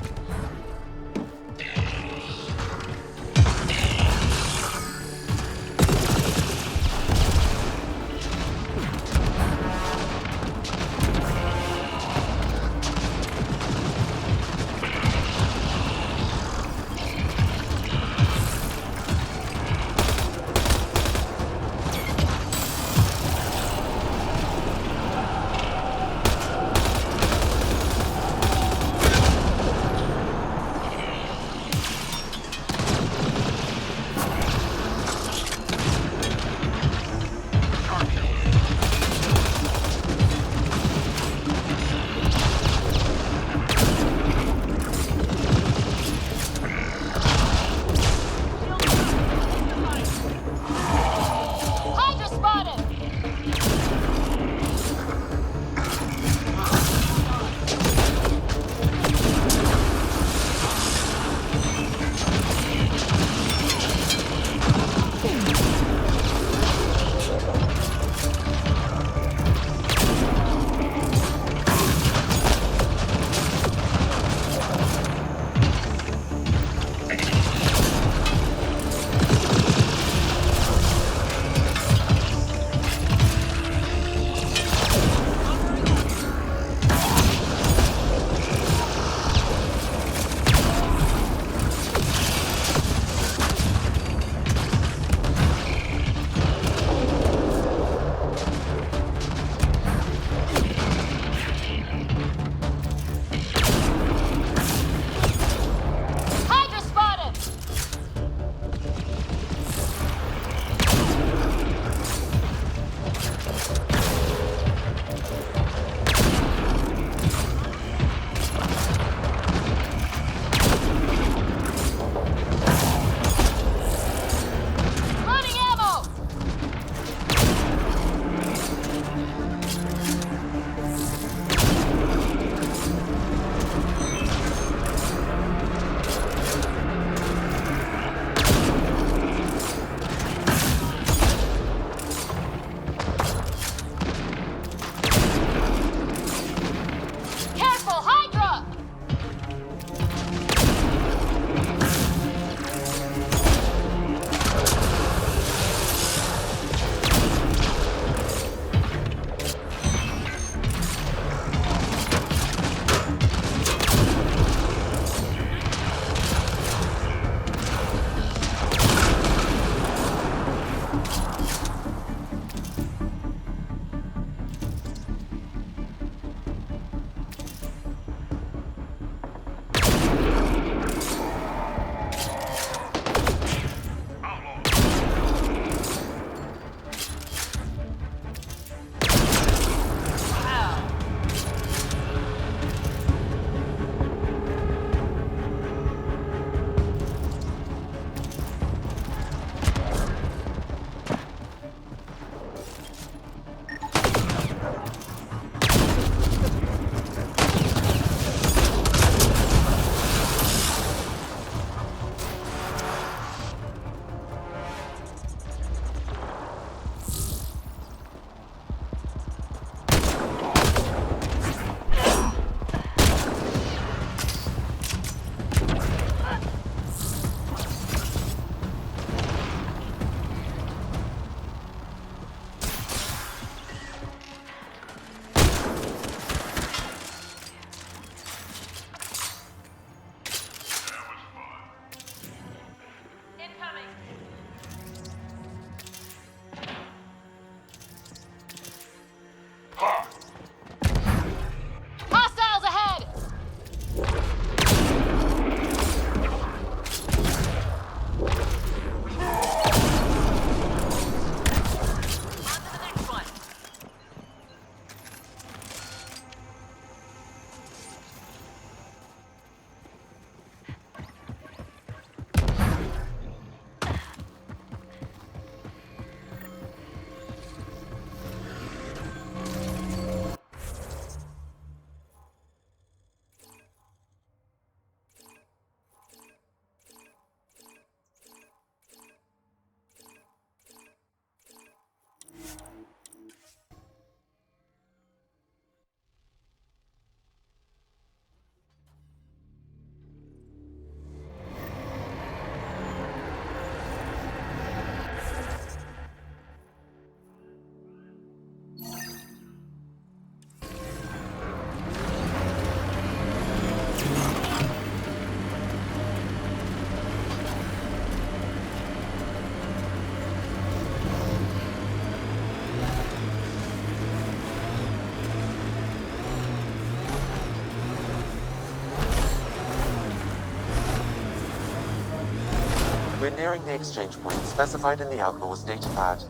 We're nearing the exchange point specified in the Outlaw's datapad.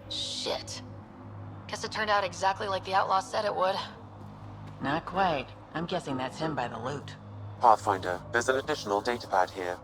Shit. Guess it turned out exactly like the outlaw said it would. Not quite. I'm guessing that's him by the loot. Pathfinder, there's an additional datapad here.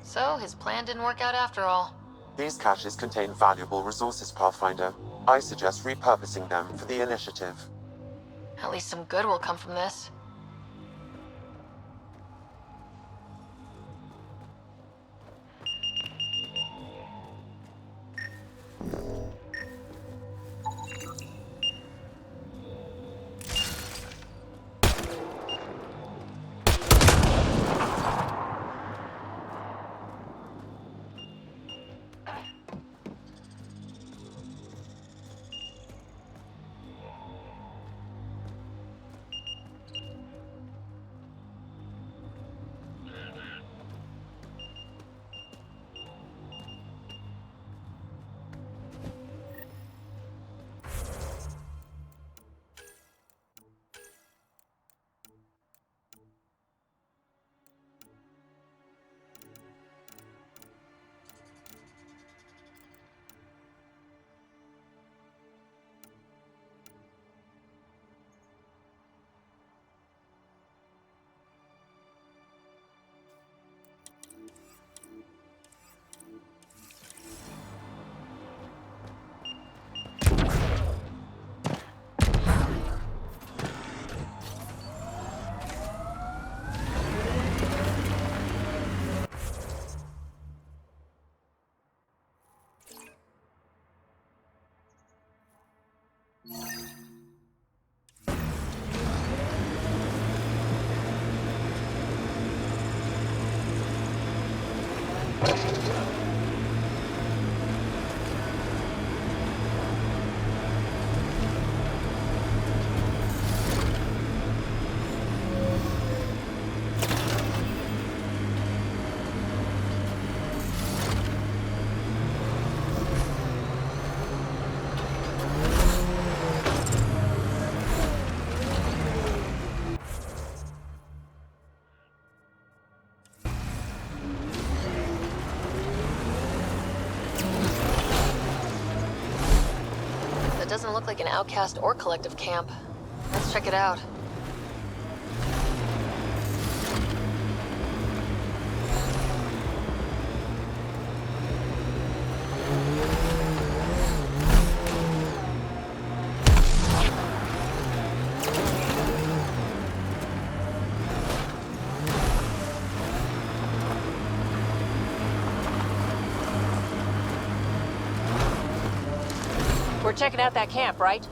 So, his plan didn't work out after all. These caches contain valuable resources, Pathfinder. I suggest repurposing them for the initiative. At least some good will come from this. That doesn't look like an outcast or collective camp. Let's check it out. We're checking out that camp, right?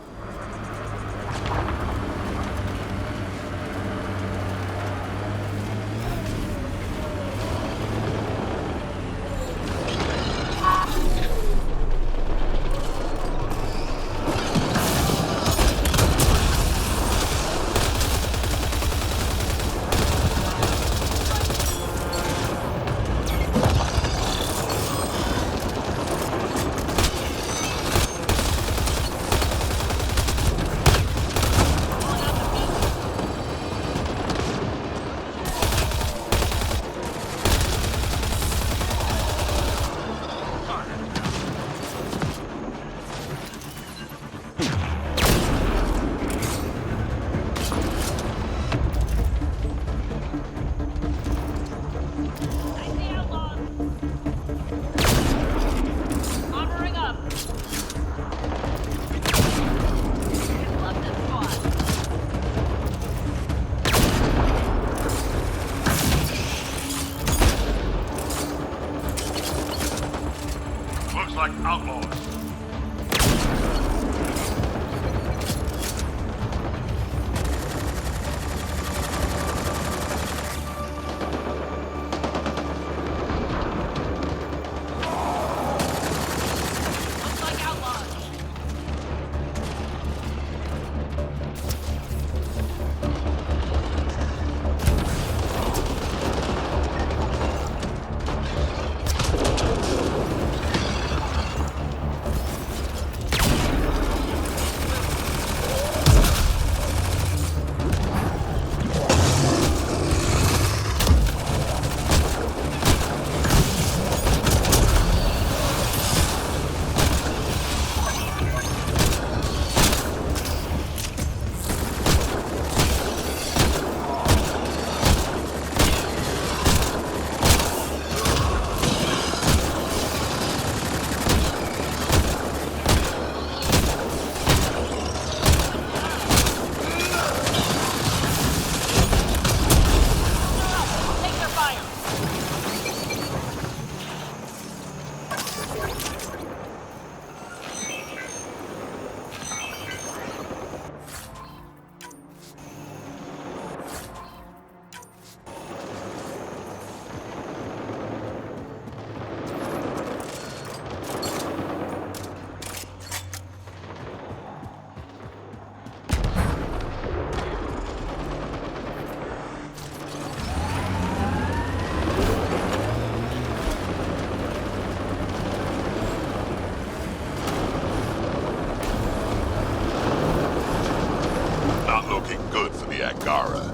looking good for the Angara.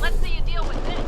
Let's see you deal with this.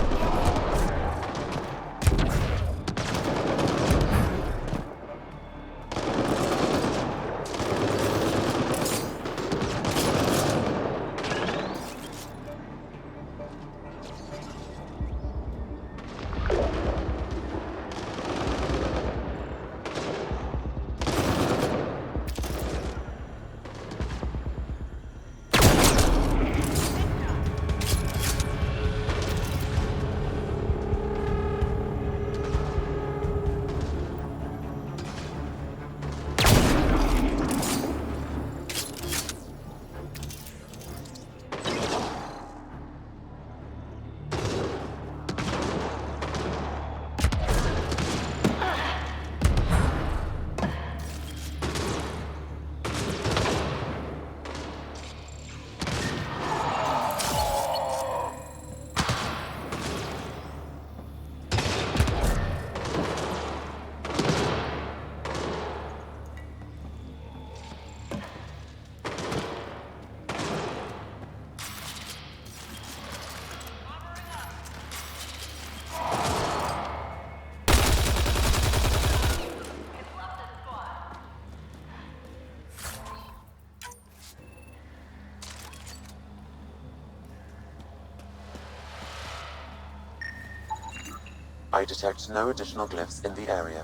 I detect no additional glyphs in the area.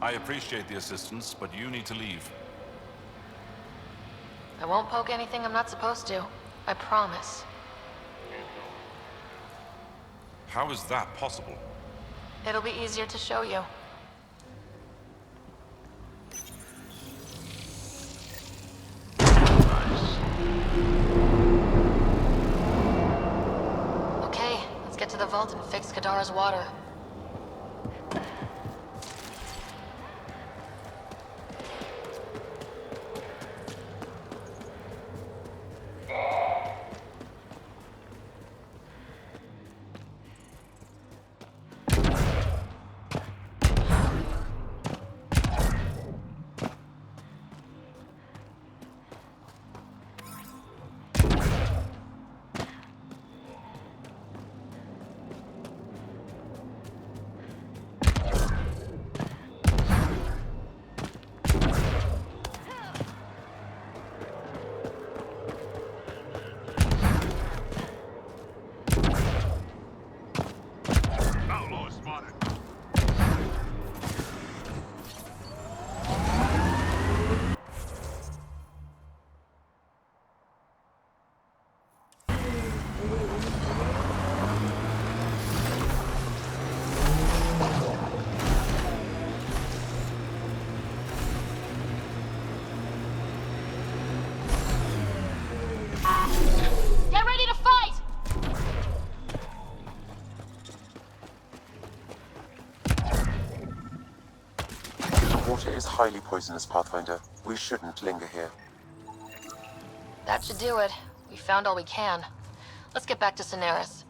I appreciate the assistance, but you need to leave. I won't poke anything I'm not supposed to. I promise. How is that possible? It'll be easier to show you. Okay, let's get to the vault and fix Kadara's water. Get ready to fight! The water is highly poisonous, Pathfinder. We shouldn't linger here. That should do it. We found all we can. Let's get back to Cineris.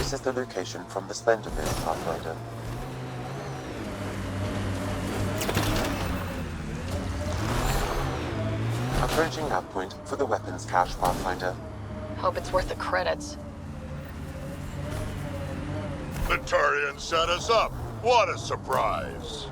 This is the location from the Splendor Mill, Pathfinder. Approaching nav point for the weapons cache, Pathfinder. Hope it's worth the credits. The Turians set us up. What a surprise.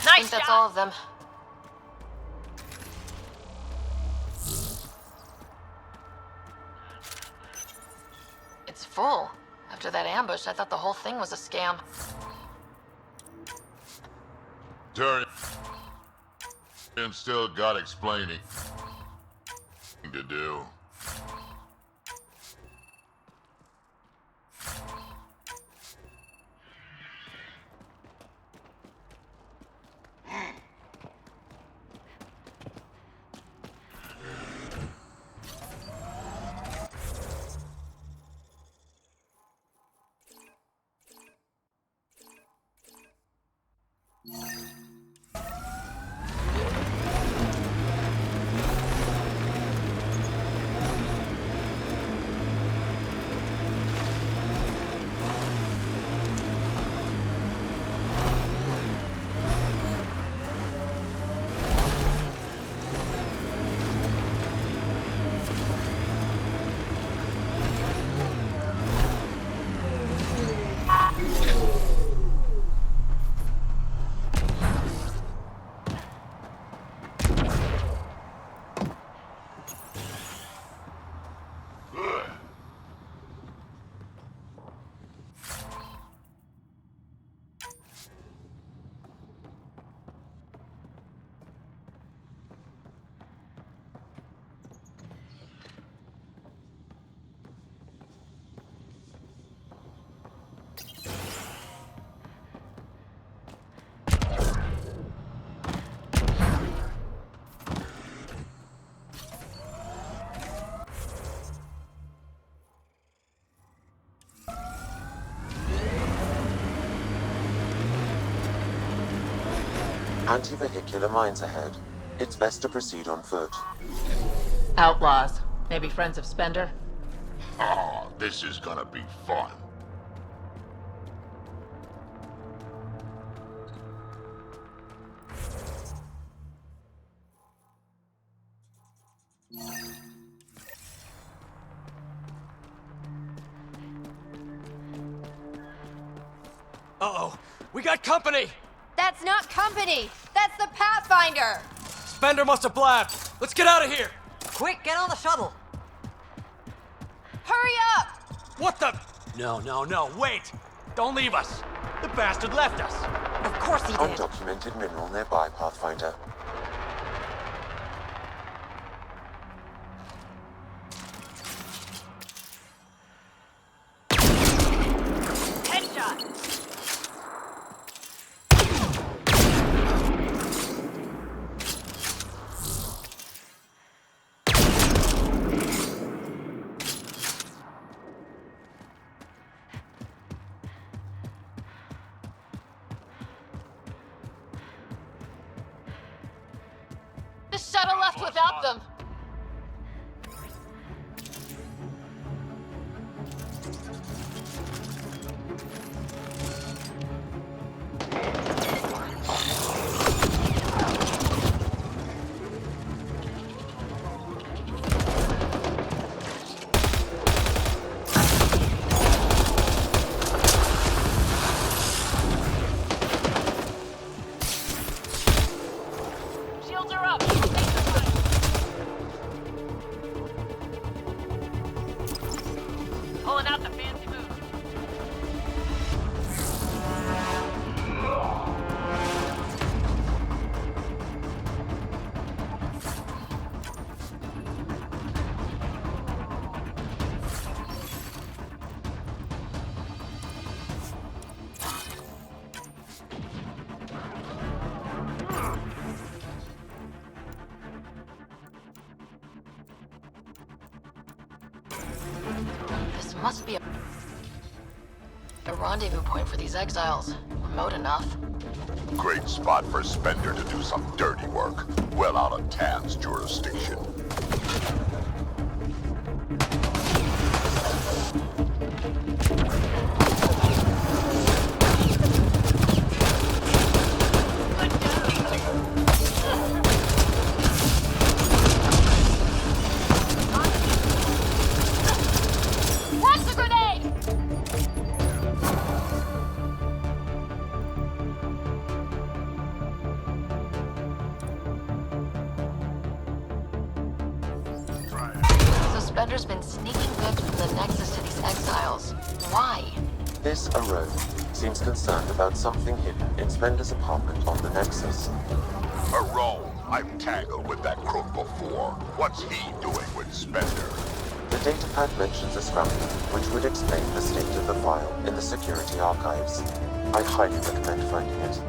I think that's all of them. It's full. After that ambush, I thought the whole thing was a scam. Turian still got explaining to do. Anti-vehicular mines ahead. It's best to proceed on foot. Outlaws. Maybe friends of Spender? Oh, this is gonna be fun. Uh-oh, we got company! That's not company! That's the Pathfinder! Spender must have blabbed. Let's get out of here! Quick, get on the shuttle! Hurry up! What the? No, wait! Don't leave us! The bastard left us! Of course he did! Undocumented mineral nearby, Pathfinder. The shuttle left without them. Shields are up. Take your time. Pulling out the fancy move. This must be a rendezvous point for these exiles. Remote enough. Great spot for Spender to do some dirty work. Well out of Tan's jurisdiction. Watch the grenade! Suspender's been sneaking goods from the Nexus to these exiles. Why? This Arrow seems concerned about something hidden in Spender's apartment on the Nexus. Arone, I've tangled with that crook before. What's he doing with Spender? The datapad mentions a scrambler, which would explain the state of the file in the security archives. I highly recommend finding it.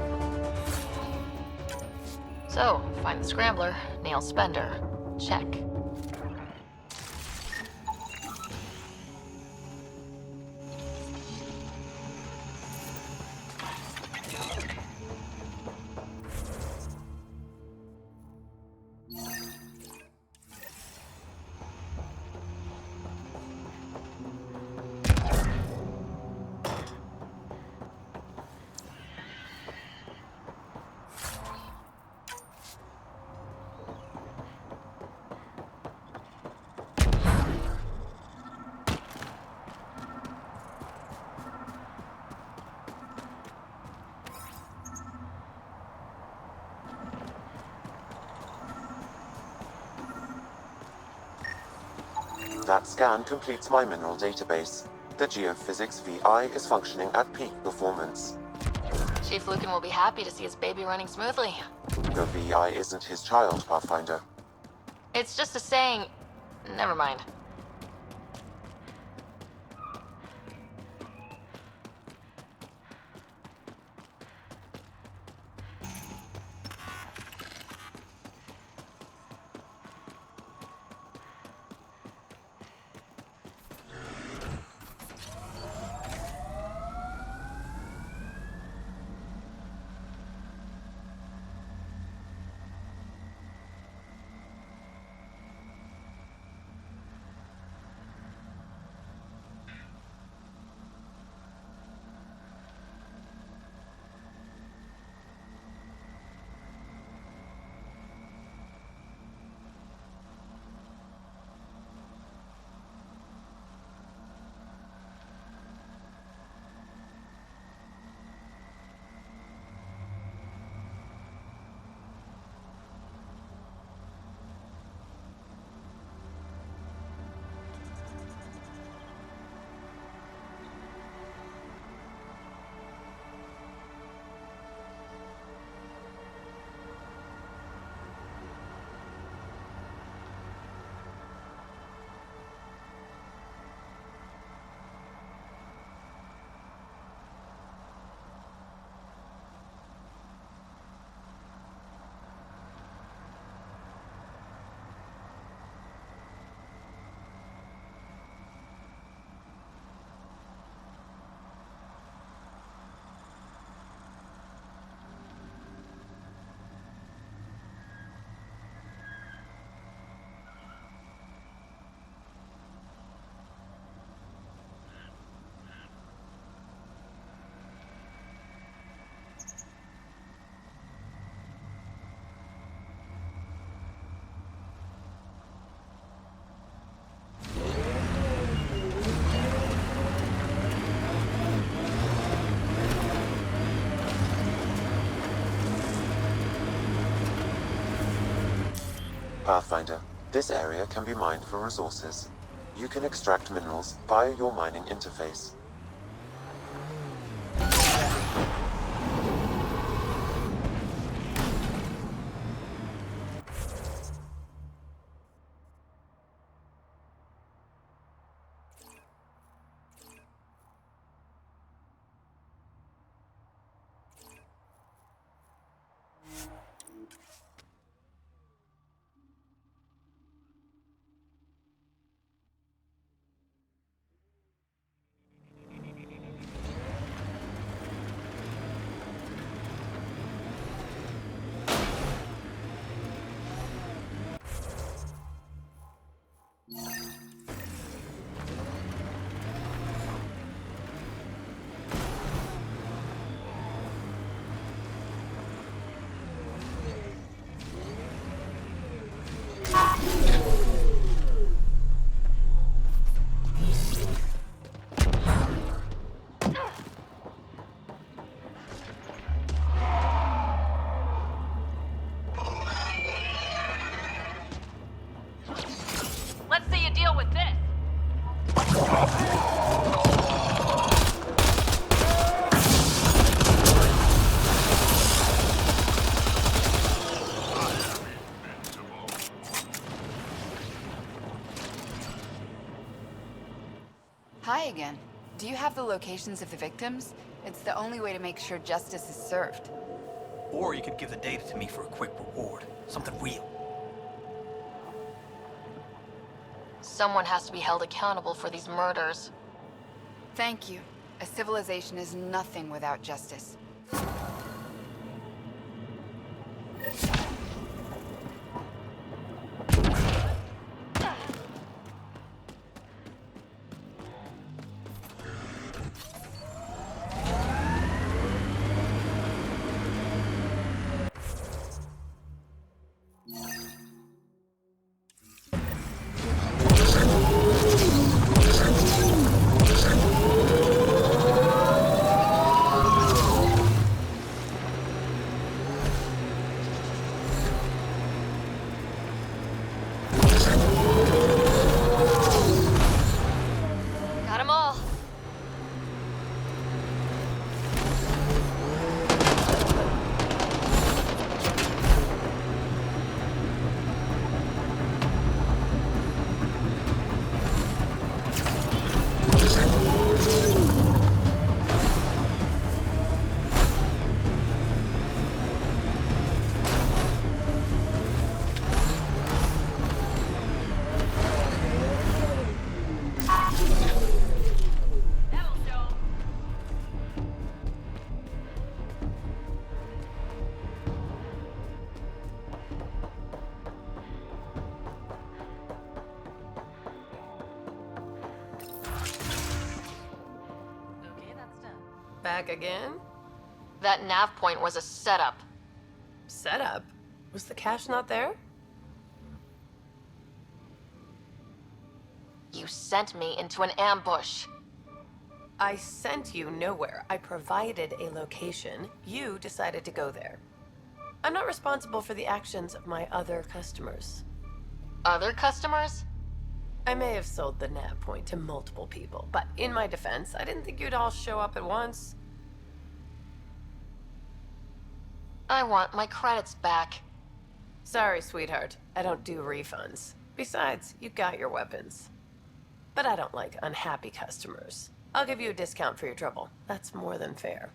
So, find the scrambler, nail Spender. Check. That scan completes my mineral database. The Geophysics VI is functioning at peak performance. Chief Lucan will be happy to see his baby running smoothly. The VI isn't his child, Pathfinder. It's just a saying. Never mind. Pathfinder, this area can be mined for resources. You can extract minerals via your mining interface. Let's see you deal with this. Hi again. Do you have the locations of the victims? It's the only way to make sure justice is served. Or you could give the data to me for a quick reward. Something real. Someone has to be held accountable for these murders. Thank you. A civilization is nothing without justice. Got 'em all. Back again? That nav point was a setup. Setup? Was the cache not there? You sent me into an ambush. I sent you nowhere. I provided a location. You decided to go there. I'm not responsible for the actions of my other customers. Other customers? I may have sold the nav point to multiple people, but in my defense, I didn't think you'd all show up at once. I want my credits back. Sorry, sweetheart. I don't do refunds. Besides, you got your weapons. But I don't like unhappy customers. I'll give you a discount for your trouble. That's more than fair.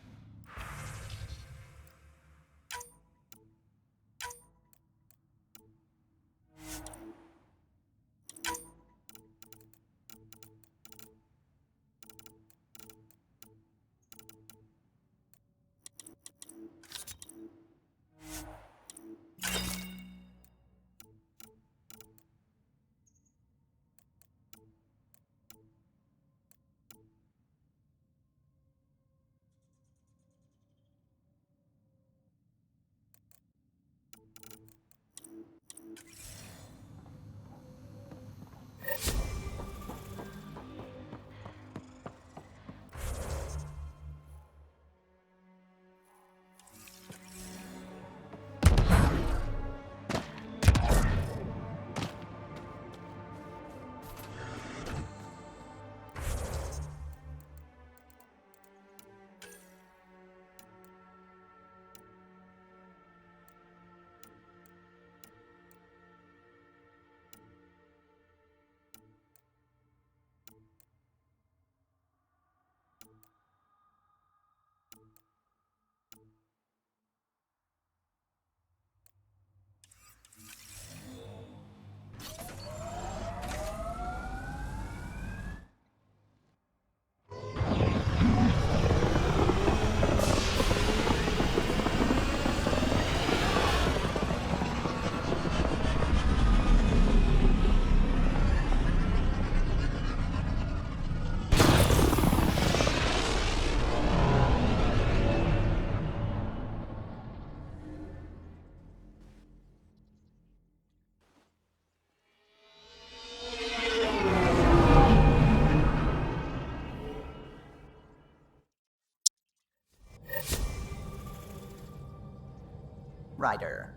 Ryder.